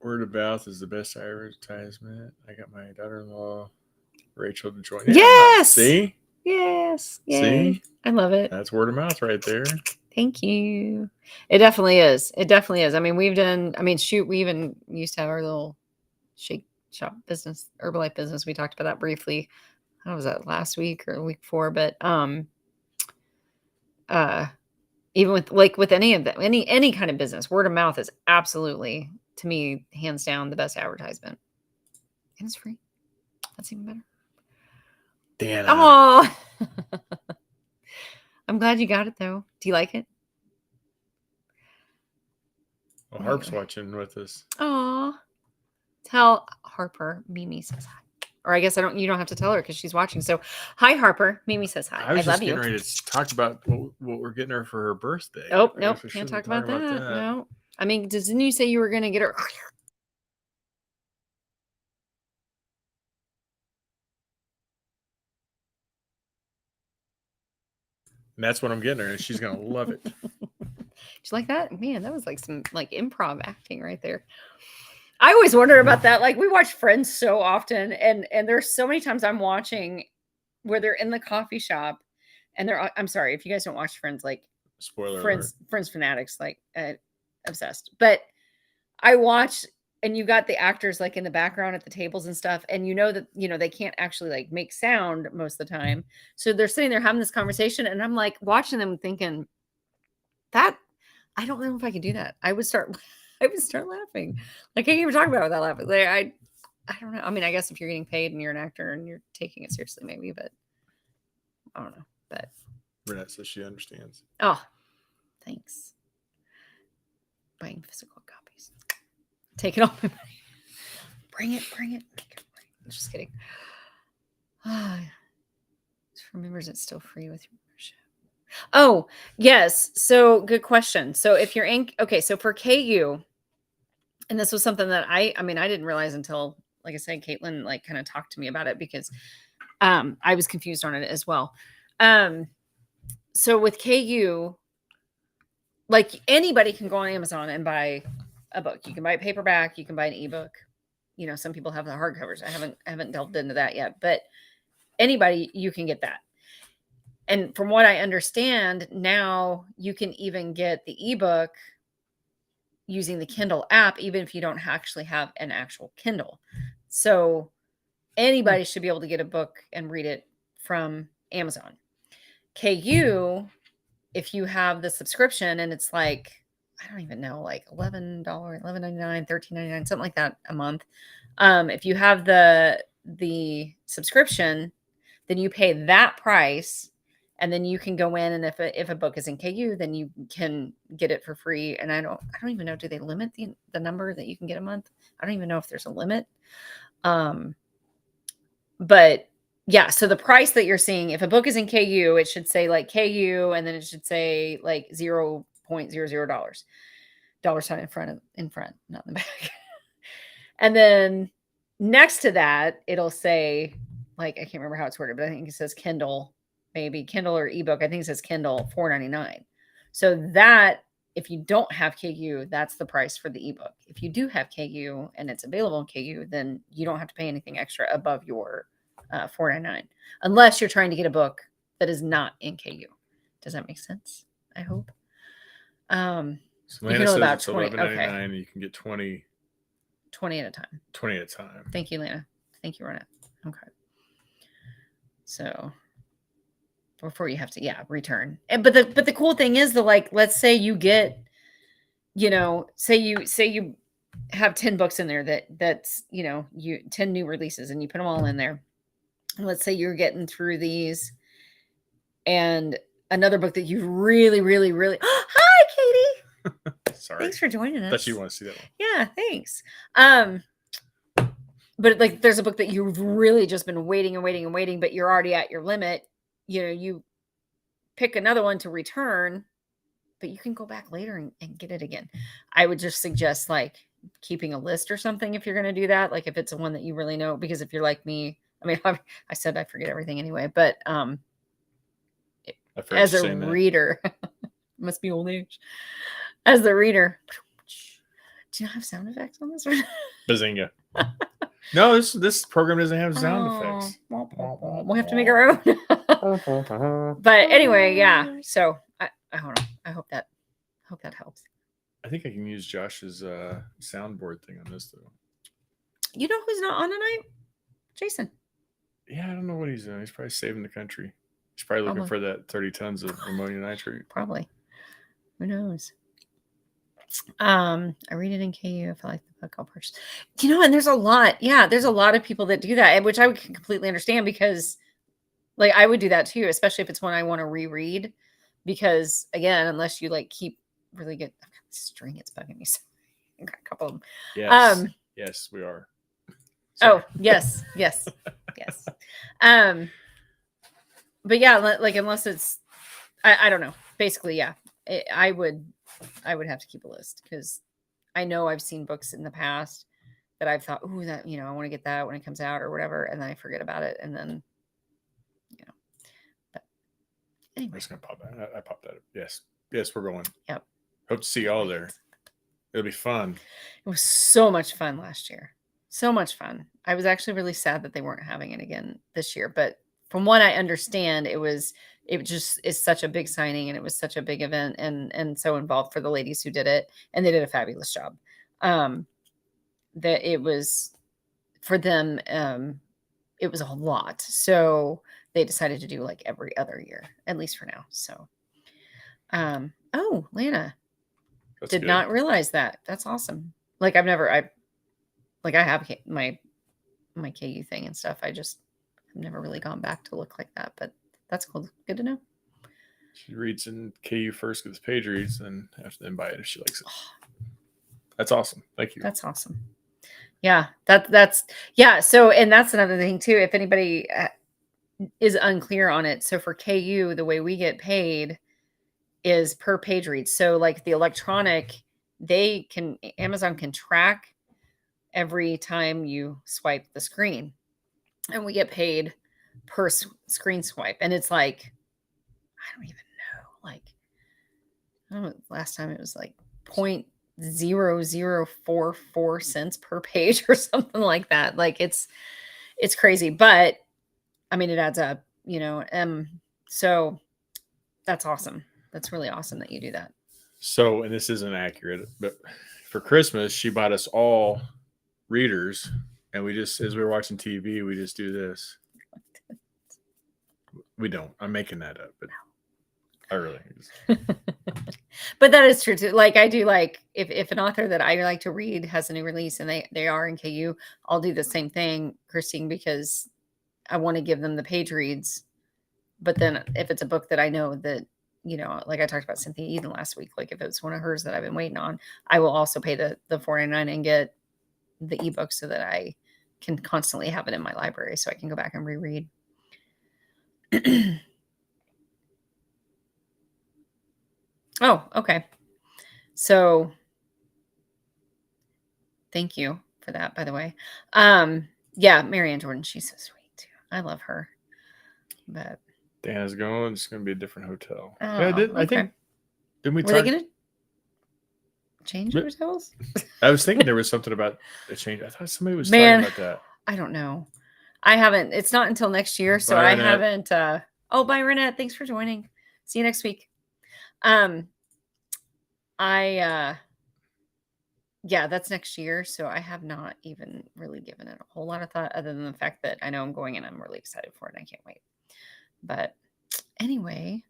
Word of mouth is the best advertisement. I got my daughter-in-law Rachel to join. Yes. See? Yes. Yay. See? I love it. That's word of mouth right there. Thank you. It definitely is. It definitely is. I mean, we even used to have our little shake shop business, Herbalife business. We talked about that briefly. How was that, last week or the week before? But even with any of that, any kind of business, word of mouth is absolutely, to me, hands down, the best advertisement. And it's free. That's even better. Dana. Oh, I'm glad you got it though. Do you like it? Well, Harp's watching with us. Oh, tell Harper Mimi says hi. Or I guess you don't have to tell her because she's watching. So, hi Harper, Mimi says hi. I was love just getting ready to talk about what we're getting her for her birthday. Oh, nope, can't talk about that. No, I mean, didn't you say you were going to get her? And that's what I'm getting her, and she's gonna love it. She's like that, man. That was like some improv acting right there. I always wonder about that. Like, we watch Friends so often, and there's so many times I'm watching where they're in the coffee shop, and I'm sorry if you guys don't watch Friends, like, spoiler Friends fanatics, like, obsessed. But I watch, and you got the actors like in the background at the tables and stuff, and that they can't actually like make sound most of the time, so they're sitting there having this conversation, and I'm like watching them thinking that I don't know if I could do that. I would start laughing. Like, I can't even talk about it without laughing. Like, I don't know. I mean, I guess if you're getting paid and you're an actor and you're taking it seriously, maybe, but I don't know. But Renette says she understands. Oh, thanks. Buying physical copies. Take it all my money. Bring it. Just kidding. For members, it's still free with your membership. Oh, yes. So good question. So if you're so for KU, and this was something that I didn't realize until, like I said, Caitlin like kind of talked to me about it, because I was confused on it as well. So with KU, like, anybody can go on Amazon and buy a book. You can buy a paperback, you can buy an ebook. Some people have the hardcovers. I haven't delved into that yet, but anybody, you can get that. And from what I understand, now you can even get the ebook using the Kindle app, even if you don't actually have an actual Kindle. So anybody should be able to get a book and read it from Amazon. KU, if you have the subscription, and it's like, I don't even know, like $11, $11.99, $13.99, something like that a month. If you have the subscription, then you pay that price, and then you can go in, and if a book is in KU, then you can get it for free. And I don't even know, do they limit the number that you can get a month? I don't even know if there's a limit. But yeah, so the price that you're seeing, if a book is in KU, it should say like KU, and then it should say like $0.00 dollar sign in front, not in the back. And then next to that, it'll say, like, I can't remember how it's worded, but I think it says Kindle, maybe Kindle or ebook. I think it says Kindle, $4.99. So that, if you don't have KU, that's the price for the ebook. If you do have KU and it's available in KU, then you don't have to pay anything extra above your $4.99, unless you're trying to get a book that is not in KU. Does that make sense? I hope. So you can about it's $11.99. Okay. You can get 20 at a time. 20 at a time. Thank you, Lana. Thank you, Renette. Okay. So before you have to, return. But the cool thing is, let's say you get, say you have 10 books in there that's 10 new releases, and you put them all in there. And let's say you're getting through these, and another book that you really, really, really hi, Katie. Sorry. Thanks for joining us. Thought you want to see that one. Yeah, thanks. but like there's a book that you've really just been waiting and waiting and waiting, but you're already at your limit. You pick another one to return, but you can go back later and get it again. I would just suggest like keeping a list or something if you're going to do that. Like if it's a one that you really know, because if you're like me, I mean, I said I forget everything anyway, but as a reader, must be old age. As the reader, do you not have sound effects on this one? Bazinga. No, this program doesn't have sound effects. We'll have to make our own. But anyway, yeah. So I don't know. I hope that helps. I think I can use Josh's soundboard thing on this though. You know who's not on tonight? Jason. Yeah, I don't know what he's doing. He's probably saving the country. He's probably looking for that 30 tons of ammonium nitrate. Probably. Who knows? I read it in KU. If I like the book, I'll purchase. And there's a lot. Yeah, there's a lot of people that do that, which I would completely understand, because like I would do that too, especially if it's one I want to reread. Because again, unless you like keep really good, I've got this string, it's bugging me. So I got a couple of them. Yes. Yes, we are. Sorry. Oh, yes. But yeah, like unless it's, I don't know. Basically, yeah, I would have to keep a list, because I know I've seen books in the past that I've thought, ooh, that, I want to get that when it comes out or whatever. And then I forget about it. And then, but anyway. I'm just going to pop that. I popped that up. Yes, we're going. Yep. Hope to see y'all there. It'll be fun. It was so much fun last year. So much fun. I was actually really sad that they weren't having it again this year. But from what I understand, it just is such a big signing, and it was such a big event, and so involved for the ladies who did it, and they did a fabulous job. That it was for them, it was a lot. So they decided to do like every other year, at least for now. So, oh, Lana. That's did good. not realize that. That's awesome. Like I have my KU thing and stuff. I just have never really gone back to look like that, but that's cool. Good to know. She reads in KU first, gets page reads, and after then buy it if she likes it. That's awesome. Thank you. That's awesome. Yeah, that's yeah. So, and that's another thing too. If anybody is unclear on it, so for KU, the way we get paid is per page read. So like the electronic, Amazon can track every time you swipe the screen, and we get paid per screen swipe. And it's like, I don't even know, like, I don't know, last time it was like 0.0044 cents per page or something like that. Like it's crazy, but I mean, it adds up, so that's awesome. That's really awesome that you do that. So, and this isn't accurate, but for Christmas, she bought us all readers, and we just, as we were watching TV, we just do this. We don't. I'm making that up, but I really. But that is true too. Like I do, like if an author that I like to read has a new release and they are in KU, I'll do the same thing, Christine, because I want to give them the page reads. But then if it's a book that I know that, like I talked about Cynthia Eden last week, like if it's one of hers that I've been waiting on, I will also pay the $4.99 and get the ebook so that I can constantly have it in my library so I can go back and reread. Oh, okay. So thank you for that, by the way. Yeah, Marianne Jordan, she's so sweet too. I love her. But Dana's going. It's going to be a different hotel. Oh, yeah, I think. Didn't we? Were they going to change hotels? I was thinking there was something about a change. I thought somebody was talking about that. I don't know. I haven't. It's not until next year, so I haven't. Oh, bye, Renette. Thanks for joining. See you next week. Yeah, that's next year. So I have not even really given it a whole lot of thought, other than the fact that I know I'm going and I'm really excited for it and I can't wait. But anyway,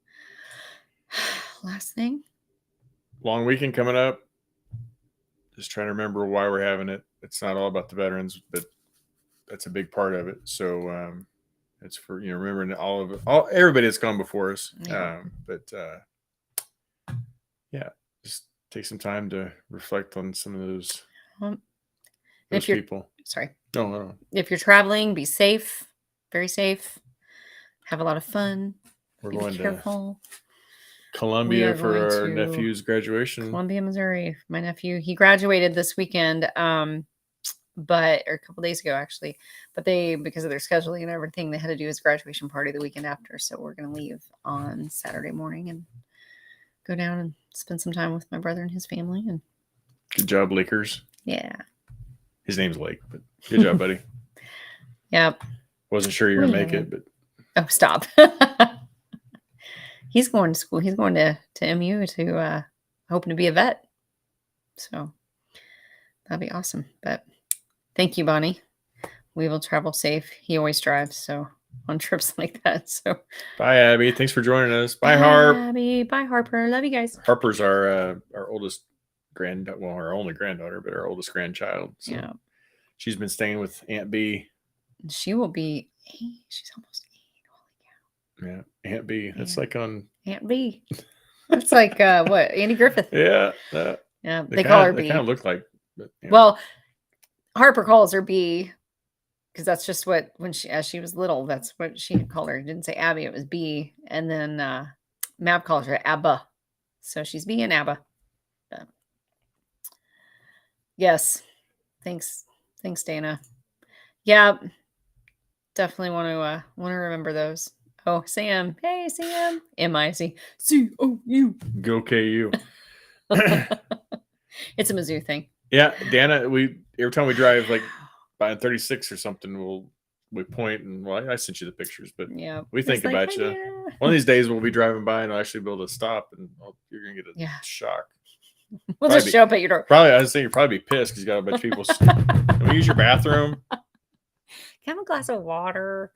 last thing. Long weekend coming up. Just trying to remember why we're having it. It's not all about the veterans, but that's a big part of it. So it's for, remembering everybody that's gone before us. Yeah. Yeah, just take some time to reflect on some of those people. Sorry. No, no. If you're traveling, be safe, very safe. Have a lot of fun. We're Be going careful. to Columbia are for going our to nephew's graduation. Columbia, Missouri. My nephew, he graduated this weekend, but or a couple days ago actually. But they, because of their scheduling and everything, they had to do his graduation party the weekend after. So we're gonna leave on Saturday morning and go down and spend some time with my brother and his family. And Good job, Leakers. yeah, His name's Lake, but good job, buddy. yep. Wasn't sure you were gonna make it, but Oh, stop. He's going to school. He's going to MU to hoping to be a vet. So that'd be awesome. But thank you, Bonnie. We will travel safe. He always drives, so on trips like that. So bye, Abby. Thanks for joining us. Bye, Harp. Abby. Bye, Harper. Love you guys. Harper's our oldest our only granddaughter, but our oldest grandchild. So Yeah. she's been staying with Aunt B. She will be 8. She's almost 8. Holy Yeah, Aunt B. That's Yeah. like on Aunt B. That's like what? Andy Griffith. Yeah. Yeah. They call her B. They kind of look like. But, Well, Harper calls her B because that's just what as she was little, that's what she had called her. It didn't say Abby, it was B. And then Mab calls her Abba. So she's B and Abba. But yes. Thanks, Dana. Yeah. Definitely want to remember those. Oh, Sam. Hey, Sam. MIC. COU. Go KU. It's a Mizzou thing. Yeah, Dana, every time we drive like by 36 or something, we point and I sent you the pictures, but yeah, we think about you. One of these days we'll be driving by and I'll actually be able to stop and you're gonna get a shock. We'll just show up at your door. Probably, I was thinking you'd probably be pissed because you got a bunch of people. Can we use your bathroom? Can I have a glass of water?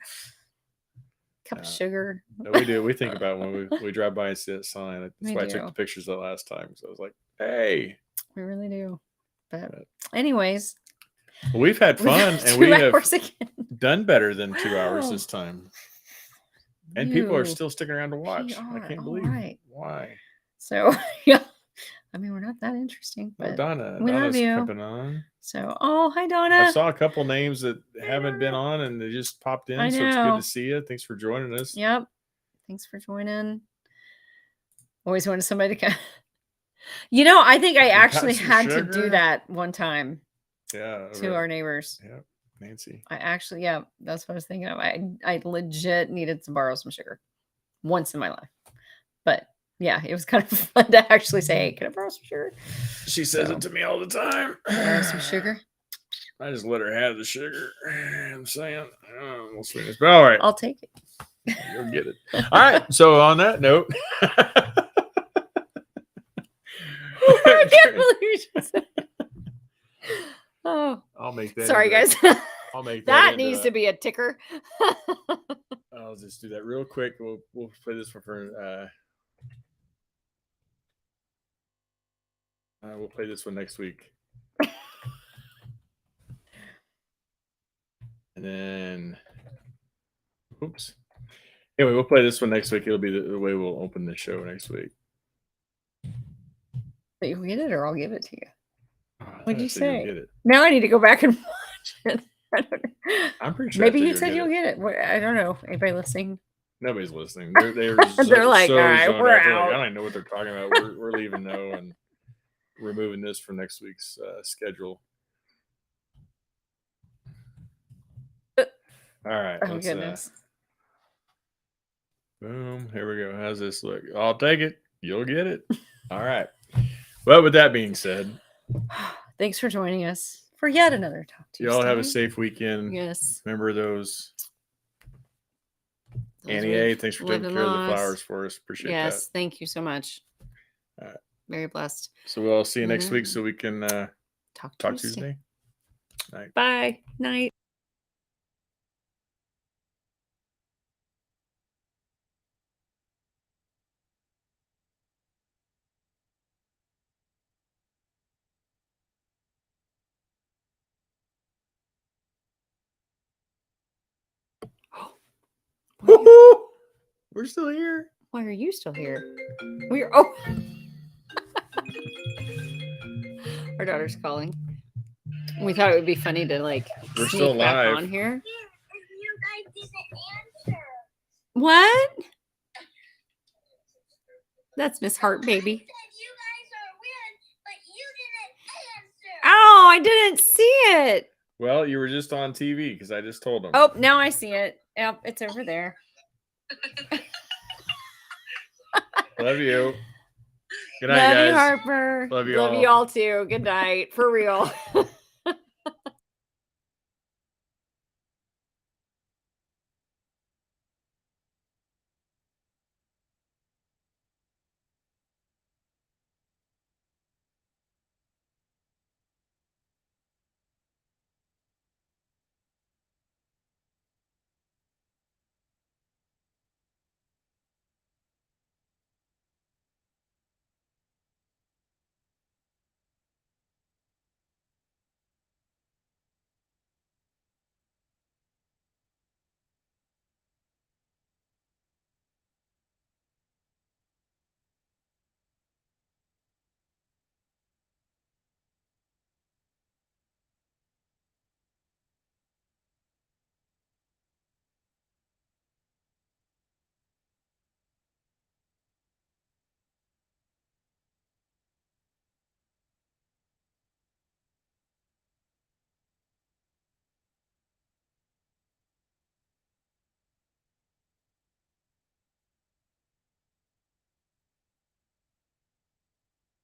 Cup of sugar? No, we do. We think about when we drive by and see that sign. That's why I took the pictures that last time. So I was like, hey. We really do. But anyways. Well, we've had fun and we have done better than 2 hours this time. And people are still sticking around to watch. I can't believe why. So, yeah. I mean, we're not that interesting, but we love you. On. So, hi, Donna. I saw a couple names that haven't been on and they just popped in. So it's good to see you. Thanks for joining us. Yep. Thanks for joining. Always wanted somebody to come. I think I actually had to do that one time. Yeah. To our neighbors. Yeah. Nancy. I actually, that's what I was thinking of. I legit needed to borrow some sugar once in my life. But yeah, it was kind of fun to actually say, hey, can I borrow some sugar? She says it to me all the time. Borrow some sugar? I just let her have the sugar. I'm saying, we'll swing this. But all right. I'll take it. You'll get it. All right. So on that note. I can't believe you just said it. Oh. I'll make that. Sorry, guys. I'll make that needs to be a ticker. I'll just do that real quick. We'll play this for we'll play this one next week. And then, oops. Anyway, we'll play this one next week. It'll be the way we'll open the show next week. But you'll get it, or I'll give it to you. What'd you say? Get it. Now I need to go back and watch it. I don't know. I'm pretty sure. Maybe you said you'll get it. I don't know. Anybody listening? Nobody's listening. They're like, all right, we're out. I don't even know what they're talking about. We're leaving now and removing this from next week's schedule. All right. Oh, goodness. Boom. Here we go. How's this look? I'll take it. You'll get it. All right. Well, with that being said, thanks for joining us for yet another Talk Tuesday. Y'all have a safe weekend. Yes. Remember those. Annie A, thanks for taking care of the flowers for us. Appreciate that. Yes, thank you so much. All right. Very blessed. So we'll see you next week so we can Talk Tuesday. Night. Bye. Night. We're still here. Why are you still here? Our daughter's calling. We thought it would be funny to like We're sneak still back live. on here. You guys didn't answer. What? That's Miss Heart I Baby. said you guys are weird, but you didn't answer. Oh, I didn't see it. Well, you were just on TV because I just told them. Oh, now I see it. Yep, it's over there. Love you. Good night, Love guys. you, Harper. Love you Love all. you all too. Good night. For real.